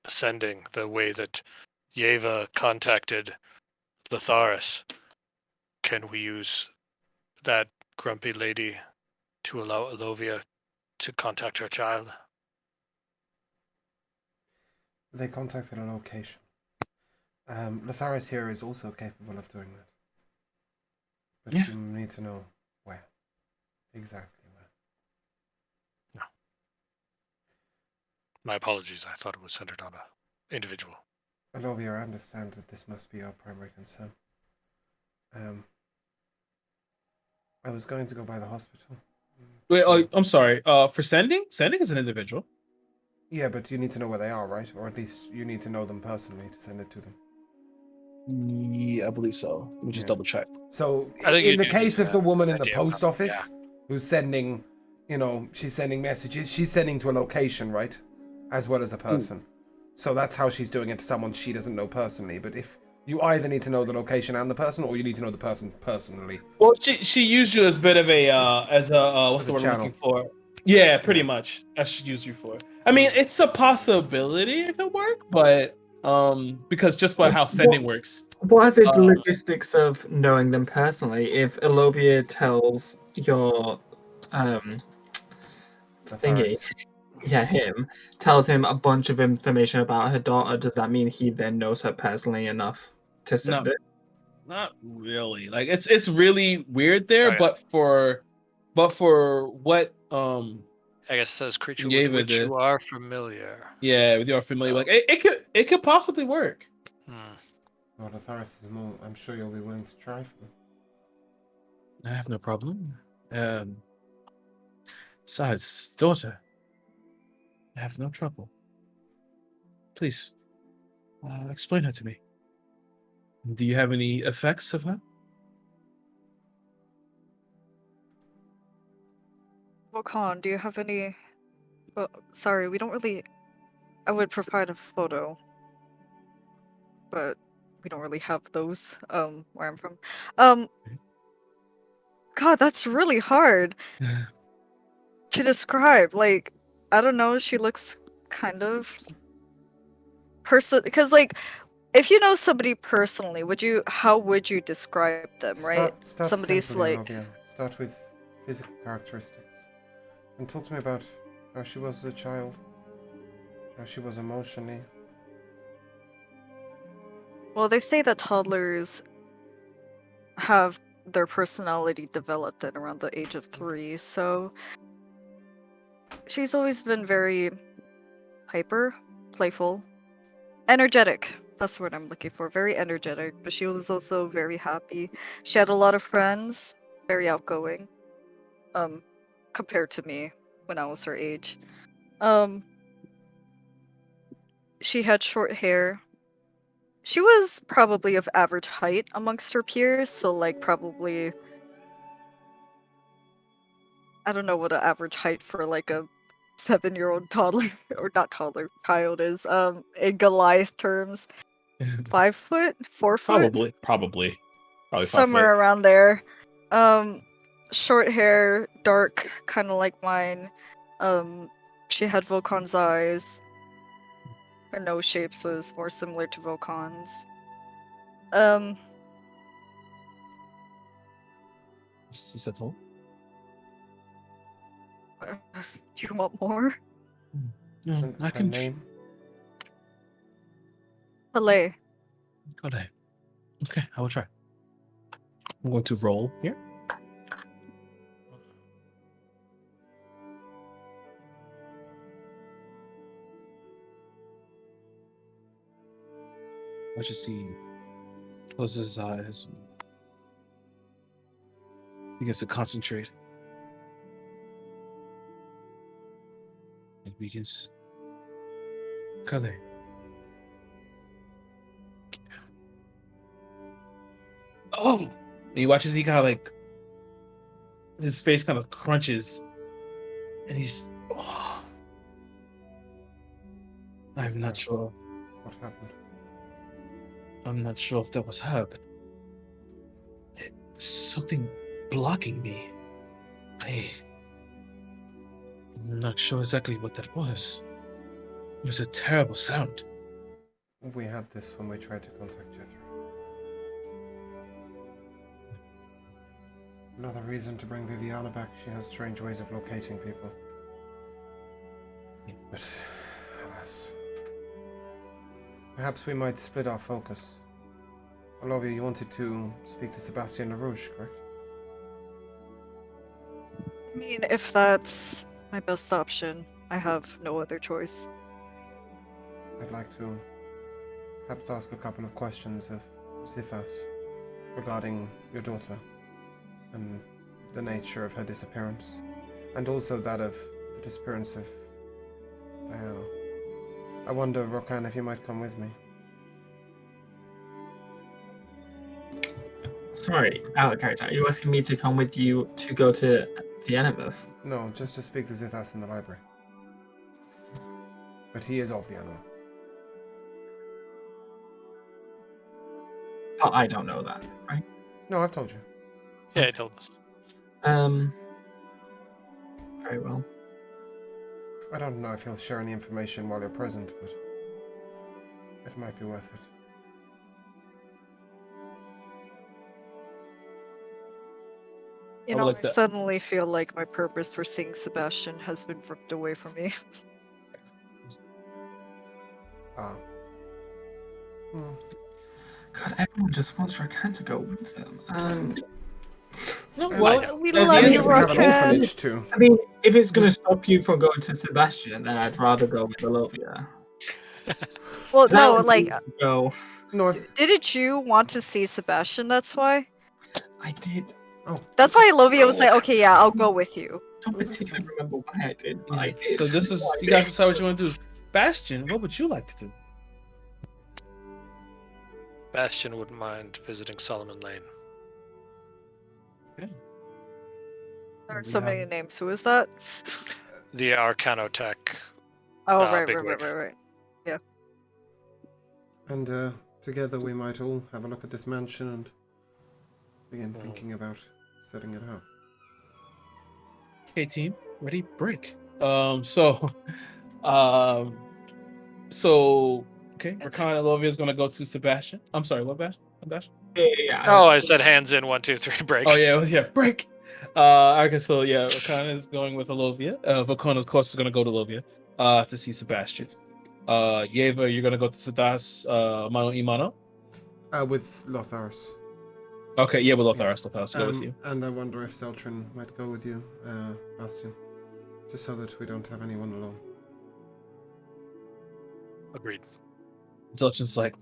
sending the way that Yeva contacted Latharis. Can we use that grumpy lady to allow Alovia to contact her child? They contacted a location. Latharis here is also capable of doing that. But Yeah. you need to know where. Exactly where. No. My apologies, I thought it was centered on an individual. Alovia, I understand that this must be your primary concern. I was going to go by the hospital. Wait, oh, I'm sorry. For sending? Sending is an individual. Yeah, but you need to know where they are, right? Or at least you need to know them personally to send it to them. Yeah, I believe so. Let me just double check. So, I think in you the do case need of to the woman in have the an idea post of- office who's sending, she's sending messages, she's sending to a location, right? As well as a person. So that's how she's doing it to someone she doesn't know personally. But if You either need to know the location and the person, or you need to know the person personally. Well, she used you as a bit of a what's As the a word I'm channel. looking for? Yeah, pretty much. That's what she used you for. I mean, it's a possibility it could work, but because just by how sending works. What are the Uh, logistics of knowing them personally? If Elovia tells your thingy, Atharis. him tells him a bunch of information about her daughter, does that mean he then knows her personally enough to send No. it? Not really. Like it's really weird there, Okay. but for what I guess it says creature with Yeva which did. you are familiar. Yeah, with your familiar, Oh. like it could possibly work. Lord Atharis is more. I'm sure you'll be willing to try for them. I have no problem. Besides, daughter, I have no trouble. Please, explain her to me. Do you have any effects of her? Volkan, do you have any? Oh, sorry, we don't really. I would provide a photo, but we don't really have those. Where I'm from. God, that's really hard to describe. Like, I don't know. She looks kind of because like, if you know somebody personally, how would you describe them, right? Start Somebody's simply, like, Olivia. Start with physical characteristics, and talk to me about how she was as a child, how she was emotionally. well, they say that toddlers have their personality developed at around the age of 3, so she's always been very hyper, playful, energetic. That's the word I'm looking for. Very energetic, but she was also very happy. She had a lot of friends, very outgoing, compared to me when I was her age. She had short hair. She was probably of average height amongst her peers, so like probably I don't know what an average height for like a 7-year-old toddler or not toddler child is. In Goliath terms, 5 foot, 4 foot, Probably 5 somewhere foot. around there. Short hair, dark, kind of like mine. She had Volkan's eyes. Her nose shapes was more similar to Volkan's. Is that all? Do you want more? No, And I her can. name. Malay. Got it. Okay, I will try. I'm going to roll here. Let's just see. Closes his eyes. Begins to concentrate. It begins. Kale. Oh! And he watches, he kind of like. His face kind of crunches. And he's. Oh. I'm not sure. What happened? I'm not sure if that was her, but something blocking me. I'm not sure exactly what that was. It was a terrible sound. We had this when we tried to contact Jethro. Another reason to bring Viviana back. She has strange ways of locating people. But, alas. Perhaps we might split our focus. Olovia, you wanted to speak to Sebastian LaRouche, correct? I mean, if that's my best option, I have no other choice. I'd like to perhaps ask a couple of questions of Zithas regarding your daughter and the nature of her disappearance, and also that of the disappearance of Diana. I wonder, Rokan, if you might come with me. Sorry, out of character. Are you asking me to come with you to go to the Annabeth? No, just to speak to Zithas in the library. But he is of the animal. But I don't know that, right? No, I've told you. Yeah, he told us. Very well. I don't know if he'll share any information while you're present, but it might be worth it. You I would know, like I that. suddenly feel like my purpose for seeing Sebastian has been ripped away from me. Ah. Hmm. God, everyone just wants Rakan to go with them. No, And well, we at the love end- you, we have an Rakan. orphanage too. I mean, if it's going to stop you from going to Sebastian, then I'd rather go with Olivia. Well, 'Cause I no, want like, you to go. No, didn't you want to see Sebastian? That's why. I did. That's why Lovia was like, okay, yeah, I'll go with you. Don't particularly remember why I did, but I did. So this is I you guys did. decide what you want to do. Bastion, what would you like to do? Bastion wouldn't mind visiting Solomon Lane. There are We so have- many names. Who is that? The Arcanotech. Oh, Ah, right, big right, right, wig. right, right. and together we might all have a look at this mansion and begin Oh. thinking about setting it up. Okay, team, ready, break. So okay, Rakan and Lovia is gonna go to Sebastian. I'm sorry, what Bastion? Yeah. Oh, I said hands in, 1, 2, 3, break. Oh yeah, break. Okay, so yeah, Rakan is going with Olovia. Volcano, of course, is gonna go to Olovia to see Sebastian. Yeva, you're gonna go to Sadas Mano Imano. With Lotharis. Okay, yeah, with Lotharis go with you. And I wonder if Zeltrin might go with you, Bastion. Just so that we don't have anyone alone. Agreed. Zelchin's like,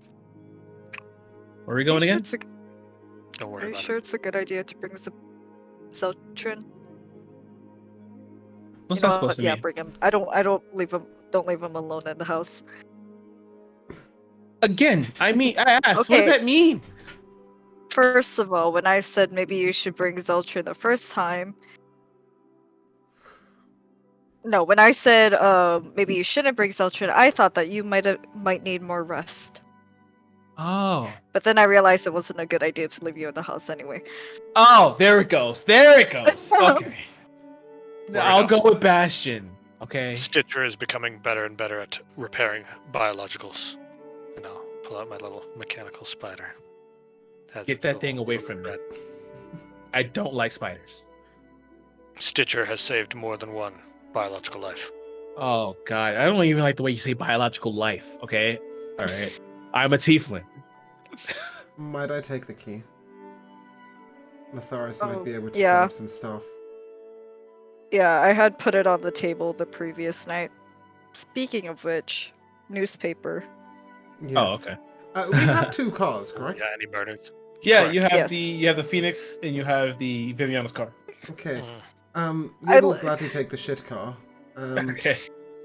where are we Are going you sure again? it's a- Don't Are worry you about sure it's a good idea to bring Zeltrin? What's You that know supposed to yeah, mean? bring him. I don't leave him. Don't leave him alone in the house. Again, I mean, I asked, what does Okay. that mean? First of all, when I said maybe you should bring Zeltrin the first time. No, when I said maybe you shouldn't bring Zeltrin, I thought that you might need more rest. Oh, But then I realized it wasn't a good idea to leave you in the house anyway. there it goes. Okay, Word I'll up. go with Bastion. Okay. Stitcher is becoming better and better at repairing biologicals. And I'll pull out my little mechanical spider. Has Get its that little thing away from me. thread. I don't like spiders. Stitcher has saved more than one biological life. Oh God, I don't even like the way you say biological life. Okay, all right. I'm a tiefling. Might I take the key? Lotharis might Oh, be able to yeah. set up some stuff. Yeah, I had put it on the table the previous night. Speaking of which, newspaper. Yes. Oh, okay. We have 2 cars, correct? Yeah, any murders? Yeah, Correct. you have Yes. the Phoenix and you have the Viviana's car. Okay. Mm. You I will li- gladly take the shit car. Okay.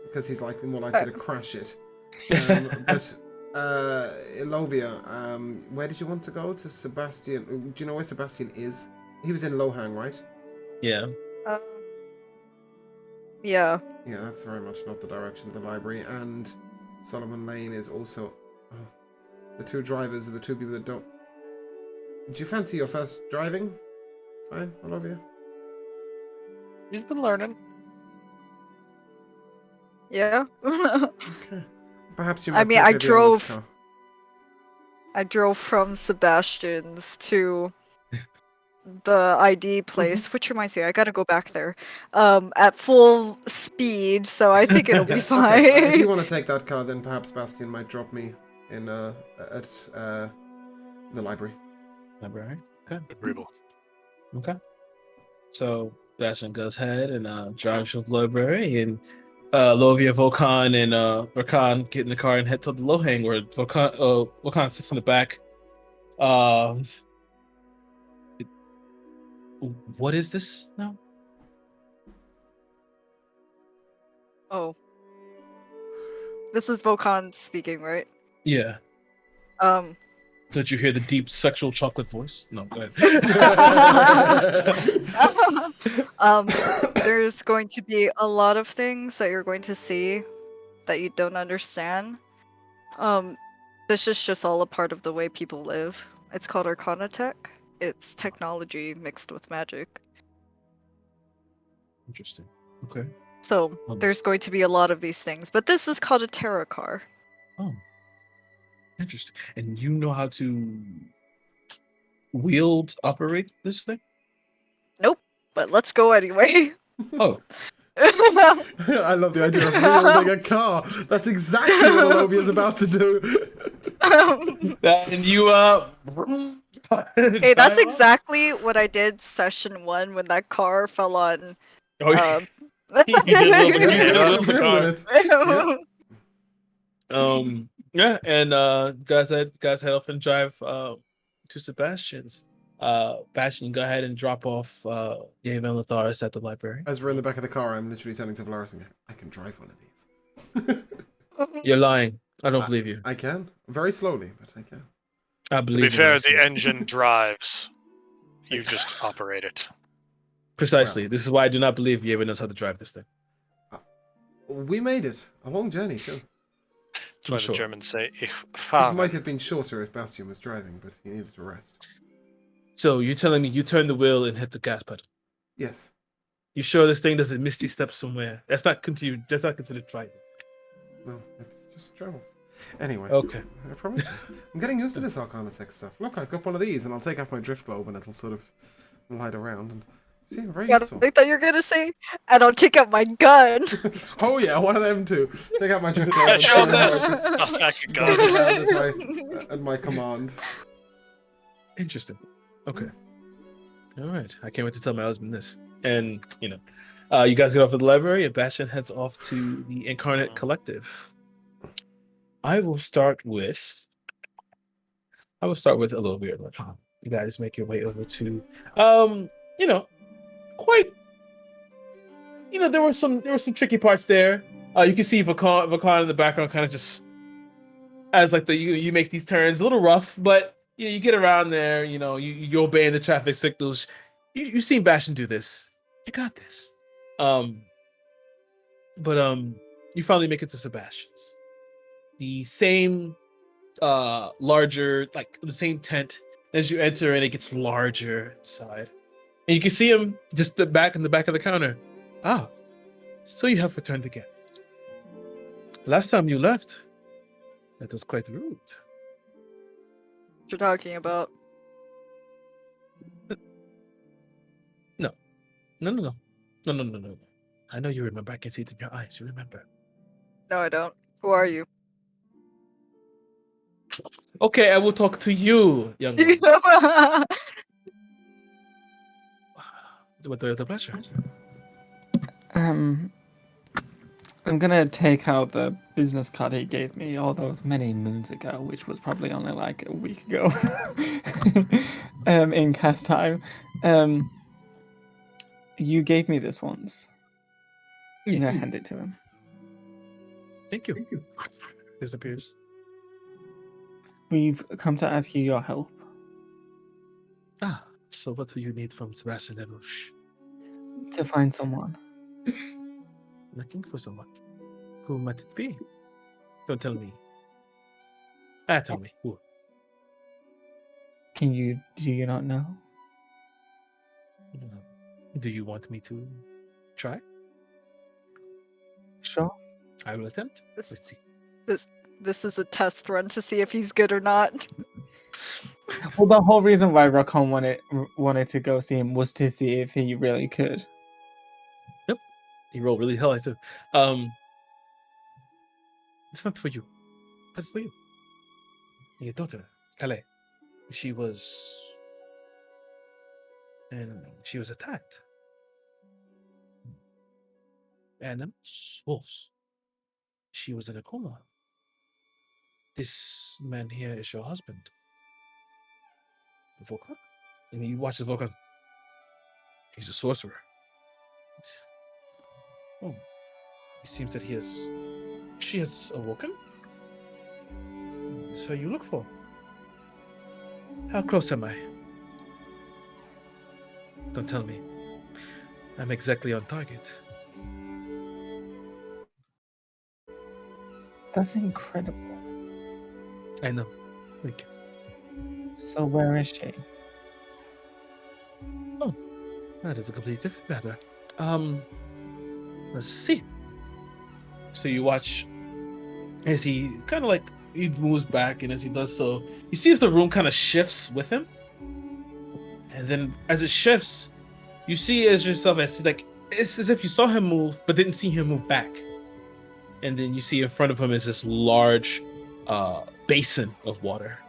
Because he's more likely to crash it. But Ilovia, where did you want to go? To Sebastian? Do you know where Sebastian is? He was in Lohang, right? Yeah. Yeah. Yeah, that's very much not the direction of the library. And Solomon Lane is also... the 2 drivers are the 2 people that don't... Do you fancy your first driving? Fine, Ilovia. He's been learning. Yeah. Okay. Perhaps you I might mean, take I Viviana's drove- car. I drove from Sebastian's to the ID place, which reminds me, I gotta go back there. At full speed, so I think it'll be fine. Okay, if you want to take that car, then perhaps Bastion might drop me in at the library. Library. Okay. Agreeable. Okay. So Bastion goes ahead and drives to the library, and Lovia, Volcan, and Rakan get in the car and head to the Lohang, where Volcan sits in the back. What is this now? Oh. This is Volcan speaking, right? Yeah. Um. Don't you hear the deep sexual chocolate voice? No, go ahead. There's going to be a lot of things that you're going to see that you don't understand. This is just all a part of the way people live. It's called Arcana Tech. It's technology mixed with magic. Interesting. Okay. So Um, there's going to be a lot of these things, but this is called a tarot car. Oh, interesting. And you know how to operate this thing? Nope, but let's go anyway. Oh, I love the idea of wielding a car. That's exactly what Alovia's about to do. and you Hey, that's drive off? exactly what I did session 1 when that car fell on. Oh, Um, you did a little bit. You Yeah, did a you're little bit wielding car. it. Yeah, and guys head off and drive to Sebastian's. Bastion, go ahead and drop off Yave and Latharis at the library. As we're in the back of the car, I'm literally telling Tavlaris, I can drive one of these. You're lying. I don't believe you. I can. Very slowly, but I can. I To believe be you, fair, Nelson. the engine drives. You just operate it. Precisely. Well. This is why I do not believe Yave knows how to drive this thing. We made it. A long journey, too. That's why Sure. the Germans say, Ich It fahre. might have been shorter if Bastion was driving, but he needed to rest. So you're telling me you turned the wheel and hit the gas pedal? Yes. You sure this thing doesn't misty step somewhere? That's not considered driving. No, it just travels. Anyway. Okay. I promise you. I'm getting used to this Arcana Tech stuff. Look, I've got one of these, and I'll take off my drift globe, and it'll sort of light around. And see, very I useful. think that you're gonna say, and I'll take out my gun. Oh yeah, one of them too. Take out my drift globe. Yeah, and show see how it this. just Toss back a goes gun. around at my command. Interesting. Okay. All right. I can't wait to tell my husband this. And, you guys get off at the library, and Bastion heads off to the Incarnate Collective. I will start with a little weird one. You guys make your way over to, quite. There were some tricky parts there. You can see Vakan in the background, kind of just as like you make these turns, a little rough, but you get around there. You're obeying the traffic signals. You've seen Bastion do this. You got this. But you finally make it to Sebastian's. The same, larger, like the same tent. As you enter, and it gets larger inside, and you can see him just in the back of the counter. Ah, so you have returned again. Last time you left, that was quite rude. What you're talking about? No. I know you remember. I can see it in your eyes. You remember. No, I don't. Who are you? Okay, I will talk to you, young one. What do I have the pleasure? I'm gonna take out the business card he gave me all those many moons ago, which was probably only like a week ago. In cast time. You gave me this once. I'm gonna hand it to him. Thank you. Disappears. We've come to ask you your help. Ah, so what do you need from Sebastian Lelouch? To find someone. Looking for someone. Who might it be? Don't tell me. Tell me. Who? Do you not know? Do you want me to try? Sure. I will attempt. This- Let's see. This is a test run to see if he's good or not. Well, the whole reason why Rakon wanted to go see him was to see if he really could. Yep. He rolled really high too. It's not for you. That's for you. Your daughter, Calais. She was attacked. Animals, wolves. She was in a coma. This man here is your husband. Volkan? And he watches Volkan. He's a sorcerer. Oh. It seems that she has awoken? So you look for. How close am I? Don't tell me. I'm exactly on target. That's incredible. I know. Thank you. So where is she? That is a completely different matter. Let's see. So you watch as he kind of like he moves back, and as he does so, you see as the room kind of shifts with him, and then as it shifts, you see as yourself as like it's as if you saw him move but didn't see him move back, and then you see in front of him is this large basin of water.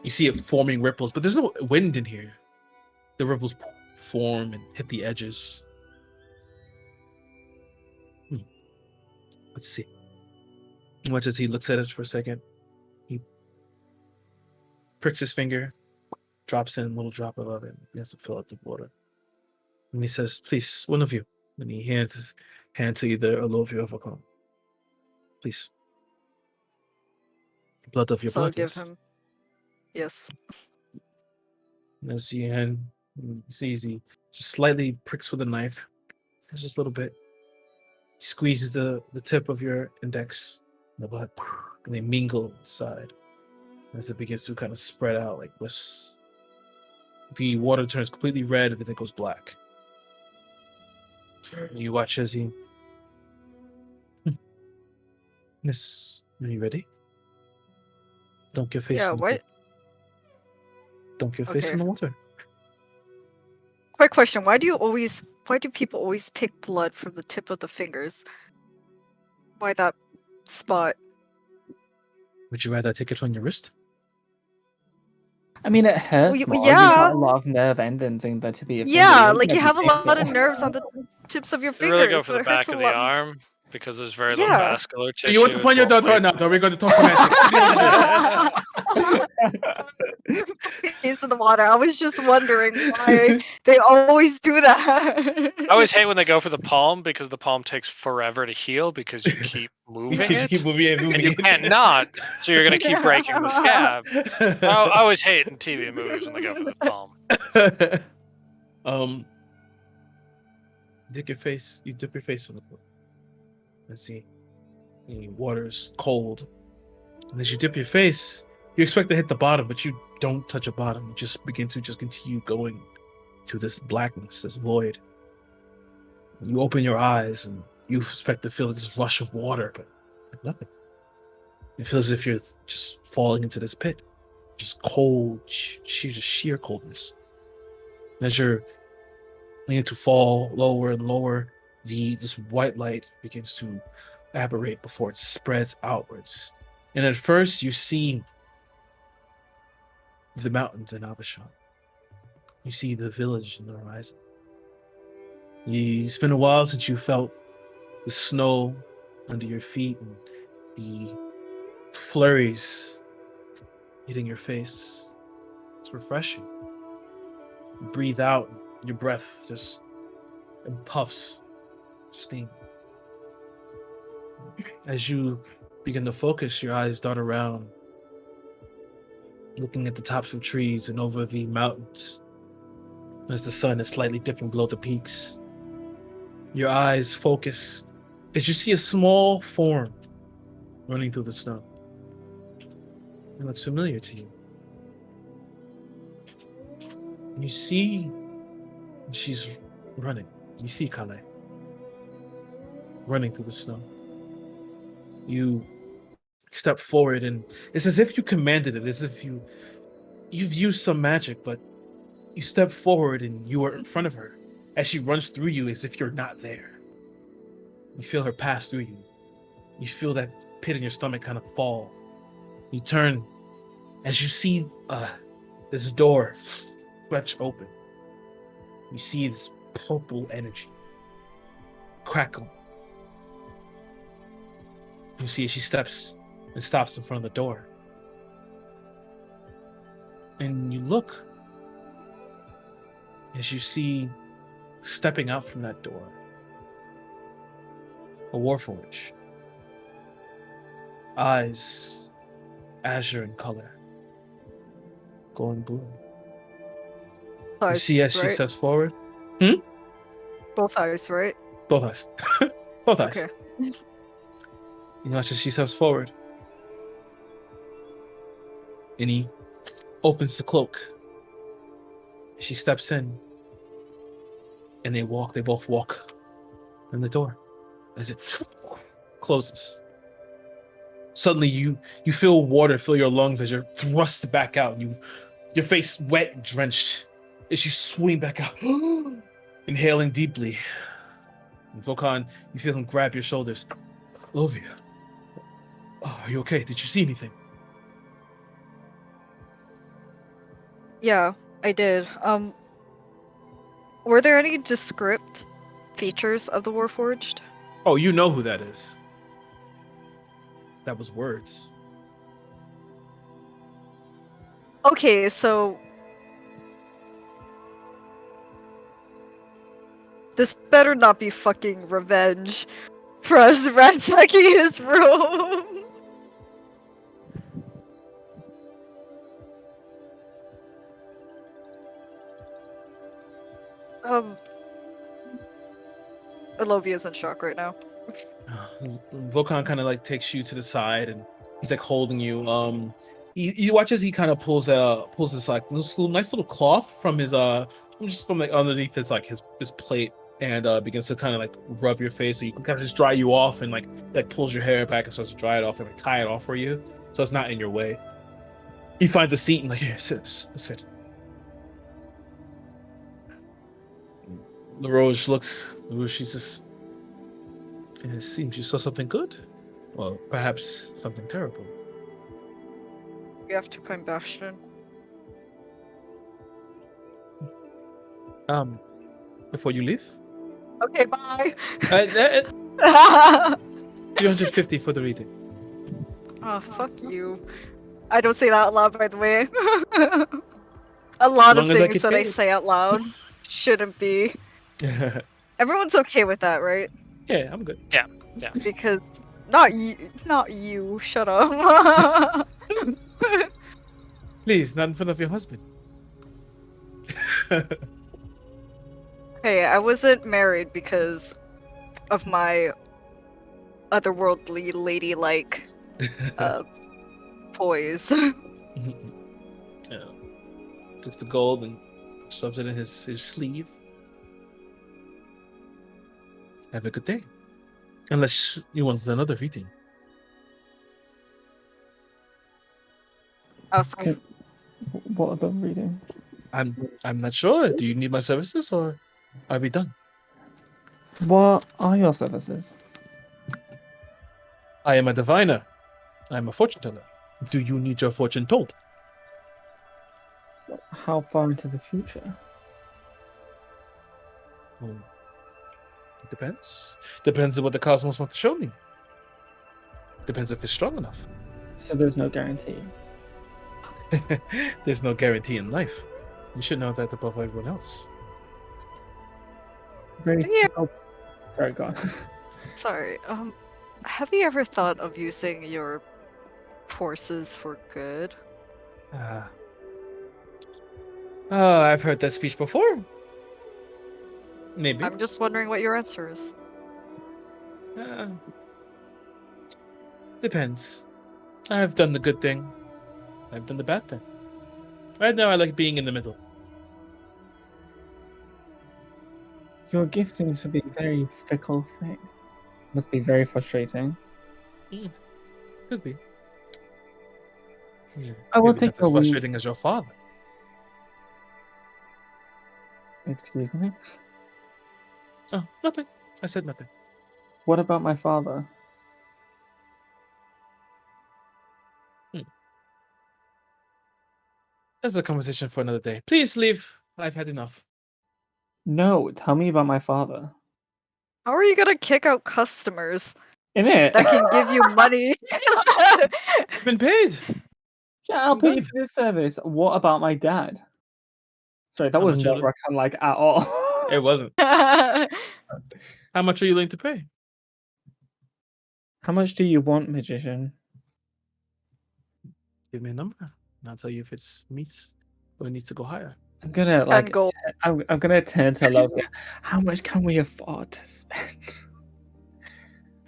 You see it forming ripples, but there's no wind in here. The ripples form and hit the edges. Let's see. Watch as he looks at it for a second. He pricks his finger, drops in a little drop of it. He has to fill out the water. And he says, please, one of you. And he hands his hand to either Olovia or Vakon. Please. Blood of your So I'll blood. give Yes. him. Yes. And as you hand, you see he just slightly pricks with a knife. Just a little bit. He squeezes the tip of your index, the blood, and they mingle inside. As it begins to kind of spread out like this, the water turns completely red and then it goes black. And you watch as he. Miss, are you ready? Dunk your face Yeah, in the what? water. Dunk your face in the water. Quick question: why do people always pick blood from the tip of the fingers? Why that spot? Would you rather take it on your wrist? I mean, it hurts y- more. You've yeah. got a lot of nerve endings in the tip of your finger. Yeah, You're like gonna you be have a lot of painful. nerves on the tips of your You fingers, really go so for the it back hurts a of the lot. arm because there's very little Yeah. vascular tissue. You want to find your it's more daughter or weight. not? Are we going to talk semantics? Face in the water. I was just wondering why they always do that. I always hate when they go for the palm because the palm takes forever to heal because you keep moving You it. keep moving it, moving And you it. can't not, so you're going to keep breaking the scab. I always hate in TV movies when they go for the palm. You dip your face in the water. Let's see. The water's cold. And as you dip your face, you expect to hit the bottom, but you don't touch a bottom. You just begin to continue going to this blackness, this void. You open your eyes and you expect to feel this rush of water, but nothing. It feels as if you're just falling into this pit. Just cold, sheer coldness. And as you're beginning to fall lower and lower, this white light begins to evaporate before it spreads outwards. And at first, you see the mountains in Avashon. You see the village in the horizon. It's been a while since you felt the snow under your feet and the flurries hitting your face. It's refreshing. You breathe out, your breath just in puffs of steam. As you begin to focus, your eyes dart around, looking at the tops of trees and over the mountains as the sun is slightly dipping below the peaks. Your eyes focus as you see a small form running through the snow. It looks familiar to you. You see she's running. You see Kale running through the snow. You step forward and it's as if you commanded it, as if you've used some magic, but you step forward and you are in front of her as she runs through you as if you're not there. You feel her pass through you. You feel that pit in your stomach kind of fall. You turn as you see this door stretch open. You see this purple energy crackle. You see as she steps and stops in front of the door. And you look as you see stepping out from that door a warforged. Eyes azure in color, glowing blue. You Eyes, see as she right? steps forward. Both eyes, right? Both eyes. Both eyes. Okay. You watch as she steps forward. And he opens the cloak. She steps in, and they both walk in the door as it closes. Suddenly you feel water fill your lungs as you're thrust back out, and your face wet and drenched as you swing back out, inhaling deeply. And Volkan, you feel him grab your shoulders. Lovia, are you okay? Did you see anything? Yeah, I did. Were there any descript features of the Warforged? Oh, you know who that is. That was words. Okay, so this better not be fucking revenge for us ransacking his room. Alovia's in shock right now. Volkan kind of like takes you to the side, and he's like holding you. You watch as he kind of pulls this like nice little cloth from his just from like underneath his like his plate, and begins to kind of like rub your face, so you can kind of just dry you off, and like pulls your hair back and starts to dry it off and like tie it off for you, so it's not in your way. He finds a seat and like, here, sit. LaRoche looks. She says, "It seems you saw something good, well, perhaps something terrible." We have to find Bastion. Before you leave, Okay, bye. 350 for the reading. Oh, fuck you. I don't say that out loud, by the way. A lot of As long as I things get that I paid. say out loud shouldn't be. Everyone's okay with that, right? Yeah, I'm good. Because not you. Shut up. Please, not in front of your husband. Hey, I wasn't married because of my otherworldly ladylike poise. Yeah. Takes the gold and shoves it in his sleeve. Have a good day. Unless you want another reading. Ask. What other reading? I'm not sure. Do you need my services, or are we done? What are your services? I am a diviner. I am a fortune teller. Do you need your fortune told? How far into the future? Well, it depends. Depends on what the cosmos want to show me. Depends if it's strong enough. So there's no guarantee. There's no guarantee in life. You should know that above everyone else. Very. Yeah. Oh, sorry, go on. Sorry. Have you ever thought of using your forces for good? Oh, I've heard that speech before. Maybe. I'm just wondering what your answer is. Depends. I've done the good thing. I've done the bad thing. Right now, I like being in the middle. Your gift seems to be a very fickle thing. Must be very frustrating. Could be. Yeah, I will maybe take not as your word. frustrating as your father. Excuse me? Oh, nothing. I said nothing. What about my father? That's a conversation for another day. Please leave. I've had enough. No, tell me about my father. How are you gonna kick out customers In it? that can give you money? I've been paid. Yeah, I'll I'm pay you done. for this service. What about my dad? Sorry, that How was much not are Rakan like at all. It wasn't. How much are you willing to pay? How much do you want, magician? Give me a number, and I'll tell you if it's meets or it needs to go higher. I'm gonna like. gold. I'm gonna turn to Lovia. How much can we afford to spend?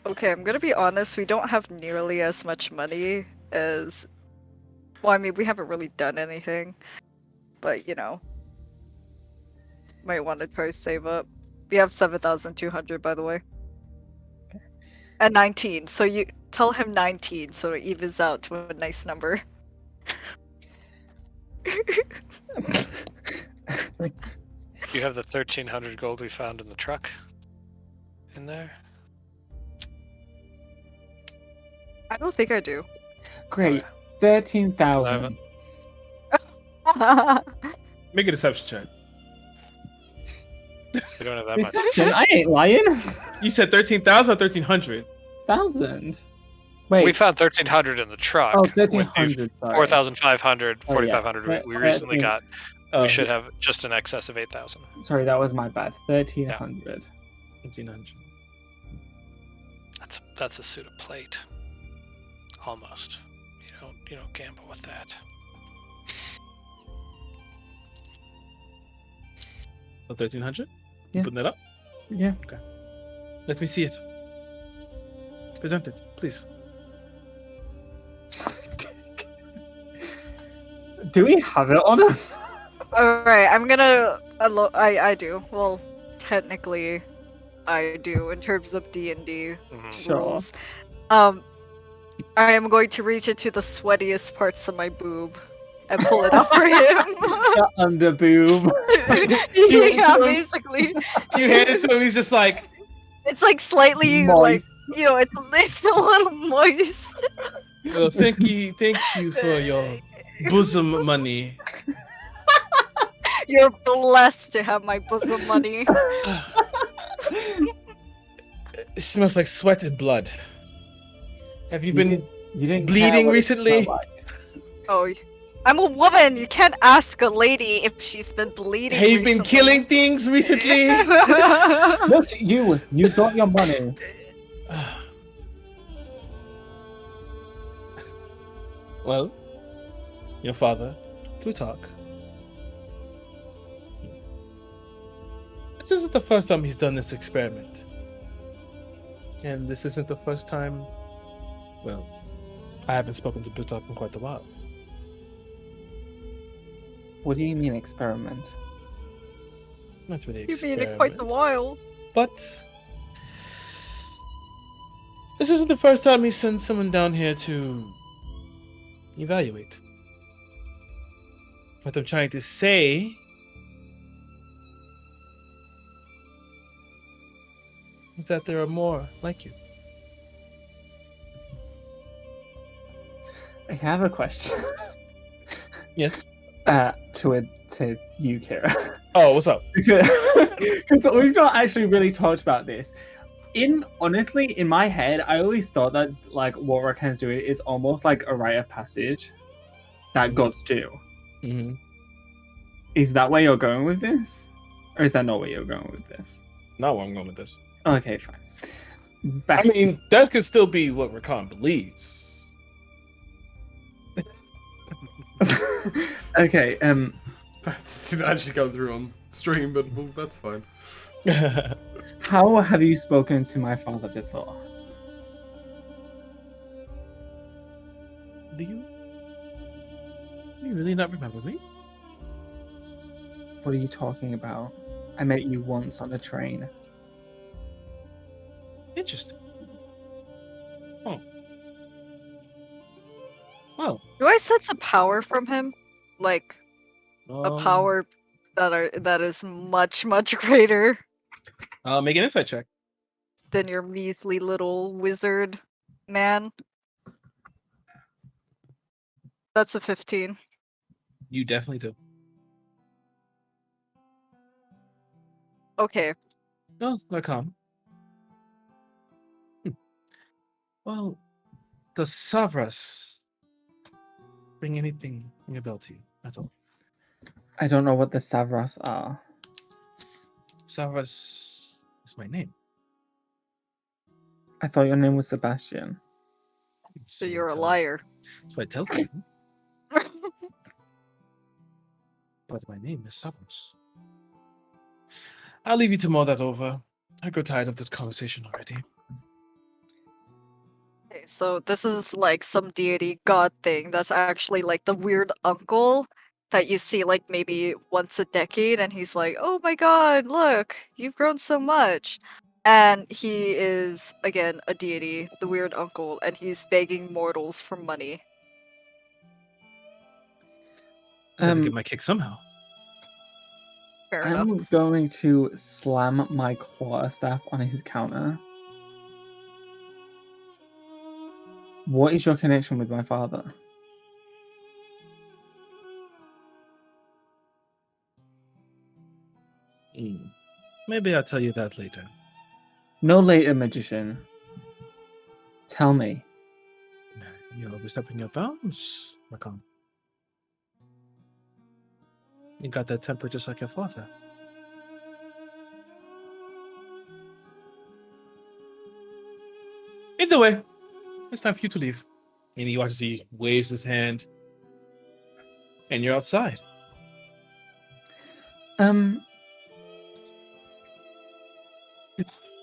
Okay, I'm gonna be honest, we don't have nearly as much money as Well, I mean, we haven't really done anything, but might want to try to save up. We have 7,200, by the way, and 19. So you tell him 19, so it evens out to a nice number. You have the 1,300 gold we found in the truck in there? I don't think I do. Great. Oh, 13,000. Make a deception check. We don't have that much. Deception? I ain't lying. You said 13,000 or 1,300? 1,000. Wait. We found 1,300 in the truck. Oh, with the 1,300. Sorry. 4,500, Oh, yeah. 4,500 we recently 13. got. Oh, We should have just in excess of 8,000. Sorry, that was my bad. 1,300. 1,300. That's a suit of plate. Almost. You don't gamble with that. So 1,300? Yeah. Putting that up? Yeah. Let me see it. Present it, please. Do we have it on us? Alright, I'm gonna... I do. Well, technically, I do, in terms of D&D Sure. rules. I am going to reach into the sweatiest parts of my boob and pull it up for him. The under boob. Yeah, basically. You hand it to him, he's just like, It's like slightly, Moist. it's a little moist. well, thank you for your bosom money. You're blessed to have my bosom money. It smells like sweat and blood. Have you been You didn't care bleeding what it recently? smelled like. Oh, I'm a woman. You can't ask a lady if she's been bleeding. Have you been recently. killing things recently? Look, you got your money. Well, your father, Plutarch. This isn't the first time he's done this experiment. And this isn't the first time. Well, I haven't spoken to Plutarch in quite a while. What do you mean experiment? Not really You've experiment. been in quite a while. But this isn't the first time he sent someone down here to evaluate. What I'm trying to say is that there are more like you. I have a question. Yes. To you, Kira. Oh, what's up? Because we've not actually really talked about this. Honestly, in my head, I always thought that like what Rakan's doing is almost like a rite of passage that gods do. Mm-hmm. Is that where you're going with this, or is that not where you're going with this? Not where I'm going with this. Okay, fine. I Back mean, that could still be what Rakan believes. okay. That didn't actually come through on stream, but well, that's fine. How have you spoken to my father before? Do you really not remember me? What are you talking about? I met you once on a train. Interesting. Oh. Well, Do I sense a power from him? Like a power that is much, much greater Make an insight check. than your measly little wizard man. That's a 15. You definitely do. Okay. No, Rakan. Well, does Savras bring anything ring a bell to you at all? I don't know what the Savras are. Savras is my name. I thought your name was Sebastian. So you're a liar. That's what I tell you. But my name is Savras. I'll leave you to mull that over. I grow tired of this conversation already. Okay. Okay, so this is like some deity god thing that's actually like the weird uncle that you see like maybe once a decade, and he's like, "Oh my god, look, you've grown so much." And he is again a deity, the weird uncle, and he's begging mortals for money. Had to get my kick somehow. Fair enough. I'm going to slam my quarterstaff on his counter. What is your connection with my father? Maybe I'll tell you that later. No later, magician. Tell me. You're overstepping your bounds, Rakan. You got that temper just like your father. Either way, it's time for you to leave. And he watches, he waves his hand, and you're outside.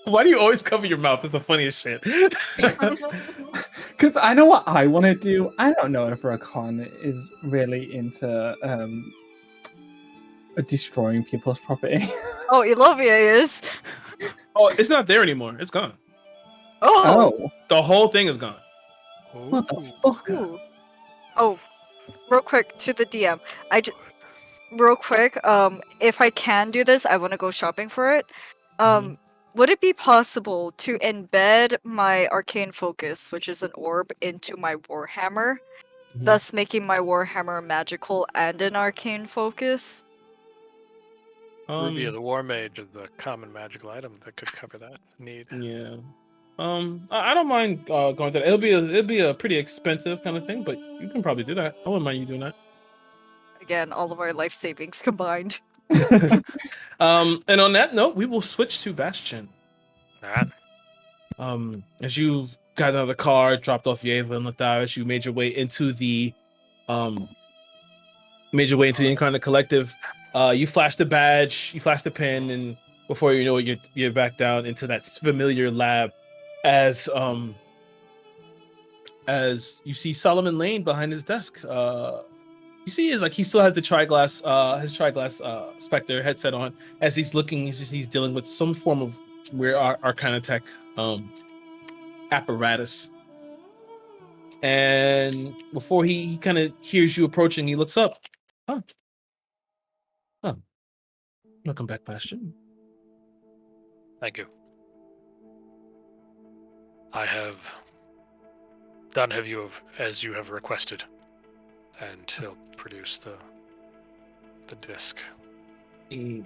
Why do you always cover your mouth? It's the funniest shit. Because I know what I want to do. I don't know if Rakan is really into destroying people's property. Oh, Elovia is. Oh, it's not there anymore. It's gone. Oh. The whole thing is gone. What the fuck? Ooh. Oh, real quick to the DM. Real quick, if I can do this, I want to go shopping for it. Would it be possible to embed my arcane focus, which is an orb, into my warhammer, thus making my warhammer magical and an arcane focus? Ruby of the War Mage is the common magical item that could cover that need. Yeah. I don't mind going to that. It'll be a pretty expensive kind of thing, but you can probably do that. I wouldn't mind you doing that. Again, all of our life savings combined. And on that note, we will switch to Bastion. Alright. As you've got out of the car, dropped off Yeva and Latharis, you made your way into the Incarnate Collective. You flash the badge, you flash the pin, and before you know it, you're back down into that familiar lab. As you see Solomon Lane behind his desk. You see is like he still has the his Triglass Spectre headset on. As he's looking, he's dealing with some form of weird Arcana Tech apparatus. And before he kind of hears you approaching, he looks up. Oh, welcome back, Bastion. Thank you. I have done as you have requested, and he'll produce the disc. He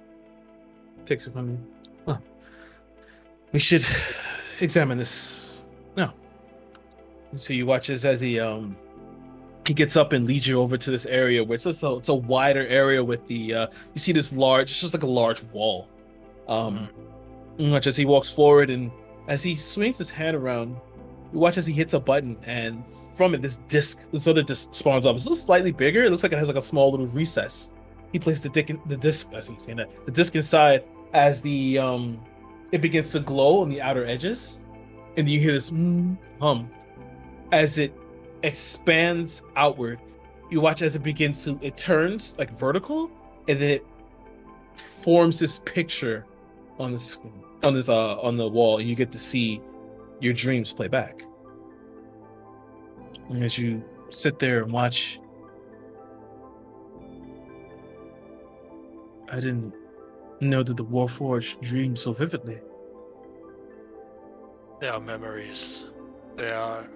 takes it from you. Well, we should examine this now. So you watch as he gets up and leads you over to this area where it's a wider area with the you see this large, it's just like a large wall. You watch as he walks forward, and as he swings his hand around, you watch as he hits a button, and from it this other disc spawns up. It's a little slightly bigger. It looks like it has like a small little recess. He places the disc inside as the it begins to glow on the outer edges, and you hear this hum as it expands outward. You watch as it turns like vertical, and then it forms this picture on the wall, and you get to see your dreams play back. And as you sit there and watch, I didn't know that the Warforged dreamed so vividly. They are memories. They are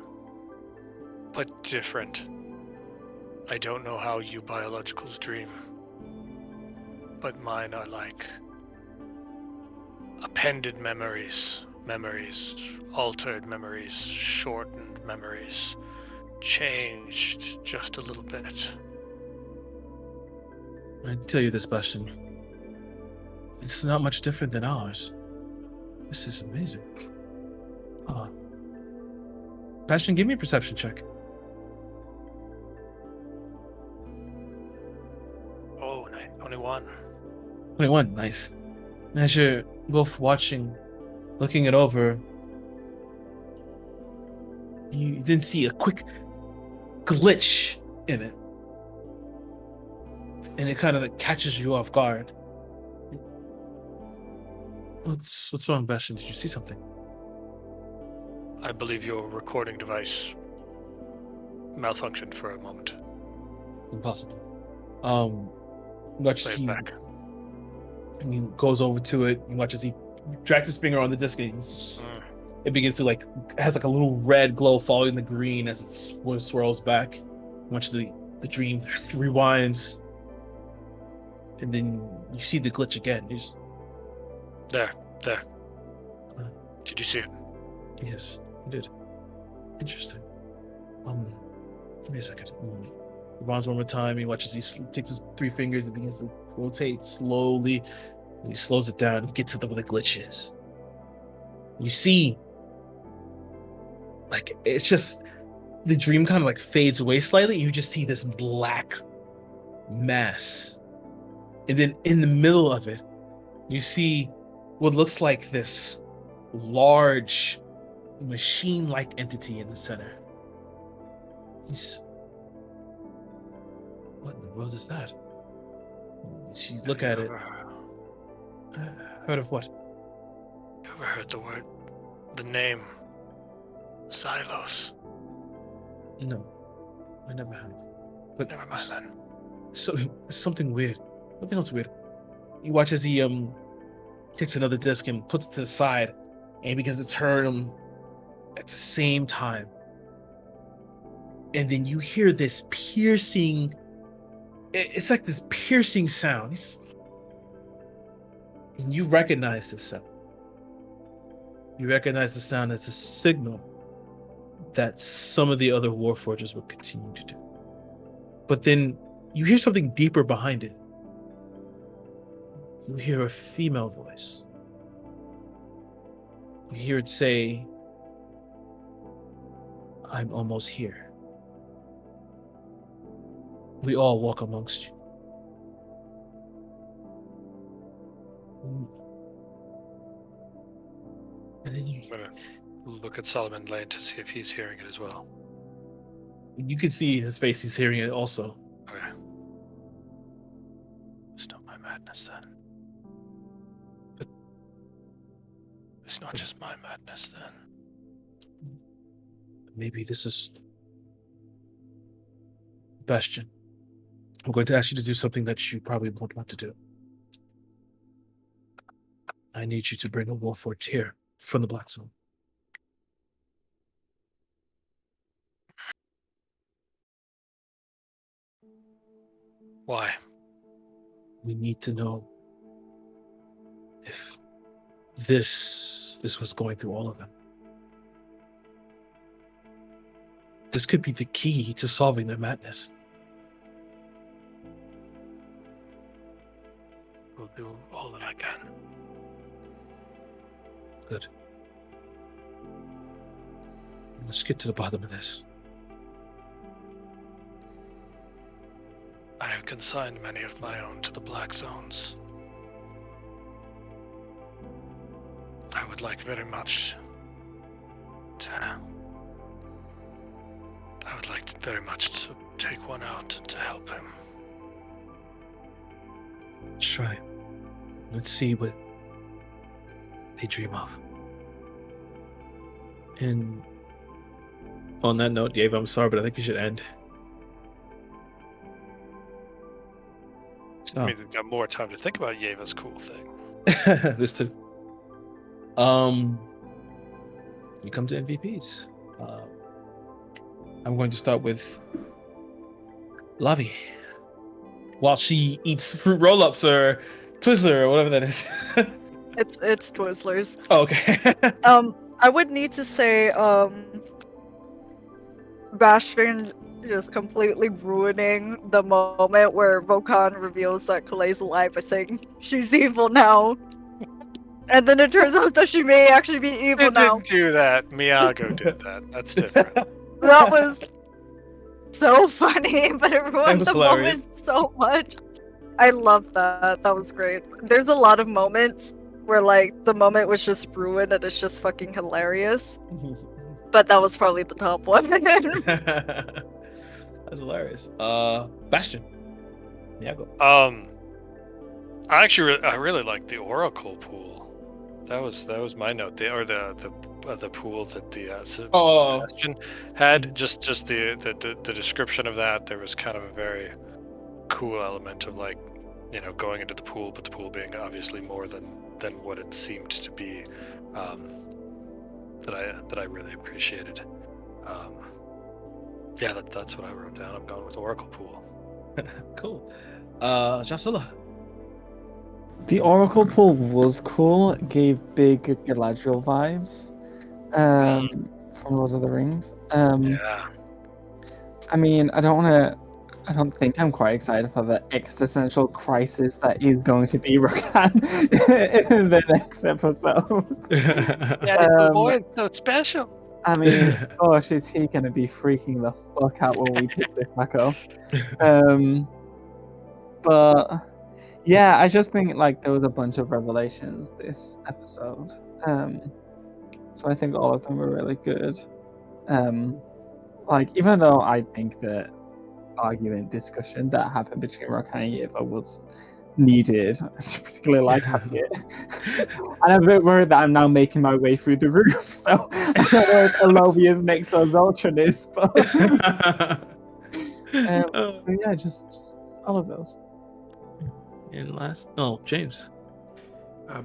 but different. I don't know how you biologicals dream, but mine are like appended memories, altered memories, shortened memories, changed just a little bit. I tell you this, Bastion. It's not much different than ours. This is amazing. Bastion, give me a perception check. Oh, 21. 21, nice. As you're both watching, looking it over, You then see a quick glitch in it, and it kind of like catches you off guard. What's wrong, Bastion? Did you see something? I believe your recording device malfunctioned for a moment. Impossible. You watch Play as it he, back. and he goes over to it. You watch as he drags his finger on the disc, and it begins to like, it has like a little red glow following the green as it swirls back. You watch the dream rewinds, and then you see the glitch again. You just, There. Uh, Did you see it? yes, you did. Interesting. Give me a second. Rewinds one more time. He watches. He takes his 3 fingers and begins to rotate slowly. He slows it down and gets to where the glitch is. You see, like, it's just the dream kind of like fades away slightly. You just see this black mass, and then in the middle of it, you see what looks like this large machine-like entity in the center. What in the world is that? She look at it. Heard of what? You ever heard the name Xylos? No, I never have. But Never mind then. So something weird. Something else weird. You watch as he takes another disc and puts it to the side, and he begins to turn them at the same time. And then you hear this piercing. It's like this piercing sound. And you recognize this sound. You recognize the sound as a signal that some of the other Warforgers will continue to do. But then you hear something deeper behind it. You hear a female voice. You hear it say, "I'm almost here. We all walk amongst you." And then I'm gonna look at Solomon Lane to see if he's hearing it as well. you can see in his face he's hearing it also. Okay. It's not my madness then. It's not just my madness then. Maybe this is Bastion. I'm going to ask you to do something that you probably won't want to do. I need you to bring a Warforged here from the Black Zone. Why? We need to know if this is what's going through all of them. This could be the key to solving their madness. We'll do all that I can. Good. Let's get to the bottom of this. I have consigned many of my own to the Black Zones. I would like very much to... I would like very much to take one out to help him. Let's try. Let's see what they dream of. And on that note, Dave, I'm sorry, but I think you should end. I mean, we've got more time to think about Yeva's cool thing. This too. You come to MVPs. I'm going to start with Lavi. While she eats fruit roll-ups or Twizzler or whatever that is. It's Twizzlers. Oh, okay. I would need to say, Bastion just completely ruining the moment where Vokan reveals that Kalei's alive by saying she's evil now. And then it turns out that she may actually be evil It now. didn't do that. Miyago did that. That's different. That was so funny, but it ruined was the hilarious. moment so much. I love that. That was great. There's a lot of moments where, like, the moment was just ruined and it's just fucking hilarious. but that was probably the top one. That's hilarious. Bastion. Yeah, go. I actually I really liked the Oracle pool. That was my note. The pool that the Sebastian had. Just the description of that. There was kind of a very cool element of like, you know, going into the pool, but the pool being obviously more than what it seemed to be. That I really appreciated. Yeah, that's what I wrote down. I'm going with Oracle pool. Cool. Jasula. The Oracle pool was cool. It gave big Galadriel vibes from Lord of the Rings. Yeah. I mean, I don't think I'm quite excited for the existential crisis that is going to be Rakan in the next episode. Yeah, the boy is so special. I mean, gosh, is he going to be freaking the fuck out when we pick this back up? But yeah, I just think like there was a bunch of revelations this episode. So I think all of them were really good. Like, even though I think that argument discussion that happened between Rakan and Yeva was needed, I particularly like having it. And I'm a bit worried that I'm now making my way through the group, so I don't know if Alovia's next or Zeltron, but so yeah, just all of those. And last, James.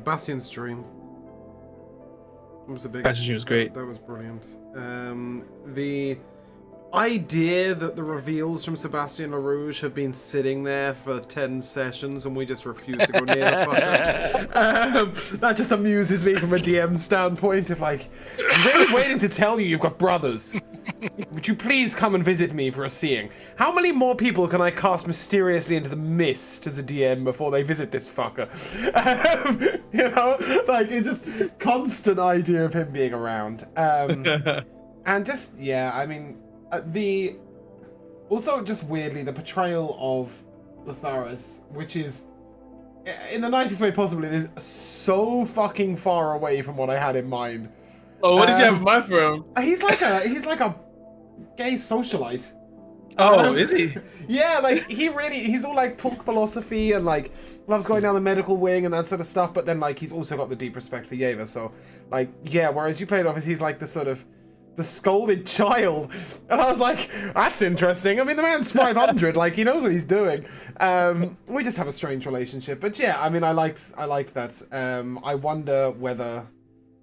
Bastion's Dream. It was a big. Bastion's Dream was great. That was brilliant. The idea that the reveals from Sebastian LaRouge have been sitting there for 10 sessions and we just refuse to go near the fucker. That just amuses me from a DM standpoint of like, I'm really waiting to tell you you've got brothers. Would you please come and visit me for a seeing? How many more people can I cast mysteriously into the mist as a DM before they visit this fucker? You know, like it's just constant idea of him being around. And just, yeah, I mean, also just weirdly the portrayal of Latharis, which is in the nicest way possible, it is so fucking far away from what I had in mind. Oh, what did you have in mind for him? He's like a gay socialite. Oh, is he? Yeah, like he's all like talk philosophy and like loves going down the medical wing and that sort of stuff, but then like he's also got the deep respect for Yeva, so like yeah, whereas you played off as he's like the sort of the scolded child, and I was like, that's interesting. I mean, the man's 500, like he knows what he's doing. We just have a strange relationship, but yeah, I mean, I liked that. I wonder whether,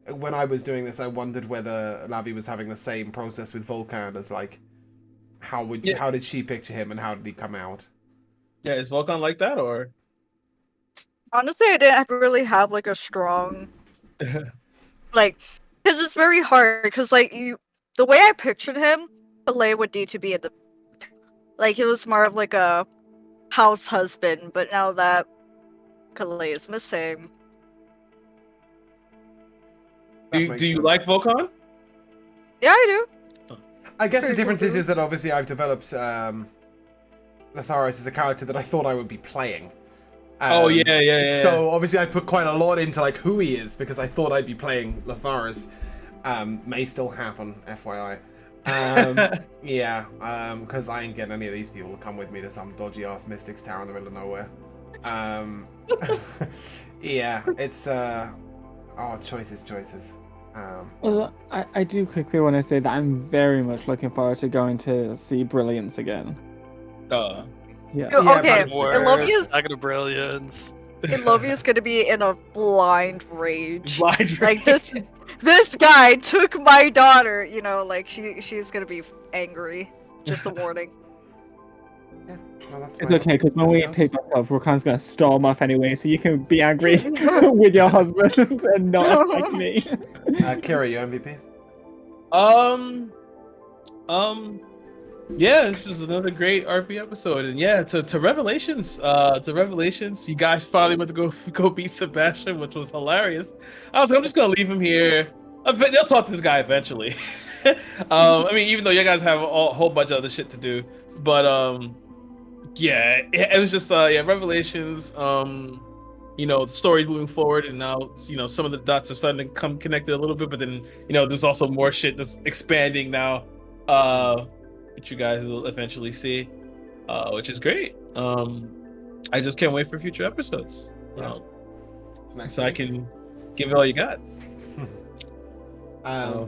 when I was doing this, I wondered whether Lavi was having the same process with Volkan as like, how did she picture him and how did he come out? Yeah, is Volkan like that or? Honestly, I didn't really have like a strong, like. Because it's very hard, because, like, the way I pictured him, Kalei would need to be in the... Like, it was more of, like, a house husband, but now that Kalei is missing... Do you like Volkan? Yeah, I do. I guess the difference is that obviously I've developed Latharis as a character that I thought I would be playing. Yeah. So obviously I put quite a lot into like who he is because I thought I'd be playing Latharis. May still happen, FYI. Yeah, because I ain't getting any of these people to come with me to some dodgy ass Mystics Tower in the middle of nowhere. Yeah, it's choices. Well, I do quickly want to say that I'm very much looking forward to going to see Brilliance again. Yeah. Okay, Ilovia's not gonna brilliance. Ilovia's gonna be in a blind rage. Like this guy took my daughter. You know, like she's gonna be angry. Just a warning. Yeah, well, that's It's okay, because when we pick back up, Rakan's gonna storm off anyway, so you can be angry with your husband and not affect me. Kira, your MVPs? Yeah, this is another great RP episode, and yeah, to Revelations, you guys finally went to go beat Sebastian, which was hilarious. I was like, I'm just gonna leave him here. They'll talk to this guy eventually. I mean, even though you guys have a whole bunch of other shit to do, but yeah, it was just Revelations. the story's moving forward, and now some of the dots are starting to come connected a little bit. But then there's also more shit that's expanding now, which you guys will eventually see, which is great. I just can't wait for future episodes. Yeah. So I can give it all you got. I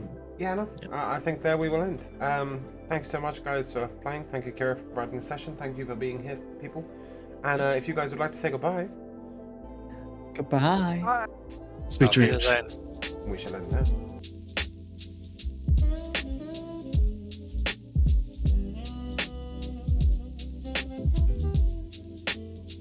think there we will end. Thank you so much, guys, for playing. Thank you, Kira, for providing the session. Thank you for being here, people. And if you guys would like to say goodbye, Goodbye. Sweet Auf dreams. Wiedersehen. we shall end there.